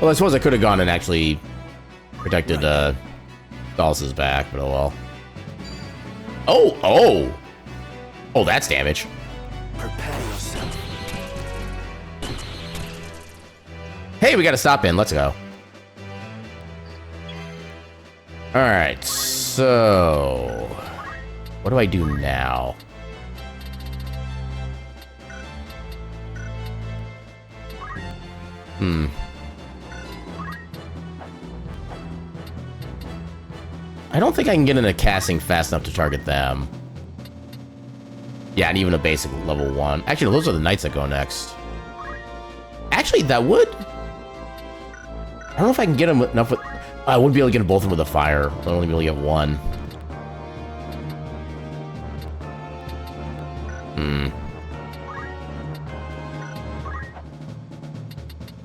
Well, I suppose I could have gone and actually protected Dallas's back, but oh well. Oh, that's damage. Prepare yourself. Hey, we got a stop in. Let's go. All right, so what do I do now? I don't think I can get into casting fast enough to target them. Yeah, and even a basic level 1. Actually, those are the knights that go next. Actually, that would... I don't know if I can get them enough with... I wouldn't be able to get both of them with a fire. I'd only be able to get one.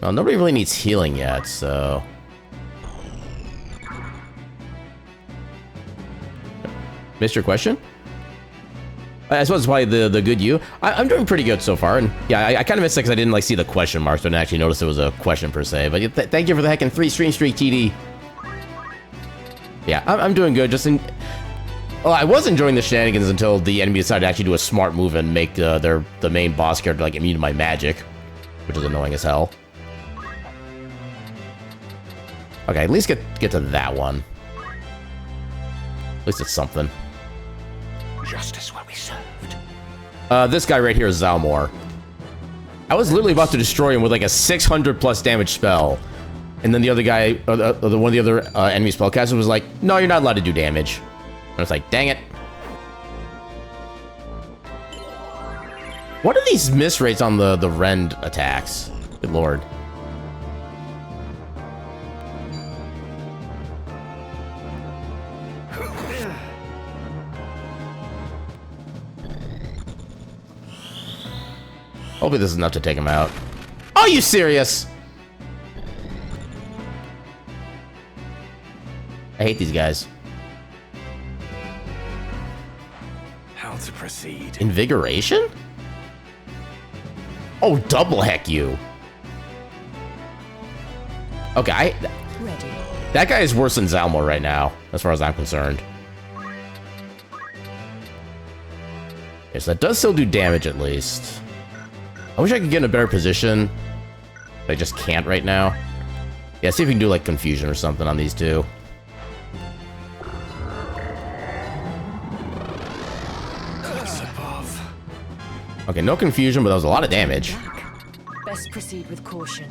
Well, nobody really needs healing yet, so... Missed your question? I suppose it's probably the good you. I'm doing pretty good so far, and yeah, I kind of missed it because I didn't see the question marks, so I didn't actually notice it was a question per se. But thank you for the heckin' 3 stream streak, TD. Yeah, I'm doing good. Well, I was enjoying the shenanigans until the enemy decided to actually do a smart move and make the main boss character like immune to my magic, which is annoying as hell. Okay, at least get to that one. At least it's something. Justice will be served. This guy right here is Zalmo. I was literally about to destroy him with like a 600+ damage spell, and then the other guy, one of the other enemy spellcasters was like, "No, you're not allowed to do damage." And I was like, "Dang it!" What are these miss rates on the rend attacks? Good lord. Hopefully this is enough to take him out. Are you serious? I hate these guys. How to proceed? Invigoration? Oh, double heck you. Okay, Ready. That guy is worse than Zalmo right now, as far as I'm concerned. Yes, that does still do damage at least. I wish I could get in a better position. But I just can't right now. Yeah, see if we can do like confusion or something on these two. Okay, no confusion, but that was a lot of damage. Best proceed with caution.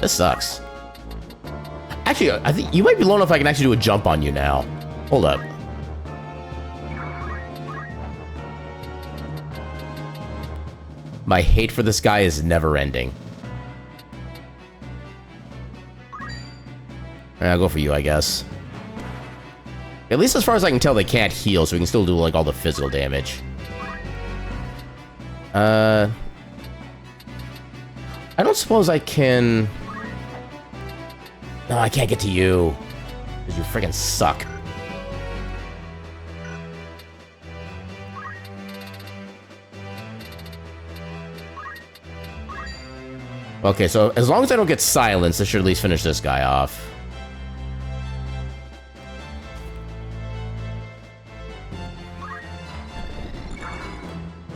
This sucks. Actually, I think you might be low enough I can actually do a jump on you now. Hold up. My hate for this guy is never ending. I'll go for you, I guess. At least as far as I can tell, they can't heal, so we can still do, like, all the physical damage. I don't suppose I can... No, I can't get to you. Because you freaking suck. Okay, so as long as I don't get silenced, I should at least finish this guy off.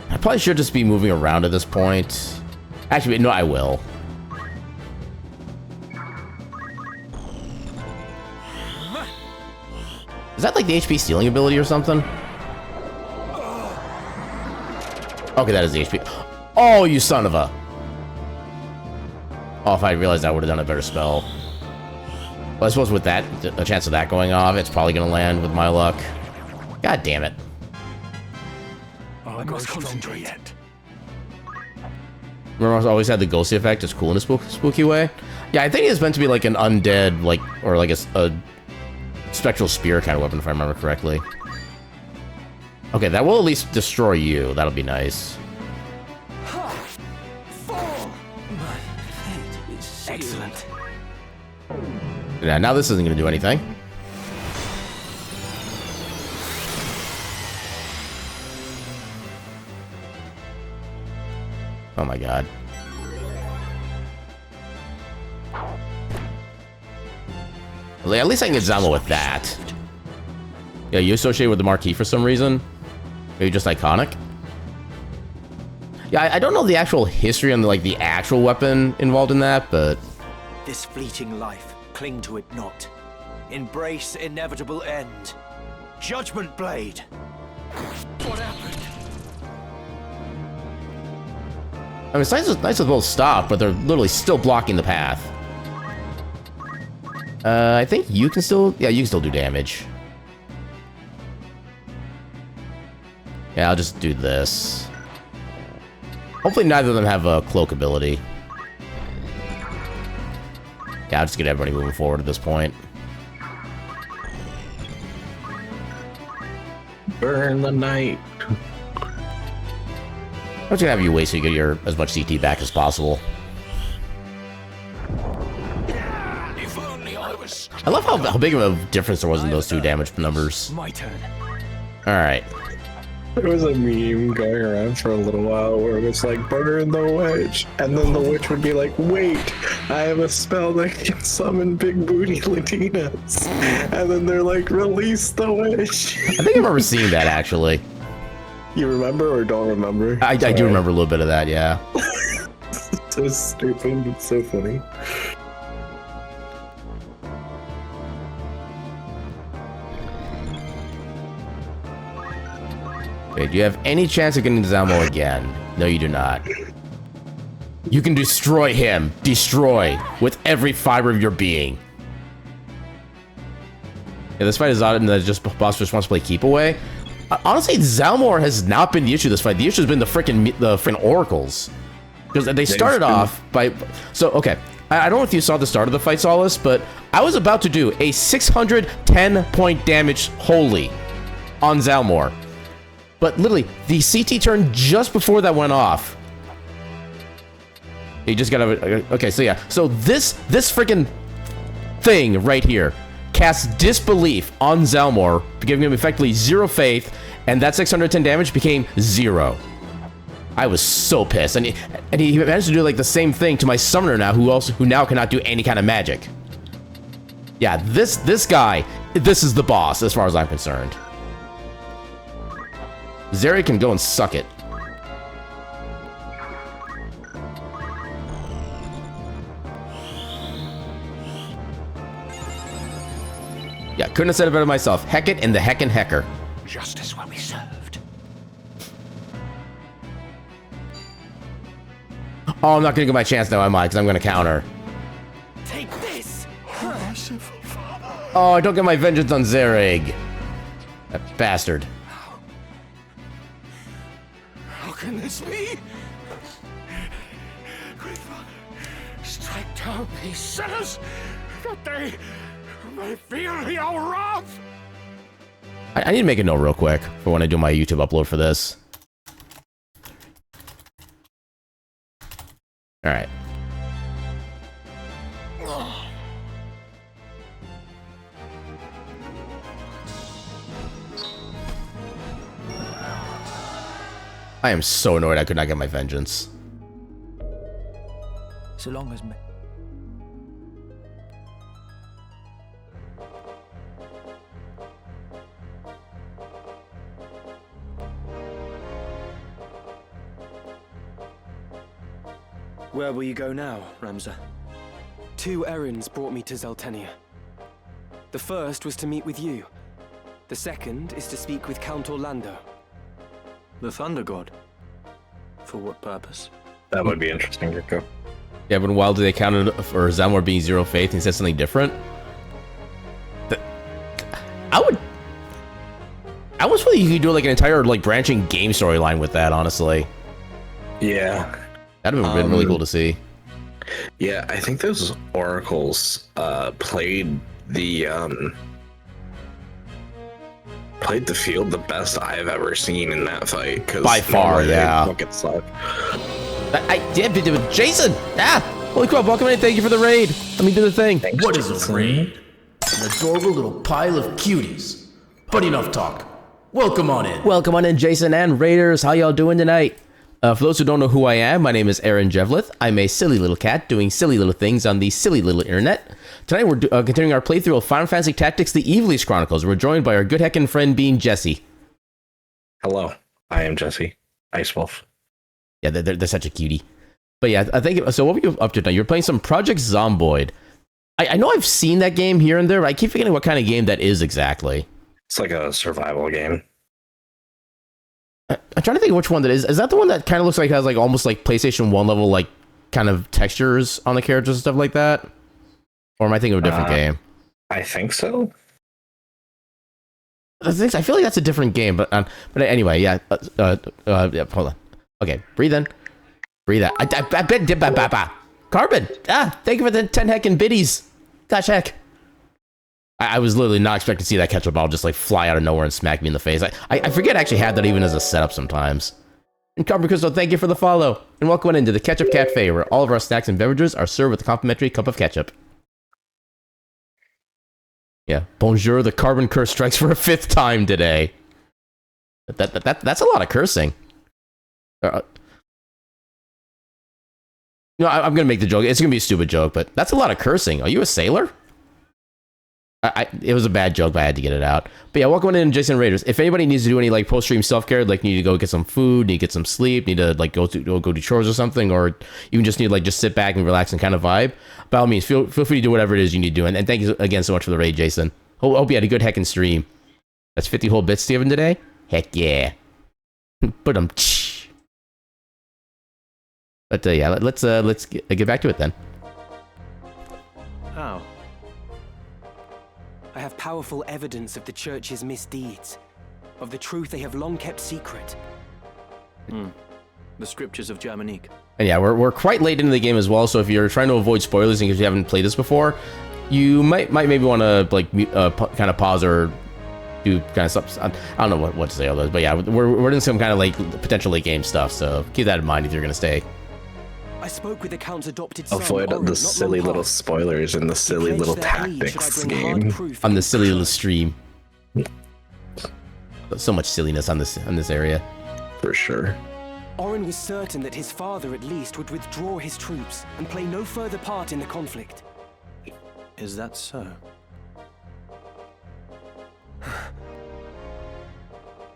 I probably should just be moving around at this point. Actually, no, I will. Is that like the HP stealing ability or something? Okay, that is the HP. Oh, you son of a... Oh, if I realized I would have done a better spell. Well, I suppose with that, a chance of that going off, it's probably going to land with my luck. God damn it. I must concentrate. Remember I always had the ghostly effect. It's cool in a spooky way. Yeah, I think it's meant to be like an undead, like, or like a spectral spear kind of weapon, if I remember correctly. Okay, that will at least destroy you. That'll be nice. Excellent. Yeah, now this isn't going to do anything. Oh my god. Well, at least I can get Zalmo with that. Yeah, you associate with the marquee for some reason? Maybe just iconic? Yeah, I don't know the actual history on like the actual weapon involved in that, but... This fleeting life, cling to it not. Embrace inevitable end. Judgment Blade. What happened? I mean, it's nice to both stop, but they're literally still blocking the path. I think you can still... Yeah, you can still do damage. Yeah, I'll just do this. Hopefully neither of them have a cloak ability. Yeah, I'll just get everybody moving forward at this point. Burn the night. I'm just gonna have you wait so you get your as much CT back as possible. If only I was... I love how big of a difference there was in those two damage numbers. My turn. Alright. There was a meme going around for a little while where it was like, burn the witch, and then the witch would be like, wait, I have a spell that can summon big booty Latinas. And then they're like, release the witch. I think I remember seeing that, actually. You remember or don't remember? I do remember a little bit of that, yeah. So stupid, but so funny. Wait, do you have any chance of getting Zalmo again? No, you do not. You can destroy him. Destroy. With every fiber of your being. Yeah, this fight is odd and that just boss just wants to play keep away. Honestly, Zalmor has not been the issue this fight. The issue has been the freaking oracles. Because they started off by... So, okay. I don't know if you saw the start of the fight, Solace, but I was about to do a 610-point damage holy on Zalmor. But literally, the CT turn just before that went off. You just gotta... Okay, so yeah. So this freaking thing right here casts disbelief on Zalmor, giving him effectively 0 faith, and that 610 damage became 0. I was so pissed, and he managed to do like the same thing to my summoner now, who now cannot do any kind of magic. Yeah, this guy, this is the boss as far as I'm concerned. Zeri can go and suck it. Yeah, couldn't have said it better myself. Heck it and the heckin' hecker. Justice will be served. Oh, I'm not gonna get my chance now, am I? Because I'm gonna counter. Take this! Oh, I don't get my vengeance on Zereg. That bastard. How can this be? Great Father, strike down these sinners, that they may feel your wrath. I need to make a note real quick for when I do my YouTube upload for this. All right. I am so annoyed I could not get my vengeance. So long as me. Where will you go now, Ramza? 2 errands brought me to Zeltenia. The first was to meet with you. The second is to speak with Count Orlando. The Thunder God? For what purpose? That would be interesting, Rico. Yeah, but why do they count it for Zalmo being zero faith and he said something different? I was really you could do like an entire like branching game storyline with that, honestly. Yeah. That'd have been really cool to see. Yeah, I think those oracles played the field the best I've ever seen in that fight. By far, yeah. Fucking suck. I did do it, Jason. Ah, holy crap! Welcome in. Thank you for the raid. Let me do the thing. Thanks, what is a raid? An adorable little pile of cuties. But enough talk. Welcome on in. Welcome on in, Jason and Raiders. How y'all doing tonight? For those who don't know who I am, my name is Aaron Jevlith. I'm a silly little cat doing silly little things on the silly little internet. Tonight we're continuing our playthrough of Final Fantasy Tactics: The Ivalice Chronicles. We're joined by our good heckin' friend being Jesse. Hello, I am Jesse, Ice Wolf. Yeah, they're such a cutie. But yeah, I think so. What were you up to tonight? You're playing some Project Zomboid. I know I've seen that game here and there, but I keep forgetting what kind of game that is exactly. It's like a survival game. I'm trying to think of which one that is. Is that the one that kind of looks like has like almost like PlayStation 1 level like kind of textures on the characters and stuff like that? Or am I thinking of a different game? I think so. I feel like that's a different game, but anyway, yeah. Yeah, hold on. Okay, breathe in, breathe out. I bet Carbon. Thank you for the 10 heckin' biddies. Gosh heck. I was literally not expecting to see that ketchup ball just like fly out of nowhere and smack me in the face. I forget I actually had that even as a setup sometimes. And Carbon Crystal, thank you for the follow. And welcome into the Ketchup Cafe, where all of our snacks and beverages are served with a complimentary cup of ketchup. Yeah, bonjour, the Carbon Curse strikes for a 5th time today. That's a lot of cursing. I'm going to make the joke. It's going to be a stupid joke, but that's a lot of cursing. Are you a sailor? It was a bad joke, but I had to get it out. But yeah, welcome in, Jason Raiders. If anybody needs to do any like post-stream self-care, like need to go get some food, need to get some sleep, need to like go do chores or something, or even just need to like just sit back and relax and kind of vibe, by all means, feel free to do whatever it is you need to do. And thank you again so much for the raid, Jason. Hope you had a good heckin' stream. That's 50 whole bits, Steven, today? Heck yeah. But yeah, let's get back to it then. How? I have powerful evidence of the Church's misdeeds, of the truth they have long kept secret. The scriptures of Germanique. And yeah, we're quite late into the game as well, so if you're trying to avoid spoilers and if you haven't played this before, you might maybe want to like kind of pause or do kind of stuff. I don't know what to say all those, but yeah, we're in some kind of like potential late game stuff, so keep that in mind if you're gonna stay. I spoke with the Count's adopted son. Avoid the silly little spoilers in the silly little tactics game. On the silly little stream. So much silliness on this area. For sure. Orin was certain that his father, at least, would withdraw his troops and play no further part in the conflict. Is that so?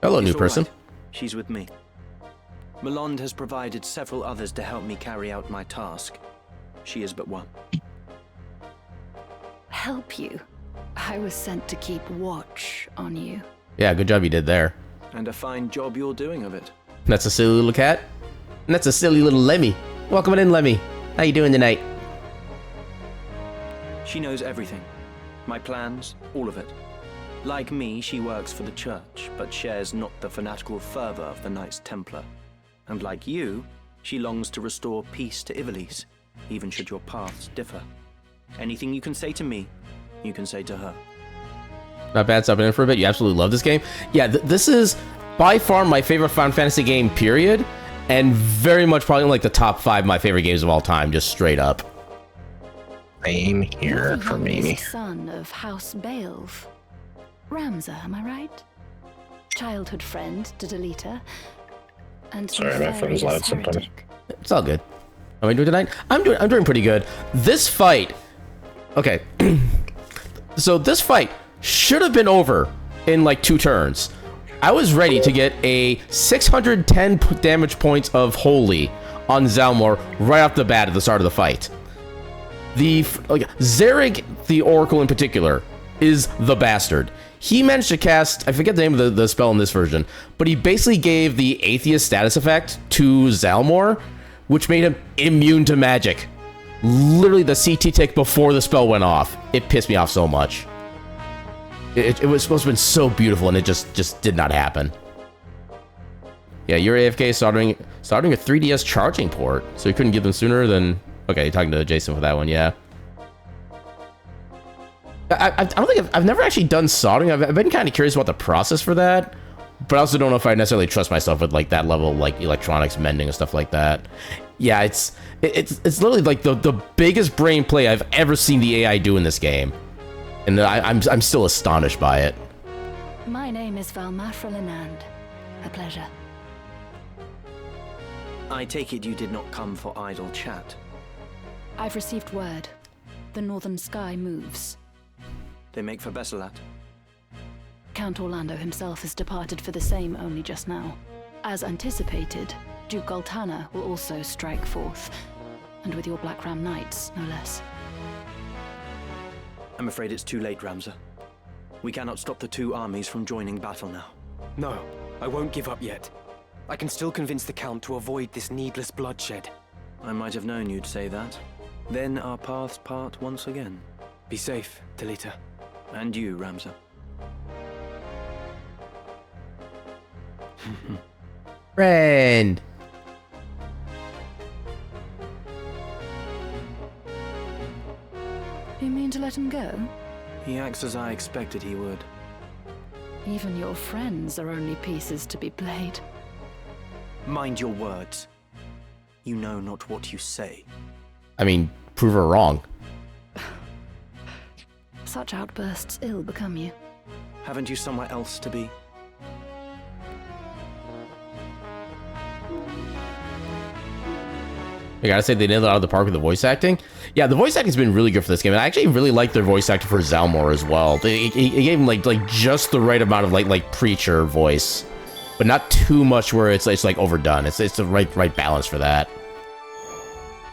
Hello, It's new all person. right. She's with me. Malond has provided several others to help me carry out my task. She is but one. Help you? I was sent to keep watch on you. Yeah, good job you did there. And a fine job you're doing of it. That's a silly little cat. And that's a silly little Lemmy. Welcome in, Lemmy. How you doing tonight? She knows everything. My plans, all of it. Like me, she works for the church, but shares not the fanatical fervor of the Knights Templar. And like you, she longs to restore peace to Ivalice, even should your paths differ. Anything you can say to me, you can say to her. Not bad, stopping in for a bit. You absolutely love this game. Yeah, this is by far my favorite Final Fantasy game, period. And very much probably like the top 5 of my favorite games of all time, just straight up. Same here for me. Son of House Baelv. Ramza, am I right? Childhood friend to Delita. And Sorry, my phone's loud sometimes. It's all good. How am I doing tonight? I'm doing pretty good. This fight, okay. So this fight should have been over in like 2 turns. I was ready to get a 610 damage points of Holy on Zalmo right off the bat at the start of the fight. Zarek, the Oracle in particular, is the bastard. He managed to cast, I forget the name of the spell in this version, but he basically gave the Atheist status effect to Zalmor, which made him immune to magic. Literally the CT tick before the spell went off. It pissed me off so much. It was supposed to have been so beautiful, and it just did not happen. Yeah, you're AFK soldering a 3DS charging port, so you couldn't get them sooner than... Okay, you're talking to Jason for that one, yeah. I don't think I've never actually done soldering. I've been kind of curious about the process for that, but I also don't know if I necessarily trust myself with like that level of like electronics mending and stuff like that. Yeah, it's literally like the biggest brain play I've ever seen the AI do in this game, and I'm still astonished by it. My name is Valmafra Linand. A pleasure. I take it you did not come for idle chat. I've received word. The northern sky moves. They make for Besselat. Count Orlando himself has departed for the same only just now. As anticipated, Duke Goltana will also strike forth, and with your Black Ram Knights, no less. I'm afraid it's too late, Ramza. We cannot stop the 2 armies from joining battle now. No, I won't give up yet. I can still convince the Count to avoid this needless bloodshed. I might have known you'd say that. Then our paths part once again. Be safe, Delita. And you, Ramza. Friend. You mean to let him go? He acts as I expected he would. Even your friends are only pieces to be played. Mind your words. You know not what you say. I mean, prove her wrong. Such outbursts ill become you. Haven't you somewhere else to be? I gotta say, they nailed it out of the park with the voice acting. Yeah, the voice acting's been really good for this game, and I actually really like their voice actor for Zalmor as well. He gave him like just the right amount of like preacher voice, but not too much where it's like overdone. It's the right balance for that.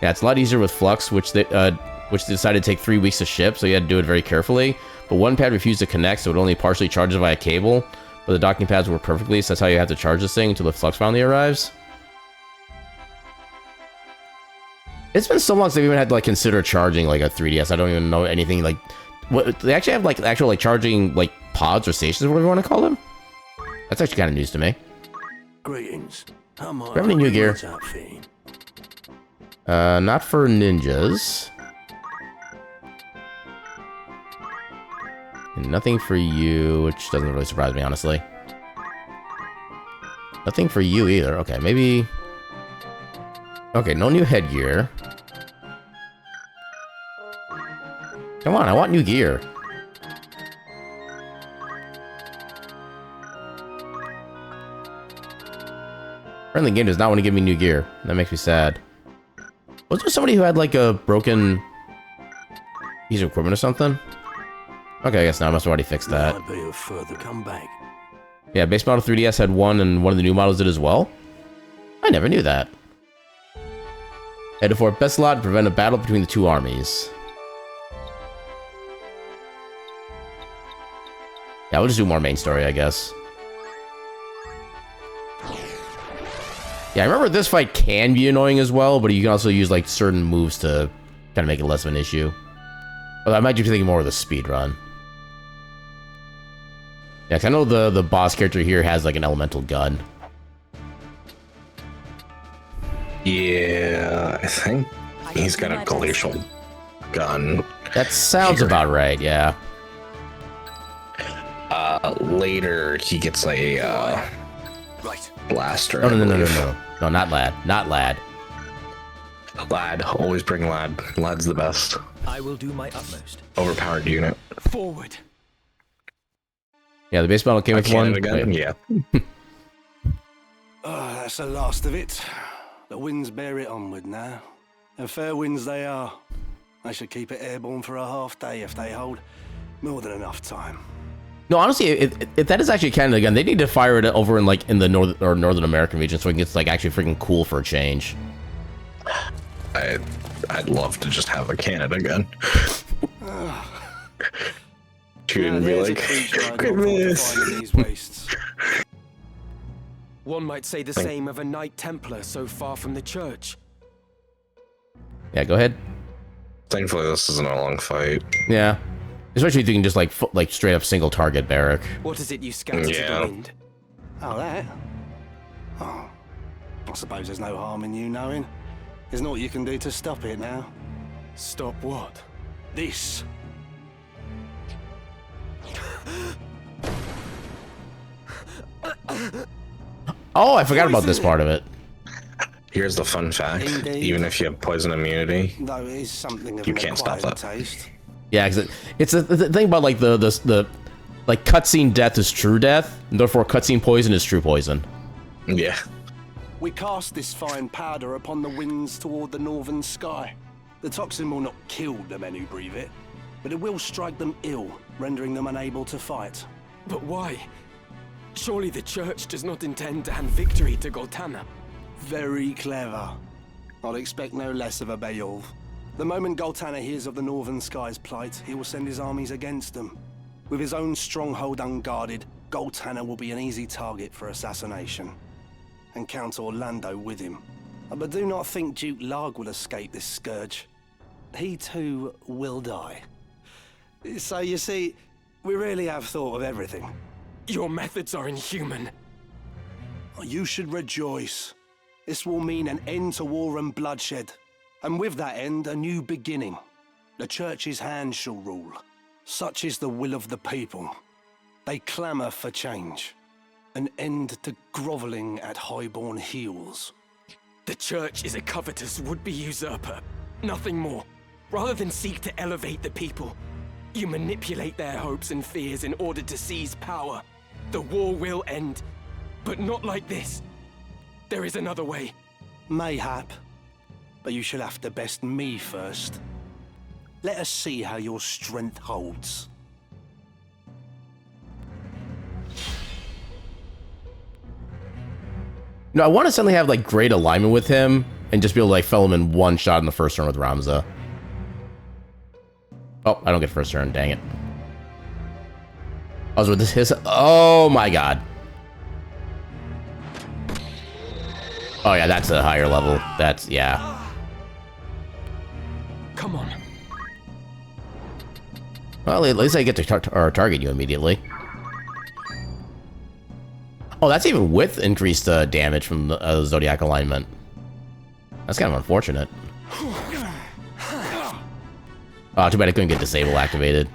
Yeah, it's a lot easier with Flux, which they decided to take 3 weeks to ship, so you had to do it very carefully. But one pad refused to connect, so it only partially charges via cable. But the docking pads work perfectly, so that's how you have to charge this thing until the Flux finally arrives. It's been so long since I've even had to like consider charging like a 3DS. I don't even know anything like what they actually have like actual like charging like pods or stations, whatever you want to call them. That's actually kind of news to me. Greetings. How am I? Do you have any new gear? Not for ninjas. And nothing for you, which doesn't really surprise me, honestly. Nothing for you either. Okay, maybe... Okay, no new headgear. Come on, I want new gear. Apparently the game does not want to give me new gear. That makes me sad. Was there somebody who had like a broken piece of equipment or something? Okay, I guess now I must have already fixed that. Might be a further comeback. Yeah, base model 3DS had one, and one of the new models did as well? I never knew that. Headed for best lot to prevent a battle between the two armies. Yeah, we'll just do more main story, I guess. Yeah, I remember this fight can be annoying as well, but you can also use like certain moves to kind of make it less of an issue. But I might be thinking more of the speed run. Yeah, 'cause I know the boss character here has like an elemental gun. Yeah, I think he's got a glacial gun. That sounds about right, yeah. Later, he gets a blaster. No, no, not Lad. Not Lad. Lad, always bring Lad. Lad's the best. I will do my utmost. Overpowered unit. Forward. Yeah, the base model came with one. Again? Yeah. That's the last of it. The winds bear it onward now. And fair winds they are. I should keep it airborne for a half day if they hold more than enough time. No, honestly, if that is actually Canada gun, they need to fire it over in like in the Northern American region so it gets like actually freaking cool for a change. I'd love to just have a Canada gun. To be like, these wastes. One might say the same of a Knight Templar so far from the church. Yeah, go ahead. Thankfully, this isn't a long fight. Yeah. Especially if you can just like straight up single target Barrack. What is it you scattered to the wind? Oh, that? Oh, I suppose there's no harm in you knowing. There's naught you can do to stop it now. Stop what? This. Oh, I forgot about this part of it. Here's the fun fact. Indeed. Even if you have poison immunity, Though it is something of you an can't stop acquired that. taste. Yeah, because it's the thing about like the like cutscene death is true death, and therefore cutscene poison is true poison. Yeah. We cast this fine powder upon the winds toward the northern sky. The toxin will not kill the men who breathe it, but it will strike them ill, rendering them unable to fight. But why? Surely the church does not intend to hand victory to Goltana. Very clever. I'd expect no less of a Beowulf. The moment Goltana hears of the northern sky's plight, he will send his armies against them. With his own stronghold unguarded, Goltana will be an easy target for assassination. And Count Orlando with him. But do not think Duke Larg will escape this scourge. He too will die. So you see, we really have thought of everything. Your methods are inhuman. You should rejoice. This will mean an end to war and bloodshed. And with that end, a new beginning. The church's hand shall rule. Such is the will of the people. They clamour for change. An end to grovelling at highborn heels. The church is a covetous would-be usurper. Nothing more. Rather than seek to elevate the people, you manipulate their hopes and fears in order to seize power. The war will end, but not like this. There is another way. Mayhap. But you shall have to best me first. Let us see how your strength holds. No, I want to suddenly have like great alignment with him and just be able to like fell him in one shot in the first turn with Ramza. Oh, I don't get first turn, dang it. I was with this his. Oh my god. Oh yeah, that's a higher level. That's, yeah. Come on. Well, at least I get to target you immediately. Oh, that's even with increased damage from the Zodiac alignment. That's kind of unfortunate. Oh, too bad I couldn't get Disable activated.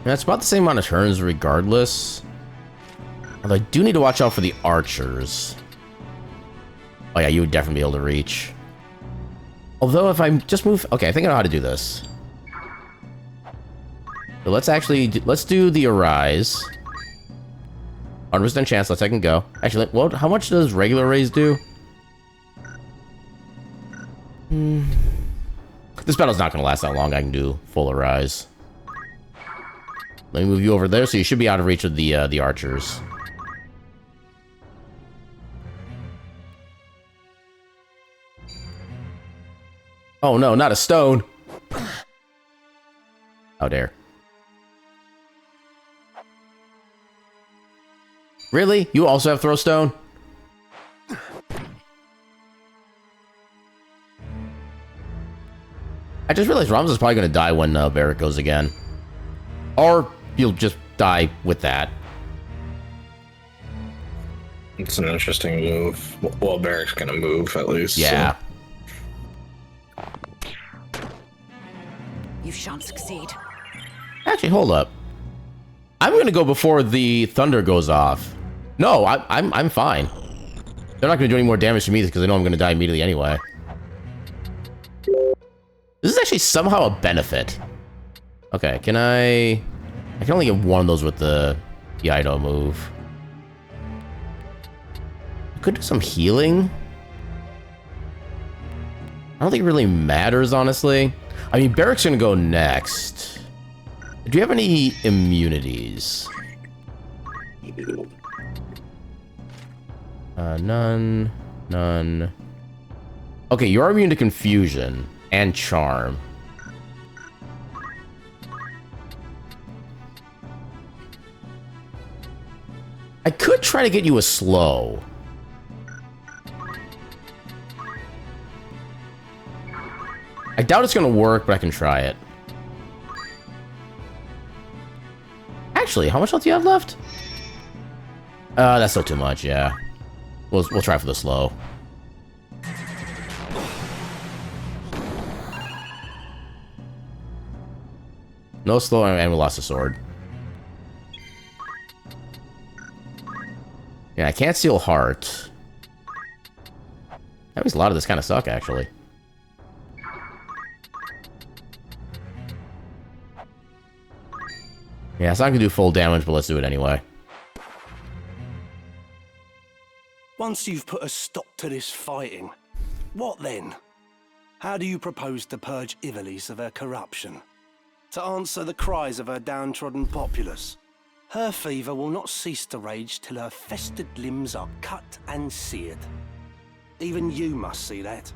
That's about the same amount of turns regardless. Although I do need to watch out for the archers. Oh yeah, you would definitely be able to reach. Although if I just move... Okay, I think I know how to do this. So let's do the Arise. 100% chance. Let's second go. Actually, what? How much does regular raise do? This battle's not gonna last that long. I can do full Arise. Let me move you over there, so you should be out of reach of the archers. Oh no, not a stone! How dare. Really? You also have throw stone? I just realized Rams is probably gonna die when Barrett goes again. Or you'll just die with that. It's an interesting move. Well, Barrett's gonna move at least. Yeah. So. You shan't succeed. Actually, hold up. I'm gonna go before the thunder goes off. No, I'm fine. They're not gonna do any more damage to me because they know I'm gonna die immediately anyway. This is actually somehow a benefit. Okay, can I can only get one of those with the Ido move. I could do some healing. I don't think it really matters, honestly. I mean, Barrick's gonna go next. Do you have any immunities? None. None. Okay, you're immune to confusion and charm. I could try to get you a slow. I doubt it's gonna work, but I can try it. Actually, how much health do you have left? That's still too much, yeah. We'll try for the slow. No slow, and we lost the sword. Yeah, I can't steal heart. That makes a lot of this kind of suck, actually. Yeah, it's not gonna do full damage, but let's do it anyway. Once you've put a stop to this fighting, what then? How do you propose to purge Ivalice of her corruption? To answer the cries of her downtrodden populace? Her fever will not cease to rage till her festered limbs are cut and seared. Even you must see that.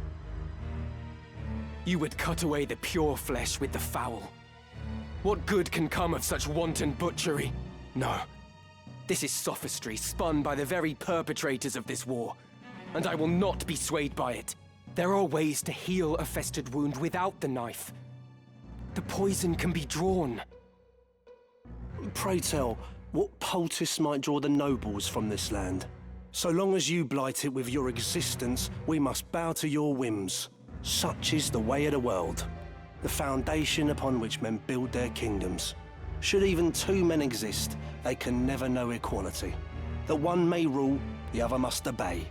You would cut away the pure flesh with the foul. What good can come of such wanton butchery? No. This is sophistry spun by the very perpetrators of this war, and I will not be swayed by it. There are ways to heal a festered wound without the knife. The poison can be drawn. Pray tell, what poultice might draw the nobles from this land? So long as you blight it with your existence, we must bow to your whims. Such is the way of the world. The foundation upon which men build their kingdoms. Should even two men exist, they can never know equality. The one may rule, the other must obey.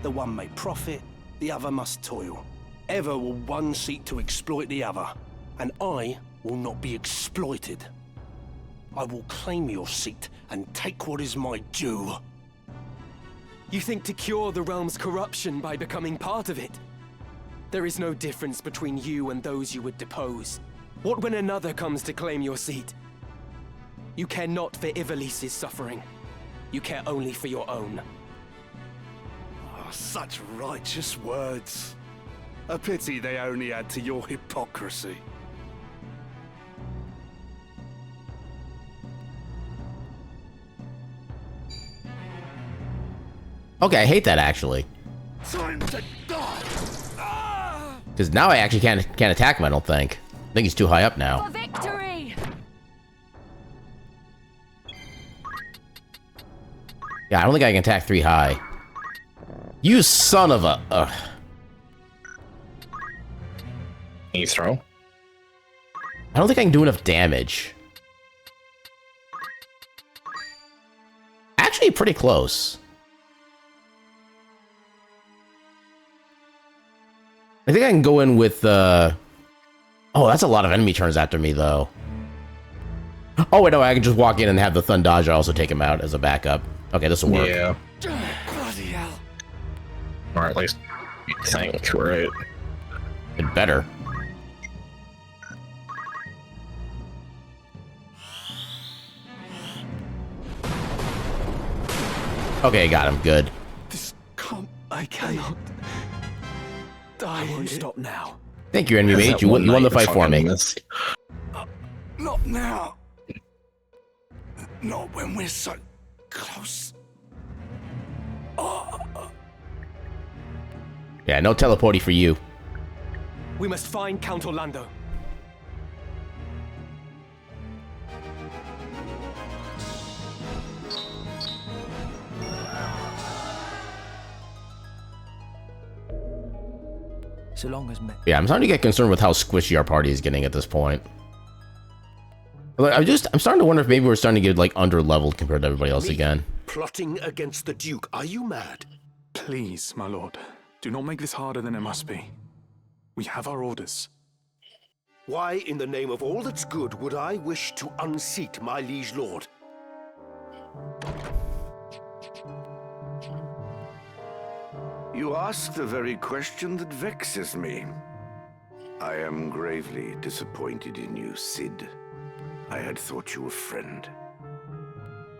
The one may profit, the other must toil. Ever will one seek to exploit the other, and I will not be exploited. I will claim your seat and take what is my due. You think to cure the realm's corruption by becoming part of it? There is no difference between you and those you would depose. What when another comes to claim your seat? You care not for Ivalice's suffering. You care only for your own. Oh, such righteous words. A pity they only add to your hypocrisy. Okay, I hate that, actually. Time to die! Because now I actually can't attack him, I don't think. I think he's too high up now. For victory! Yeah, I don't think I can attack 3 high. You son of a... Can you throw? I don't think I can do enough damage. Actually, pretty close. I think I can go in with, Oh, that's a lot of enemy turns after me, though. Oh, wait, no, I can just walk in and have the Thundaja also take him out as a backup. Okay, this will work. Yeah. Bloody hell. Or at least you think, right? It better. Okay, got him. Good. I cannot die. I won't stop now. Thank you, enemy mate. You won the fight for me. Not now. Not when we're so close. Yeah, no teleporty for you. We must find Count Orlando. So long as Yeah, I'm starting to get concerned with how squishy our party is getting at this point. Like, I'm starting to wonder if maybe we're starting to get like under-leveled compared to everybody else again. Plotting against the Duke. Are you mad? Please, my lord. Do not make this harder than it must be. We have our orders. Why, in the name of all that's good, would I wish to unseat my liege lord? You ask the very question that vexes me. I am gravely disappointed in you, Cid. I had thought you a friend.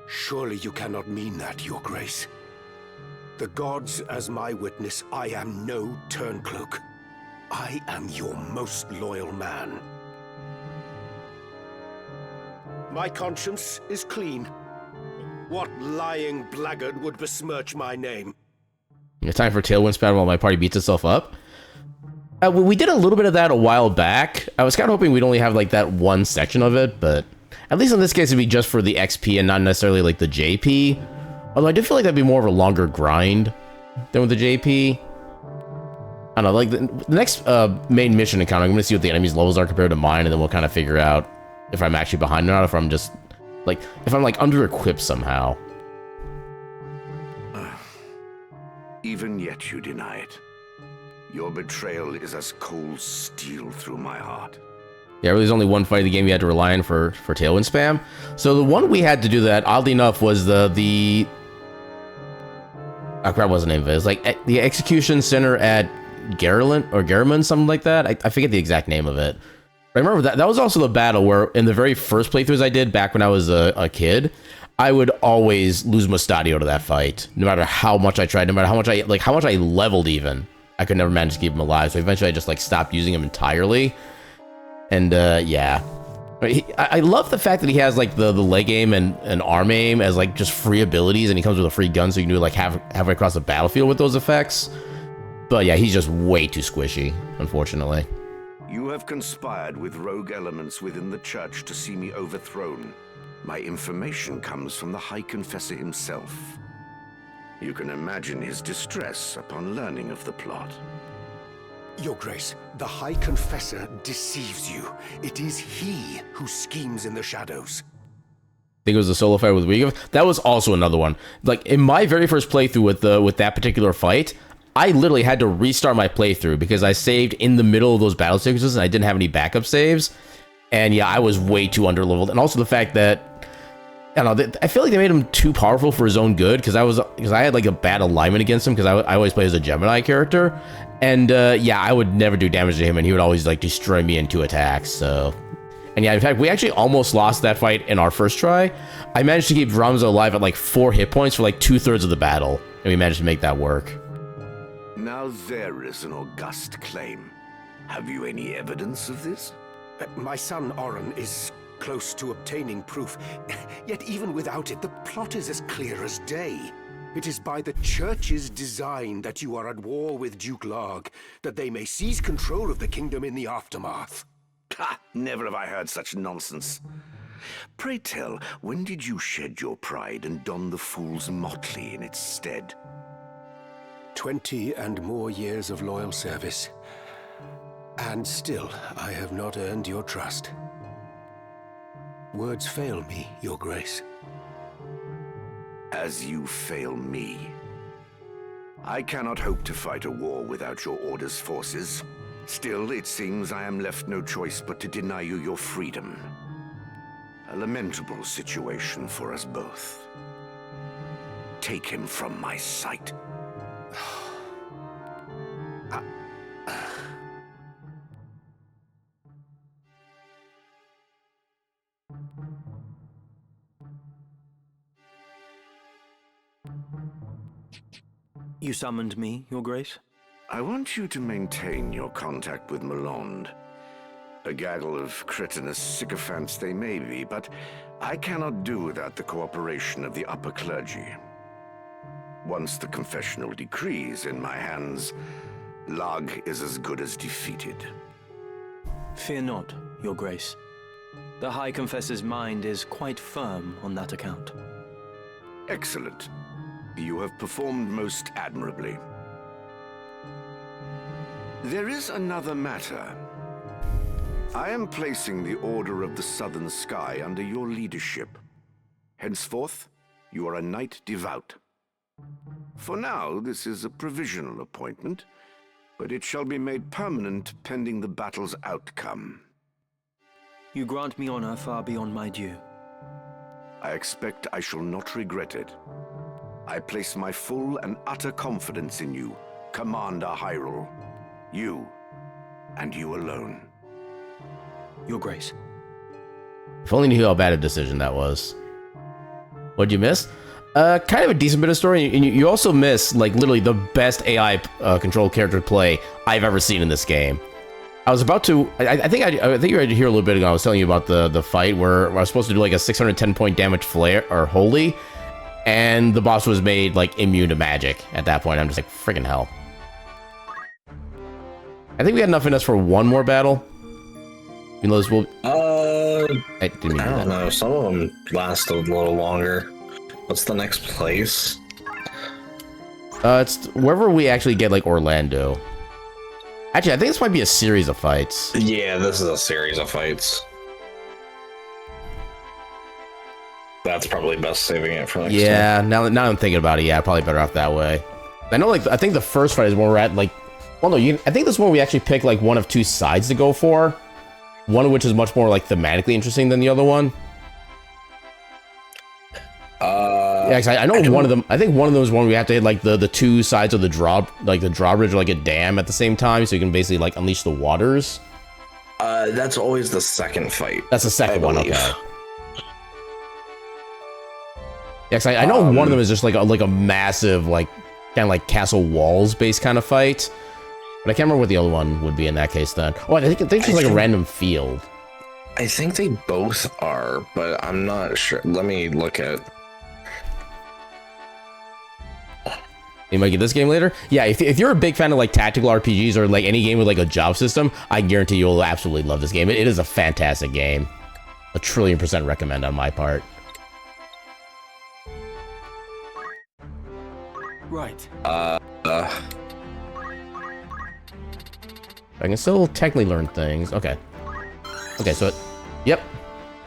Surely you cannot mean that, your grace. The gods as my witness, I am no turncloak. I am your most loyal man. My conscience is clean. What lying blackguard would besmirch my name? It's time for Tailwind Spat while my party beats itself up. We did a little bit of that a while back. I was kind of hoping we'd only have like that one section of it, but at least in this case it'd be just for the XP and not necessarily like the JP. Although I did feel like that'd be more of a longer grind than with the JP. I don't know, like the next main mission encounter, I'm going to see what the enemy's levels are compared to mine, and then we'll kind of figure out if I'm actually behind or not, if I'm just like, if I'm like under-equipped somehow. Even yet you deny it. Your betrayal is as cold steel through my heart. Yeah, really, there's only one fight in the game you had to rely on for Tailwind Spam. So the one we had to do that, oddly enough, was the oh crap, what's the name of it? It's like the Execution Center at Garamond, something like that. I forget the exact name of it. But I remember that was also the battle where in the very first playthroughs I did back when I was a kid, I would always lose Mustadio to that fight, no matter how much I tried, no matter how much I leveled even. I could never manage to keep him alive, so eventually I just like stopped using him entirely. And yeah, I love the fact that he has like the leg aim and arm aim as like just free abilities, and he comes with a free gun, so you can do like halfway across the battlefield with those effects. But yeah, he's just way too squishy, unfortunately. You have conspired with rogue elements within the church to see me overthrown. My information comes from the High Confessor himself. You can imagine his distress upon learning of the plot. Your Grace, the High Confessor deceives you. It is he who schemes in the shadows. I think it was a solo fight with Wiga. That was also another one. Like in my very first playthrough with that particular fight, I literally had to restart my playthrough because I saved in the middle of those battle sequences and I didn't have any backup saves. And yeah, I was way too underleveled. And also the fact that, I don't know, I feel like they made him too powerful for his own good because I had like a bad alignment against him because I always play as a Gemini character. And yeah, I would never do damage to him and he would always like destroy me in 2 attacks. So, and yeah, in fact, we actually almost lost that fight in our first try. I managed to keep Ramza alive at like 4 hit points for like 2/3 of the battle. And we managed to make that work. Now there is an august claim. Have you any evidence of this? My son Oren is close to obtaining proof. Yet even without it, the plot is as clear as day. It is by the Church's design that you are at war with Duke Larg, that they may seize control of the kingdom in the aftermath. Ha! Never have I heard such nonsense. Pray tell, when did you shed your pride and don the fool's motley in its stead? 20 and more years of loyal service. And still, I have not earned your trust. Words fail me, Your Grace. As you fail me. I cannot hope to fight a war without your Order's forces. Still, it seems I am left no choice but to deny you your freedom. A lamentable situation for us both. Take him from my sight. You summoned me, Your Grace? I want you to maintain your contact with Malonde. A gaggle of cretinous sycophants they may be, but I cannot do without the cooperation of the upper clergy. Once the confessional decree is in my hands, Lag is as good as defeated. Fear not, Your Grace. The High Confessor's mind is quite firm on that account. Excellent. You have performed most admirably. There is another matter. I am placing the Order of the Southern Sky under your leadership. Henceforth, you are a Knight Devout. For now, this is a provisional appointment, but it shall be made permanent pending the battle's outcome. You grant me honor far beyond my due. I expect I shall not regret it. I place my full and utter confidence in you, Commander Hyrule. You, and you alone. Your Grace. If only knew how bad a decision that was. What'd you miss? Kind of a decent bit of story, and you also miss, like, literally the best AI controlled character play I've ever seen in this game. I was about to, I think you already hear a little bit ago, I was telling you about the fight where I was supposed to do like a 610 point damage flare, or holy, and the boss was made like immune to magic at that point. I'm just like, friggin' hell. I think we had enough in us for one more battle. You know, this will. I don't know. Some of them last a little longer. What's the next place? It's wherever we actually get like Orlando. Actually, I think this might be a series of fights. Yeah, this is a series of fights. That's probably best saving it for next time. Now I'm thinking about it, yeah, probably better off that way. I know, like, I think the first fight is when we're at, like, well, no, I think this one we actually pick, like, one of two sides to go for. One of which is much more, like, thematically interesting than the other one. Yeah, I know one of them. I think one of them is one we have to hit like the two sides of the drawbridge or like a dam at the same time, so you can basically like unleash the waters. That's always the second fight. That's the second one. Okay. Yeah, I know one of them is just like a massive like kind of like castle walls based kind of fight, but I can't remember what the other one would be in that case. Then I think it's like a random field. I think they both are, but I'm not sure. Let me look at. You might get this game later. Yeah, if you're a big fan of like tactical RPGs or like any game with like a job system, I guarantee you'll absolutely love this game. It is a fantastic game. 1,000,000,000% recommend on my part. Right. I can still technically learn things. Okay. Okay, so yep.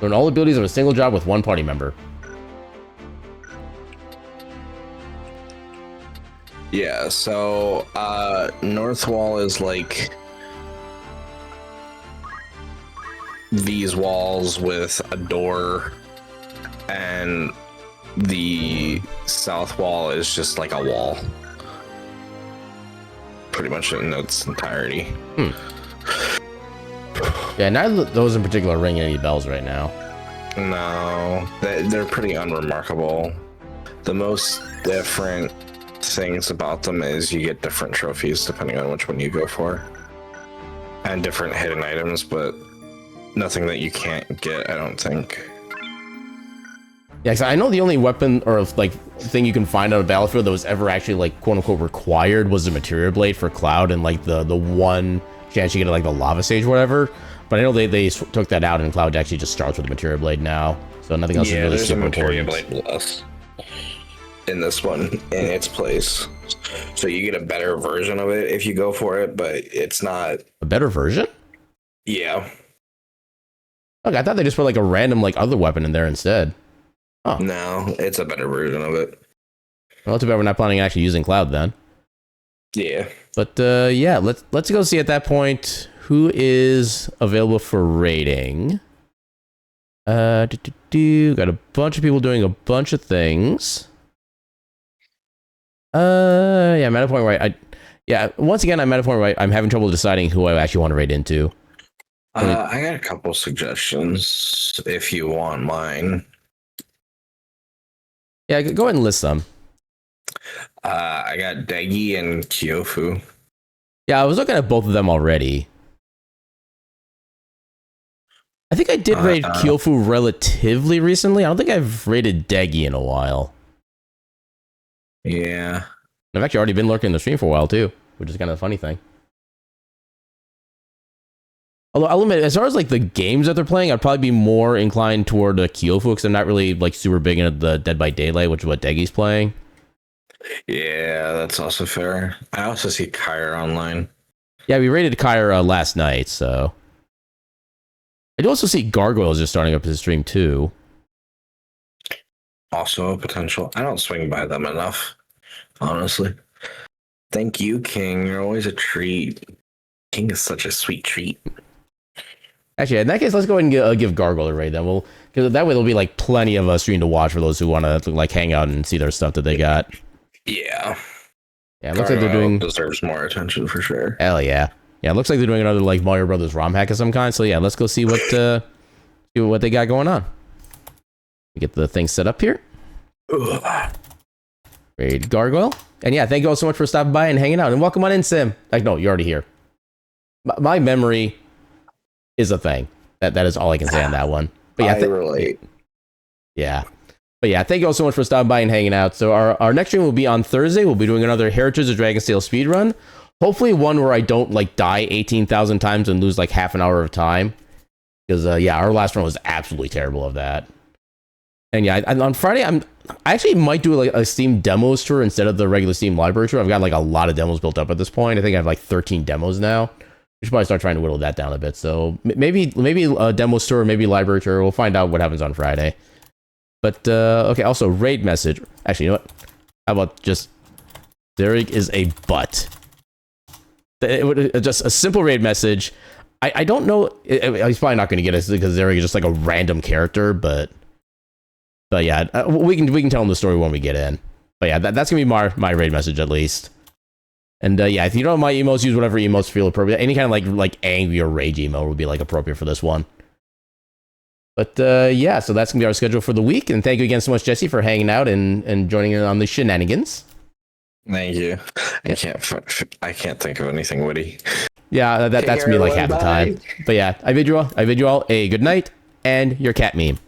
Learn all abilities of a single job with one party member. Yeah, so North Wall is like these walls with a door, and the South Wall is just like a wall. Pretty much in its entirety. Yeah, neither of those in particular are ringing any bells right now. No, they're pretty unremarkable. The most different things about them is you get different trophies depending on which one you go for, and different hidden items, but nothing that you can't get, I don't think. Yeah, cause I know the only weapon or like thing you can find on a battlefield that was ever actually like quote unquote required was the Materia Blade for Cloud, and like the one chance you get like the Lava Sage or whatever. But I know they took that out, and Cloud actually just starts with the Materia Blade now, so nothing else is really super important. There's a Materia Blade less in this one in its place, so you get a better version of it if you go for it, but it's not a better version. Yeah. Okay, I thought they just put like a random like other weapon in there instead. Oh. No, it's a better version of it. Well, too bad we're not planning on actually using Cloud then. Yeah. But yeah, let's go see at that point who is available for raiding. Got a bunch of people doing a bunch of things. Yeah, I'm at a point where once again, I'm at a point where I'm having trouble deciding who I actually want to raid into. I got a couple suggestions if you want mine. Yeah, go ahead and list them. I got Degi and Kyofu. Yeah, I was looking at both of them already. I think I did raid Kyofu relatively recently. I don't think I've raided Degi in a while. Yeah. I've actually already been lurking in the stream for a while too, which is kind of a funny thing. Although I'll admit, as far as like the games that they're playing, I'd probably be more inclined toward Kyofu because I'm not really like super big into the Dead by Daylight, which is what Degi's playing. Yeah, that's also fair. I also see Kyra online. Yeah, we raided Kyra last night, so. I do also see Gargoyles just starting up his stream too. Also a potential. I don't swing by them enough, honestly. Thank you, King. You're always a treat. King is such a sweet treat. Actually, in that case, let's go ahead and give Gargoyle a raid then. Because that way there'll be like plenty of a stream to watch for those who want to like hang out and see their stuff that they got. Yeah. Yeah, it looks like they're doing deserves more attention for sure. Hell yeah. Yeah, it looks like they're doing another like Mario Brothers ROM hack of some kind. So yeah, let's go see what they got going on. Get the thing set up here. Raid Gargoyle. And yeah, thank you all so much for stopping by and hanging out. And welcome on in, Sim. Like, no, you're already here. My memory is a thing. That is all I can say on that one. But yeah, I relate. Yeah. But yeah, thank you all so much for stopping by and hanging out. So our next stream will be on Thursday. We'll be doing another Heritage of Dragon's Tale speedrun. Hopefully one where I don't like die 18,000 times and lose like half an hour of time. Because yeah, our last run was absolutely terrible of that. And yeah, on Friday, I actually might do like a Steam demos tour instead of the regular Steam library tour. I've got like a lot of demos built up at this point. I think I have like 13 demos now. We should probably start trying to whittle that down a bit. So maybe a demo tour, maybe library tour. We'll find out what happens on Friday. But okay, also raid message. Actually, you know what? How about just Derek is a butt. Just a simple raid message. I don't know. He's probably not going to get it because Derek is just like a random character, but yeah, we can tell him the story when we get in. But yeah, that's gonna be my raid message at least. And yeah, if you don't have my emotes, use whatever emotes feel appropriate. Any kind of like angry or rage emo would be like appropriate for this one. But yeah, so that's gonna be our schedule for the week. And thank you again so much, Jesse, for hanging out and joining in on the shenanigans. Thank you. I can't think of anything witty. Yeah, that's me like half the time. But yeah, I bid you all a good night and your cat meme.